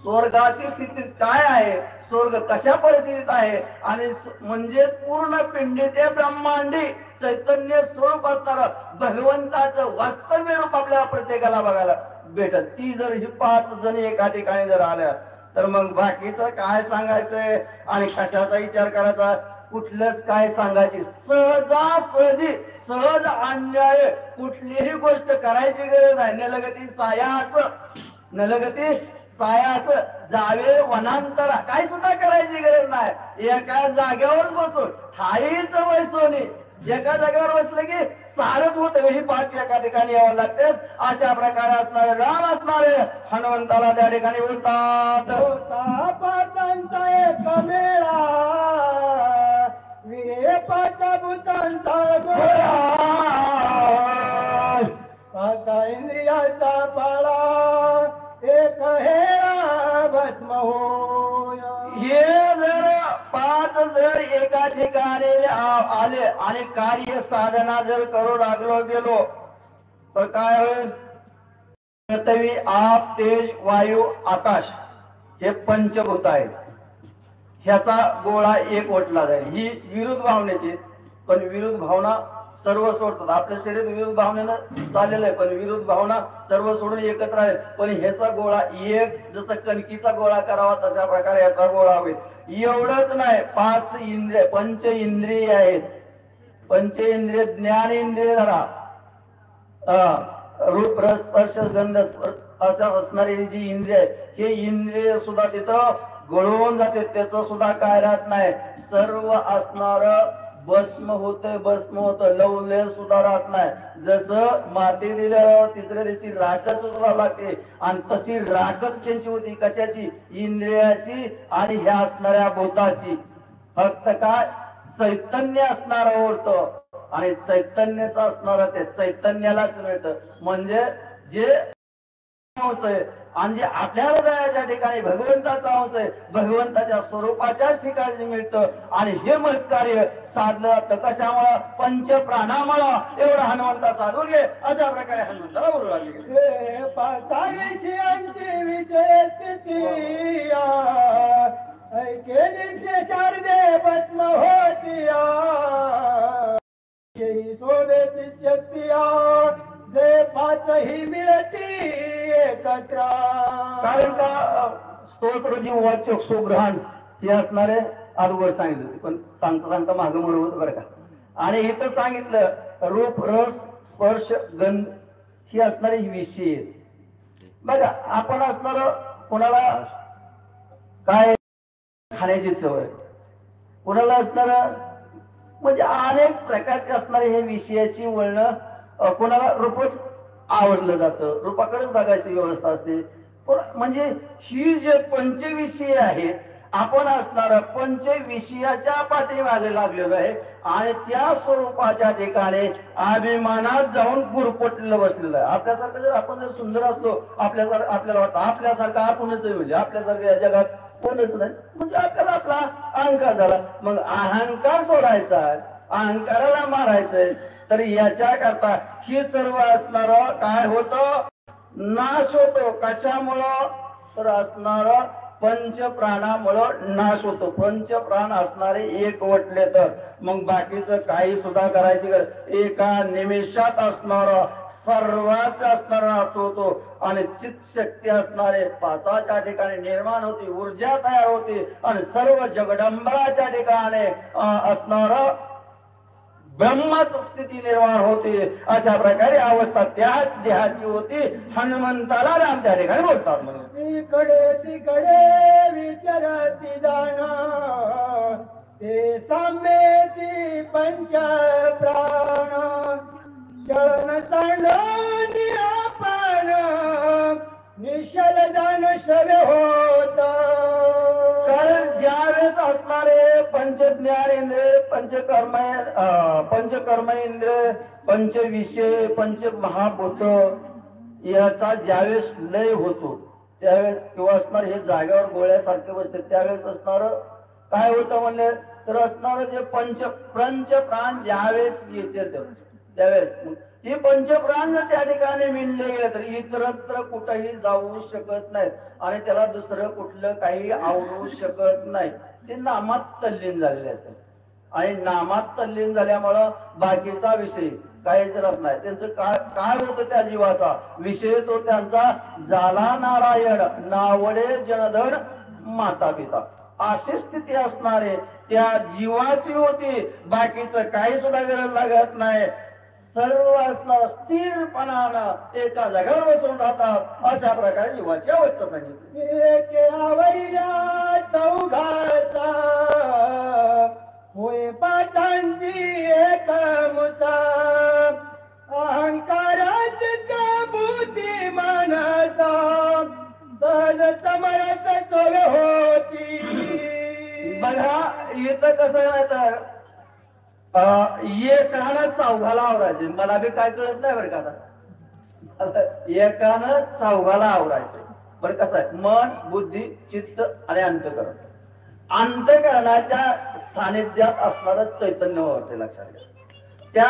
स्वर्गाची स्थिती काय आहे, स्वर्ग कशा परिस्थितीत आहे, आणि म्हणजे पूर्ण पिंडी ते ब्रह्मांडी चैतन्य स्वरूप असणारं भगवंताचं वास्तव्य रूप आपल्याला प्रत्येकाला बघायला भेटत. ती जर ही 5 जण एका ठिकाणी जर आल्या तर मग बाकीचं काय सांगायचंय आणि कशाचा विचार करायचा, कुठलंच काय सांगायची. सहजासहजी सहज अन्याय कुठलीही गोष्ट करायची गरज नाही. नलगती सायाच जावे वनांतरा काय सुद्धा करायची गरज नाही. एका जागेवर बसून ठाईच बसवणे, एका जागेवर बसलं की सारच होत. ही 5 एका ठिकाणी यावं लागते. अशा प्रकारे असणारे राम असणारे हनुमंताला त्या ठिकाणी बोलतात. पाचांचा एक मेळा विरे 5 भूतांचा गोळा 5 इंद्रियाचा पाळा एक हेळा भस्म होय. हे जर 5 जर एका ठिकाणी आले आणि कार्य साधना जर करू लागलो गेलो तर काय होईल, पृथ्वी आप तेज वायू आकाश हे पंचभूत आहेत. ह्याचा गोळा एक ओटला जाईल. ही विरुद्ध भावनेची, पण विरुद्ध भावना सर्व सोडतात. आपल्या शरीर विरोध भावनेनं चाललेलं आहे, पण विरोध भावना सर्व सोडून एकत्र आहे. पण ह्याचा गोळा एक जसं कणकीचा गोळा करावा तशा प्रकारे ह्याचा गोळा होईल. एवढंच नाही, 5 इंद्रिय पंच इंद्रिय आहेत. पंचेंद्रिय ज्ञानेंद्रिय धरा, रूप रस स्पर्श गंध असं असणारी जी इंद्रिय आहे, हे इंद्रिय सुद्धा तिथं गळून जाते. त्याचं सुद्धा काय राहत नाही. सर्व असणार भस्म होते, भस्म होतं, लवलेस सुद्धा राहत नाही. जसं माती दिल्यावर तिसऱ्या दिवशी राखच उचलावं लागते आणि तशी राखच त्यांची होती. कशाची? इंद्रियाची आणि ह्या असणाऱ्या भूताची. फक्त काय चैतन्य असणार होतं आणि चैतन्याचं असणार ते चैतन्यालाच मिळतं. म्हणजे जे अंश आहे आणि जे आपल्या हृदयाच्या ठिकाणी भगवंताचा अंश आहे, भगवंताच्या स्वरूपाच्याच ठिकाणी मिळतं. आणि हे महत्कार्य साधलं जातं कशामुळं? पंचप्राणामुळं. एवढा हनुमंता साधून घे, अशा प्रकारे हनुमंताला बोलू लागले. 5 विषयांची विषय स्थिती ऐकेली शारदे भस्म होतिया, शोभेची शक्ती जे 5ही मिळती एकत्र. कारण का स्तोत्रजी वाचक सुग्रहण हे असणारे अगोदर सांगितलं होते, पण सांगता सांगता मागं म्हणून होतं बरं का. आणि इथं सांगितलं रूप रस स्पर्श गंध ही असणारी विषय. बघा आपण असणार कोणाला काय खाण्याची सवय, कोणाला असणार म्हणजे अनेक प्रकारचे असणारे हे विषयाची वळणं. कोणाला रूपच आवडलं जातं, रूपाकडेच बघायची व्यवस्था असते. म्हणजे ही जे पंचविषय आहेत, आपण असणार पंचविषयाच्या पाठीमागे लागलेलो आहे आणि त्या स्वरूपाच्या ठिकाणी अभिमानात जाऊन गुरपटलेलं बसलेलं आहे. आपल्यासारखं जर आपण जर सुंदर असलो, आपल्याला वाटतं आपल्यासारखं आपणच आहे, म्हणजे आपल्यासारखं या जगात कोणच नाही, म्हणजे आपल्याला आपला अहंकार झाला. मग अहंकार सोडायचा, अहंकाराला मारायचंय. तर याच्या करता ही सर्व असणार काय होतं? नाश होतो. कशामुळं? तर असणार पंचप्राणामुळं नाश होतो. पंचप्राण असणारे एक वटले तर मग बाकीचं काही सुद्धा करायची गरज. एका निमिषात असणार सर्वांच असणार नाश होतो आणि चित्त शक्ती असणारे 5च्या ठिकाणी निर्माण होती, ऊर्जा तयार होती आणि सर्व जगदंबराच्या ठिकाणी असणार ब्रह्मच स्थिती निर्माण होते. अशा प्रकारे अवस्था त्या देहाची होती. हनुमंताला राम त्या ठिकाणी बोलतात म्हणून. इकडे तिकडे विचारती जाणं ते साम्येती पंच प्राण, चलन सांडणी आपण निशल जाण श्रव्य होत. कारण ज्यावेळेस असणारे पंचज्ञानेंद्रिय पंचकर्म इंद्रिय पंचविषय पंचमहाभूत याचा ज्यावेळेस लय होतो त्यावेळेस किंवा असणार हे जागेवर गोळ्यासारखे बसते त्यावेळेस असणार काय होतं म्हणले तर असणार जे पंचप्राण ज्यावेळेस येते त्यावेळेस हे पंचप्राण त्या ठिकाणी मिळले गेले तर इतरत्र कुठेही जाऊ शकत नाहीत आणि त्याला दुसरं कुठलं काही आवडू शकत नाही. ते नामात तल्लीन झालेले असतात आणि नामात तल्लीन झाल्यामुळं बाकीचा विषय काहीच राहत नाही. त्यांचं काय होतं त्या जीवाचा विषय तो त्यांचा झाला नारायण नावडे जनधन माता पिता अशी स्थिती असणारे त्या जीवाची होती. बाकीचं काही सुद्धा गरज लागत नाही. सर्व असणार स्थिरपणानं एका जागेवर बसून राहतात. अशा प्रकारे जीवाची अवस्था सांगितली. एके आवडल्या चौघाचा होय 5ची एक मुसा, अहंकाराच बुद्धी मानसा सहज समरस सोय होती. बघा इथं कसं आहे माहिती एकानं चौघाला आवरायचे. मला बी काय कळत नाही बरं का आता. एकानं चौघाला आवरायचे बरं कसं आहे मन बुद्धी चित्त आणि अंतःकरण. अंतःकरणाच्या सानिध्यात असणारं चैतन्य होते लक्षात घ्या. त्या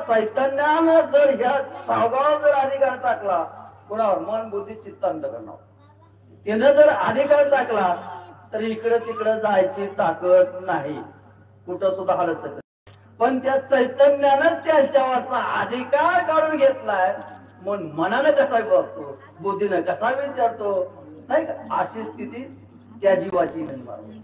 चैतन्यानं जर ह्या चौघावर जर अधिकार टाकला कुणावर मन बुद्धी चित्त अंतःकरणावर त्यानं जर अधिकार टाकला तर इकडे तिकडे जायची ताकद नाही. कुठं सुद्धा हालत शकत. पण त्या चैतन्यानं त्यांच्यावरचा अधिकार काढून घेतलाय. मग मनानं कसा बघतो, बुद्धीनं कसा विचारतो, नाही का? अशी स्थिती त्या जीवाची निर्माण होते.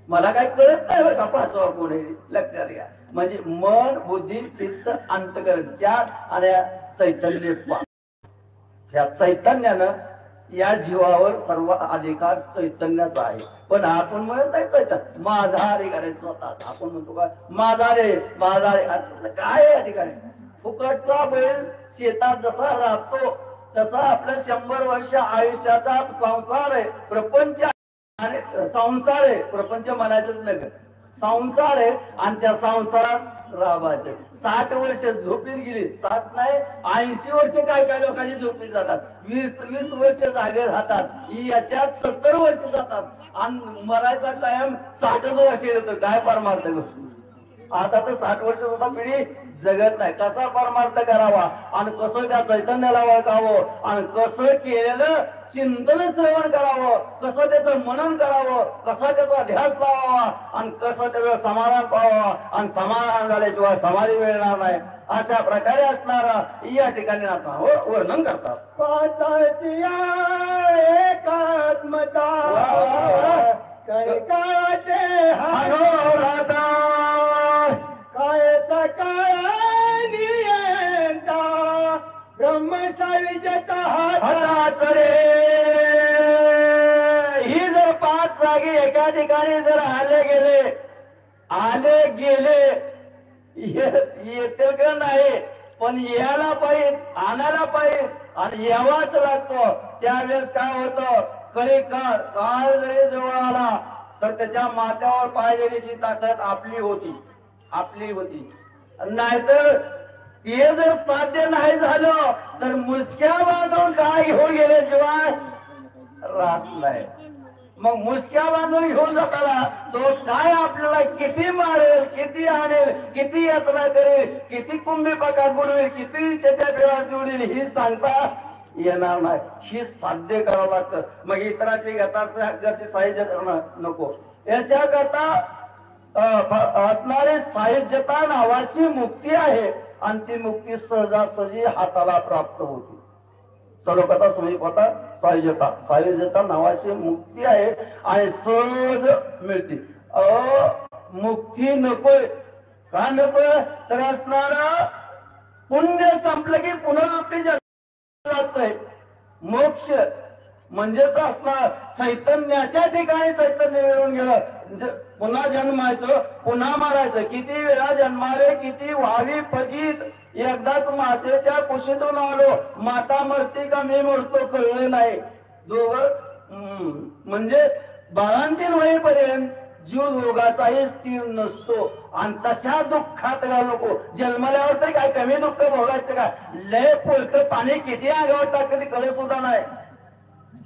मला काही कळत नाही बरं का पाचवा कोण आहे, लक्षात घ्या. म्हणजे मन, बुद्धी, चित्त, अंतकरण चार आणि चैतन्य पाच. ह्या चैतन्यानं या जीवावर सर्व अधिकार चैतन्याचा आहे. पण आपण म्हणत नाही चैतन्य माझा अधिकार आहे स्वतः. आपण म्हणतो का माझा रे माझा रे, काय अधिकार आहे? फुकटचा बैल शेतात जसा राहतो तसा आपल्या 100 वर्ष आयुष्याचा संसार आहे, प्रपंच आणि संसार आहे. प्रपंच म्हणायचंच नाही, संसार आहे. आणि त्या संसारात राहायचं. 60 वर्ष झोपीत गेली, 60 नाही 80 वर्ष काय काय लोकांची झोपीत जातात, 20 वर्ष जागे राहतात, याच्यात 70 वर्ष जातात आणि मरायचा कायम 60 वर्ष येतो. काय परमार्थ गोष्टी. आता तर 60 वर्ष सुद्धा पिढी जगत नाही. कसा परमार्थ करावा आणि कसं त्या चैतन्याला ओळखावं आणि कसं केलेलं चिंतन श्रवण करावं, कसं त्याचं मनन करावं, कसा त्याचा ध्यास लावावा आणि कसं त्याचं समाधान पाहावं. आणि समाधान झाल्याशिवाय समाधी मिळणार नाही. अशा प्रकारे असणारा या ठिकाणी आता वर्णन करतात. एकात्मता काय काळाचे मनोरथा काय सकाळ नियंता ब्रह्मसाविजता हाताच रे. ही जर 5 जागी एका ठिकाणी जर आले गेले येतील का नाही, पण यायला पाहिजे, आणायला पाहिजे आणि यावाच लागतो. त्यावेळेस काय होतं, काळ जरी जवळ आला तर त्याच्या माथ्यावर पाय देण्याची ताकद आपली होती. नाहीतर ते जर साध्य नाही झालं तर मुसक्या बांधून काय घेऊन गेल्याशिवाय राहत नाही. मग मुसक्या बांधून घेऊन जाताना तो काय आपल्याला किती मारेल, किती आणेल, किती यात्रा करेल, किती कुंभी पकात बुडवेल, किती त्याच्या पिळात जोडील ही सांगता येणार नाही. ही साध्य करावं लागतं. मग इतराची गती साहित्य करणं नको. याच्याकरता असणारी साहित्यता नावाची मुक्ती आहे आणि ती मुक्ती सहजासहजी हाताला प्राप्त होती. सर्वकथा समीपता साहित्यता नावाची मुक्ती आहे आणि सहज मिळते. मुक्ती नकोय का नकोय तर असणारा पुण्य संपलं की पुनरुक्ती जातंय. मोक्ष म्हणजेच असणार चैतन्याच्या ठिकाणी चैतन्य मिळून गेलं. पुन्हा जन्मायचं, पुन्हा मारायचं. किती वेळा जन्मावे, किती व्हावी फजित. एकदाच मातेच्या कुशीतून आलो, माता मरती का मी मरतो कळले नाही. दोघं म्हणजे बाळांतीन होईपर्यंत जीव दोघाचाही स्थिर नसतो आणि तशा दुःखात नको. जन्मल्यावर तरी काय कमी दुःख भोगायचं का? लय पुलकं पाणी किती अंगावर टाकलं कळे सुद्धा नाही.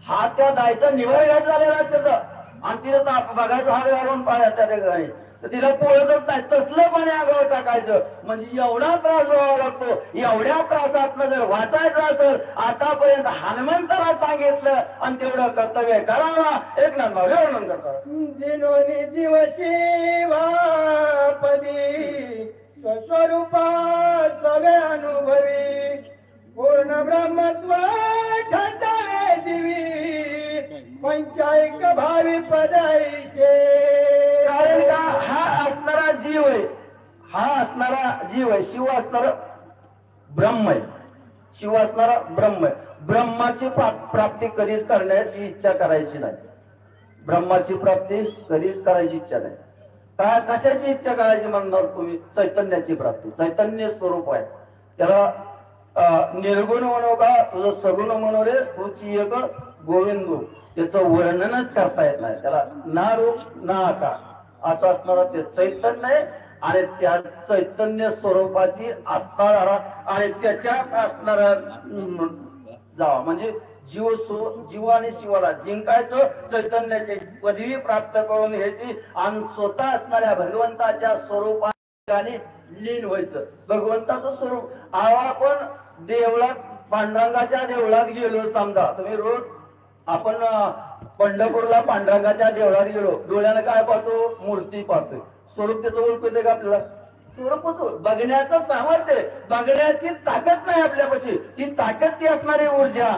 हा त्या दायचा निवड घाट झालेला त्याचा आणि तिला बघायचं हात घालून पाण्यात त्या ठिकाणी तर तिला पोळतच नाही. तसलं पाणी अंगावर टाकायचं म्हणजे एवढा त्रास व्हावा लागतो. एवढ्या त्रासातनं जर वाचायचं असेल आतापर्यंत हनुमंताला सांगितलं आणि तेवढं कर्तव्य करावा. एक नंबर वर्णन करतात. जिनोनी जीव शिवापदी स्वस्वरूपा सवे अनुभवी पूर्ण ब्रह्मत्व ठरतावे जीवी पंचायक भावी पदाईशे. कारण का हा असणारा जीव आहे, हा असणारा जीव आहे. शिव असणारा ब्रह्म आहे, शिव असणारा ब्रह्म आहे. ब्रह्माची प्राप्ती कधीच करण्याची इच्छा करायची नाही. ब्रह्माची प्राप्ती कधीच करायची इच्छा नाही. काय कशाची इच्छा करायची म्हणणार तुम्ही? चैतन्याची प्राप्ती. चैतन्य स्वरूप आहे. त्याला निर्गुण म्हणू का तुझं सगुण म्हणू रे तुझी एक गोविंदू. त्याचं वर्णनच करता येत नाही. त्याला ना रूप ना आकार असं असणारा ते चैतन्य आहे आणि त्या चैतन्य स्वरूपाची असणारा आणि त्याच्यात असणारा जावा म्हणजे जीव आणि शिवाला जिंकायचं. चैतन्याची पदवी प्राप्त करून घ्यायची आणि स्वतः असणाऱ्या भगवंताच्या स्वरूपाने लीन व्हायचं. भगवंताचं स्वरूप आपण देवळात पांडुरंगाच्या देवळात गेलो समजा. तुम्ही रोज आपण पंढरपूरला पांडुरंगाच्या देवळात गेलो, डोळ्यानं काय पाहतो? मूर्ती पाहतोय. स्वरूप त्याचं ओळख येते का आपल्याला? स्वरूपच बघण्याचं सामर्थ्य, बघण्याची ताकद नाही आपल्यापाशी. ती ताकद ती असणारी ऊर्जा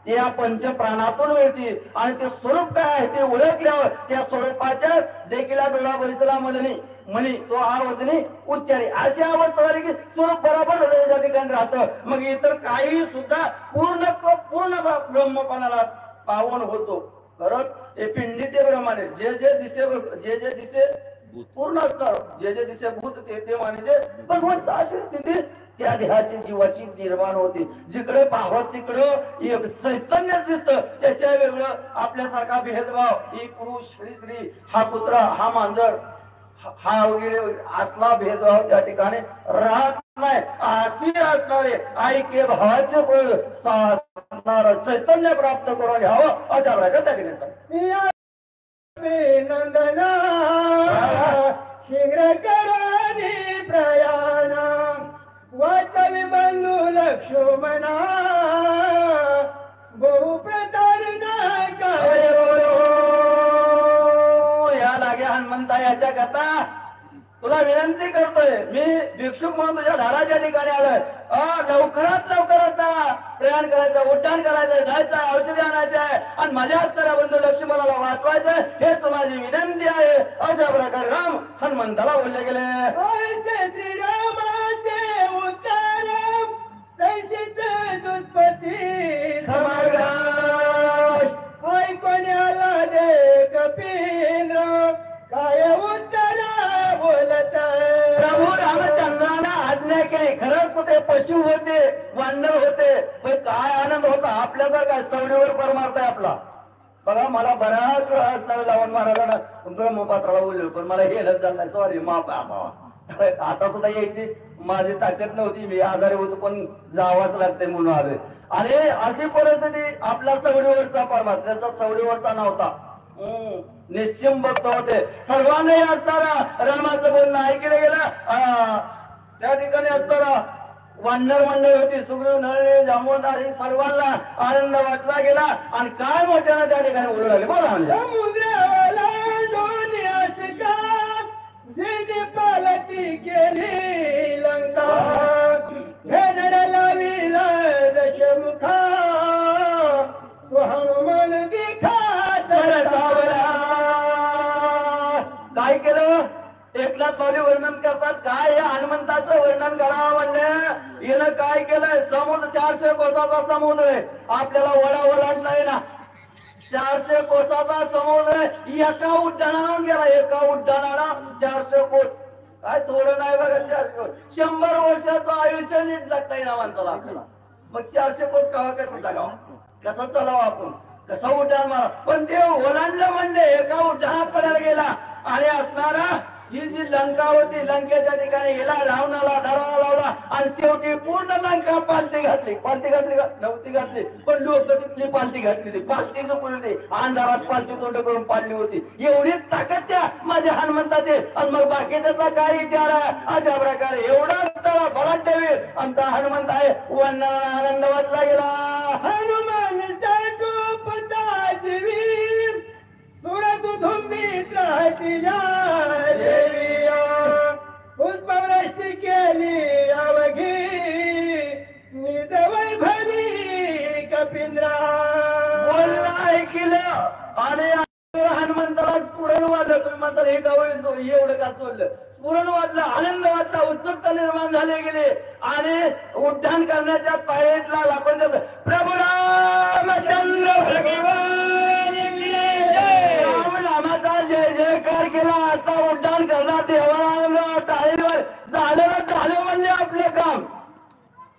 ती या पंच प्राणातून मिळते. आणि ते स्वरूप काय आहे ते ओळखल्यावर त्या स्वरूपाच्या देखील डोळा बसला म्हणे तो हा वदनी उच्चारी अशी अवस्था झाली की स्वरूप बरोबर त्या ठिकाणी राहतं. मग इतर काही सुद्धा पूर्ण ब्रह्मपणाला पावन होतो. खरंच हे पिंडीचे प्रमाणे जे जे दिसे पूर्ण असणार, जे दिसे भूत ते माने भगवंत अशी स्थिती त्या देहाची जीवाची निर्माण होती. जिकडे पाहत तिकडं एक चैतन्य दिसतं. त्याच्या वेगळं आपल्यासारखा भेदभाव, ही पुरुष स्त्री, हा कुत्रा हा मांजर हा वगैरे असला भेदभाव त्या ठिकाणी राहत नाही. अशी असणारे ऐक्य भावाचे फळ साधणार चैतन्य प्राप्त करून घ्यावं अशा प्रकारे त्या ठिकाणी नंदना शीघ्र कराने प्रयाण वाचल बंधू लक्ष्मणा बहु प्रतारणा काय या लागे हनुमंता याच्या कथा तुला विनंती करतोय. मी भिक्षुक म्हणून तुझ्या दाराच्या ठिकाणी आलोय. लवकरात लवकर असता प्रयाण करायचं, उड्डाण करायचं, जायचं, औषधी आणायचे आहे आणि माझ्या असणाऱ्या बंधू लक्ष्मणाला वाचवायचंय हेच माझी विनंती आहे. अशा प्रकारे राम हनुमंताला बोलले गेले. श्रीरामाचे उच्चार तैसीच दुष्पती समार्ग ऐकण्याला दे कपिंद्र काय उत्तर बोलत. प्रभू रामचंद्राला आज्ञा केली. खरंच कुठे पशु होते, वानर होते, पण काय आनंद होता आपल्यासारखा सवडीवर परमार्थ आहे आपला. बघा मला बऱ्याच वेळा असताना लावून महाराजांना ब्रह्मपात्राला बोललो पण मला हे झालं सॉरी माफ आता सुद्धा यायची माझी ताकद नव्हती. मी आजारी होतो पण जावाच लागते म्हणून आले. आणि अशी परिस्थिती आपल्या सवडीवरचा परमार्थ त्याचा सवडीवरचा नव्हता. निश्चिम भक्त होते. सर्वांनी असताना रामाचं बोलणं ऐकलं गेलं. त्या ठिकाणी असताना वानर मंडळी होती, सुग्रीव नळले जांभूळदार हे सर्वांना आनंद वाटला गेला आणि काय मोठ्यानं त्या ठिकाणी बोलू लागले. बोला म्हणजे समुद्राला दोन्ही पालती केली लंका भेदर लाविला दशमुखा तो हनुमान दिखा सरसावला. काय केलं एकनाथ माऊली वर्णन करतात. काय या हनुमंताचं वर्णन करावं म्हणलं. हिनं काय केलंय समुद्र 400 कोसाचा समुद्र आहे. आपल्याला ओलांडता आहे ना 400 कोसाचा समुद्र एका उड्डाणानं गेला. एका उड्डाणाला 400 कोस काय थोडं नाही बघा. 100 वर्षाचं आयुष्य नीट जगता येईल माणसाला आपल्याला. मग 400 कोस कावा कसं जगावं, कसं चालावं आपण, कसं उड्डाण मारा. पण ते ओलांडलं म्हणले एका उड्डाणात पडायला गेला. आणि असणारा ही जी लंका होती लंकेच्या ठिकाणी गेला, रावणाला धराला लावला आणि शेवटी पूर्ण लंका पालती घातली का नव्हती घातली पण लोक तिथली पालती घातली. पालती झोपली अंधारात पालती तोंड करून पाडली होती. एवढी ताकद त्या माझ्या हनुमंताचे. आणि मग बाकीच्याचा काय विचार आहे. अशा प्रकारे एवढा त्याला बलाढ्य ठेवी आमचा हनुमंत आहे. वर्णनाला आनंद वाटला गेला. हनुमान सुरत धुंबीत राहतिल्या देविया पुष्पवृष्टी केली अवघी निज वैभवी कपिंद्रा. बोलला ऐकलं आणि हनुमंताला स्फुरण वाढलं. तुम्ही म्हणता हे गाव एवढं का सोडलं. स्फुरण वाटलं, आनंद वाटला, उत्सुकता निर्माण झाली गेली आणि उड्डाण करण्याच्या तयारीला आपण प्रभू रामचंद्र भगवान रामाचा जय जयकार केला. आता उड्डाण करणार देवाला टाळीवर झालं म्हणजे आपलं काम.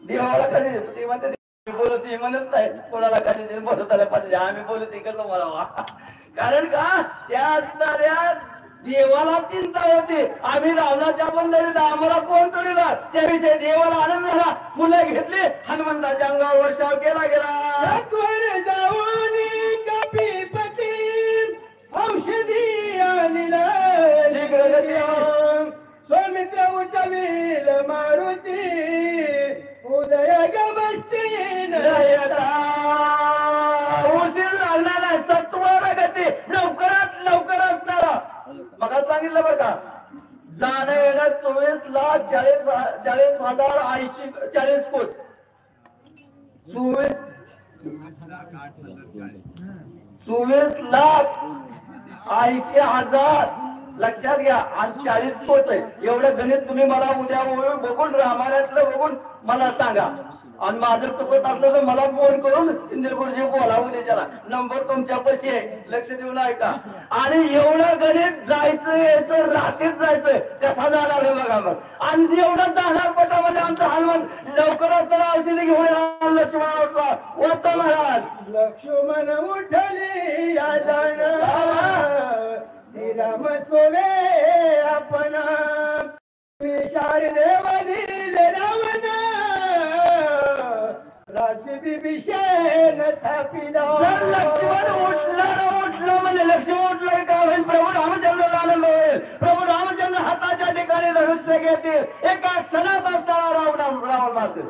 देवाला कधी ती म्हणते बोलत म्हणत नाही कोणाला कधी बोलत आलं पाहिजे. आम्ही बोलत कसं बोलावा. कारण का त्या असणाऱ्या देवाला चिंता होती. आम्ही रावणाच्या बंदरीत आम्हाला कोण चढला त्याविषयी देवाला आनंद झाला. फुलं घेतली हनुमंताच्या अंगावर वर्षाव केला गेला. औषधी आणला स्वामित्र उठवील मारुती उदय गस्ती उशीर लागणारा सत्वर गती लवकरात लवकर असणारा. मग सांगितलं बरं का जाणं येणं 24,40,80,40 कोस 24,80,000 लक्षात घ्या. आज 40 कोस आहे. एवढं गणित तुम्ही मला उद्या बघून रामायणातलं बघून मला सांगा. आणि माझं चुकत असलं तर मला फोन करून इंद्रगुरुजी बोलावून त्याला नंबर तुमच्यापाशी आहे. लक्ष देऊन ऐका. आणि एवढं गणित जायचं यायचं रात्रीच जायचं कसा जाणार आहे बघा मग. आणि एवढं जाणार पटामध्ये आमचं हनुमान लवकरच तर औषधी घेऊन लक्ष्मण उठला होता महाराज. लक्ष्मण उठले या श्रीराम सोवे आपण शारदेवधील रावण राज्यभिषेक थापिला. जर लक्ष्मण उठला ना उठला म्हणजे लक्ष्मण उठलं का होईल? प्रभू रामचंद्राला आनंद होईल. प्रभू रामचंद्र हाताच्या ठिकाणी धनुष्य घेतील. एका क्षणात असताना रावण मारतील.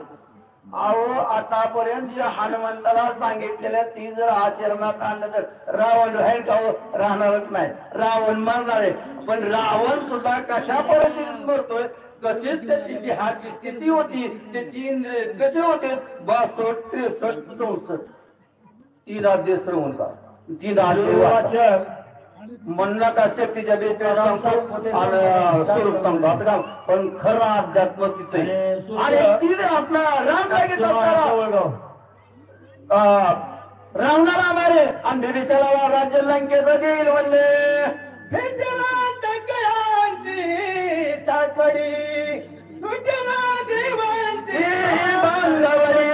अहो आतापर्यंत जे हनुमंताला सांगितलेलं ती जर आचरणात आणलं तर रावण राहील का? राहणारच नाही. रावण मरणार आहे. पण रावण सुद्धा कशा परिस्थितीत मरतोय? कशीच त्याची देहाची स्थिती होती, त्याची इंद्रिय कसे होते? 62, 63, 64 तीन राज्य श्रवण का तीन राज्य म्हणणं का शक्तीच्या बेचाळीस स्वरूप सांगतो असं का? पण खरं अध्यात्म तिथे आणि तीन असणार राम रावणाला मारे आणि बिभीषणाला राज्य लंकेचं देईल म्हणले. सासवडी सुटला देवांची बांधवडी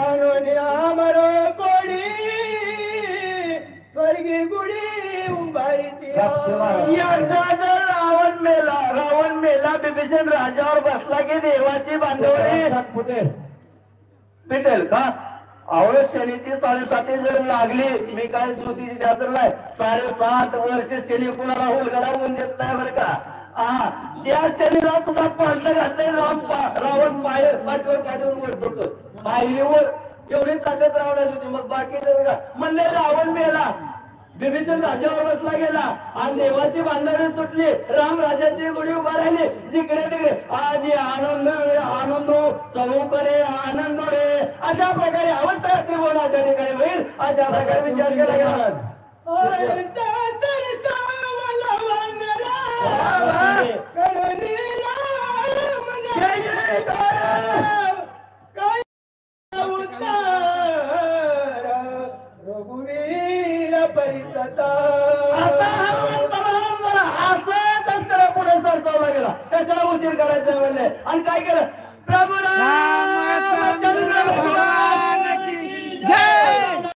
आणून अमर कोडी स्वर्गी गुढी उभारी. याचा जर रावण मेला बिभीषण राजावर बसला की देवाची बांधवडी पिटेल का? अहो शनीची 7.5 जर लागली. मी काय ज्योतिषी शास्त्र नाही. 7.5 वर्ष शनी कुणाला उलगडा होऊन देत नाही बरं का. त्या शनीला सुद्धा पालट घातलंय. रावण पाठीवर पाठवून वर पडतो. पायरीवर एवढी ताकद रावणाची होती. मग बाकीचं का म्हणले रावण मेला, बिभीषण राजावर बसला गेला आणि देवाची बांधवडी सुटली. राम राजाची गुढी उभा राहिली. जिकडे तिकडे आज आनंद आनंद चौकडे आनंद अशा प्रकारे अवस्था त्रिभुवनाच्या ठिकाणी होईल. अशा प्रकारे विचार केला गेला. रघुवीर परिसता असंच पुढे सरसावला गेला. कशाला उशीर करायचा म्हणले. आणि काय केलं? प्रभू रामचंद्र भगवान की जय.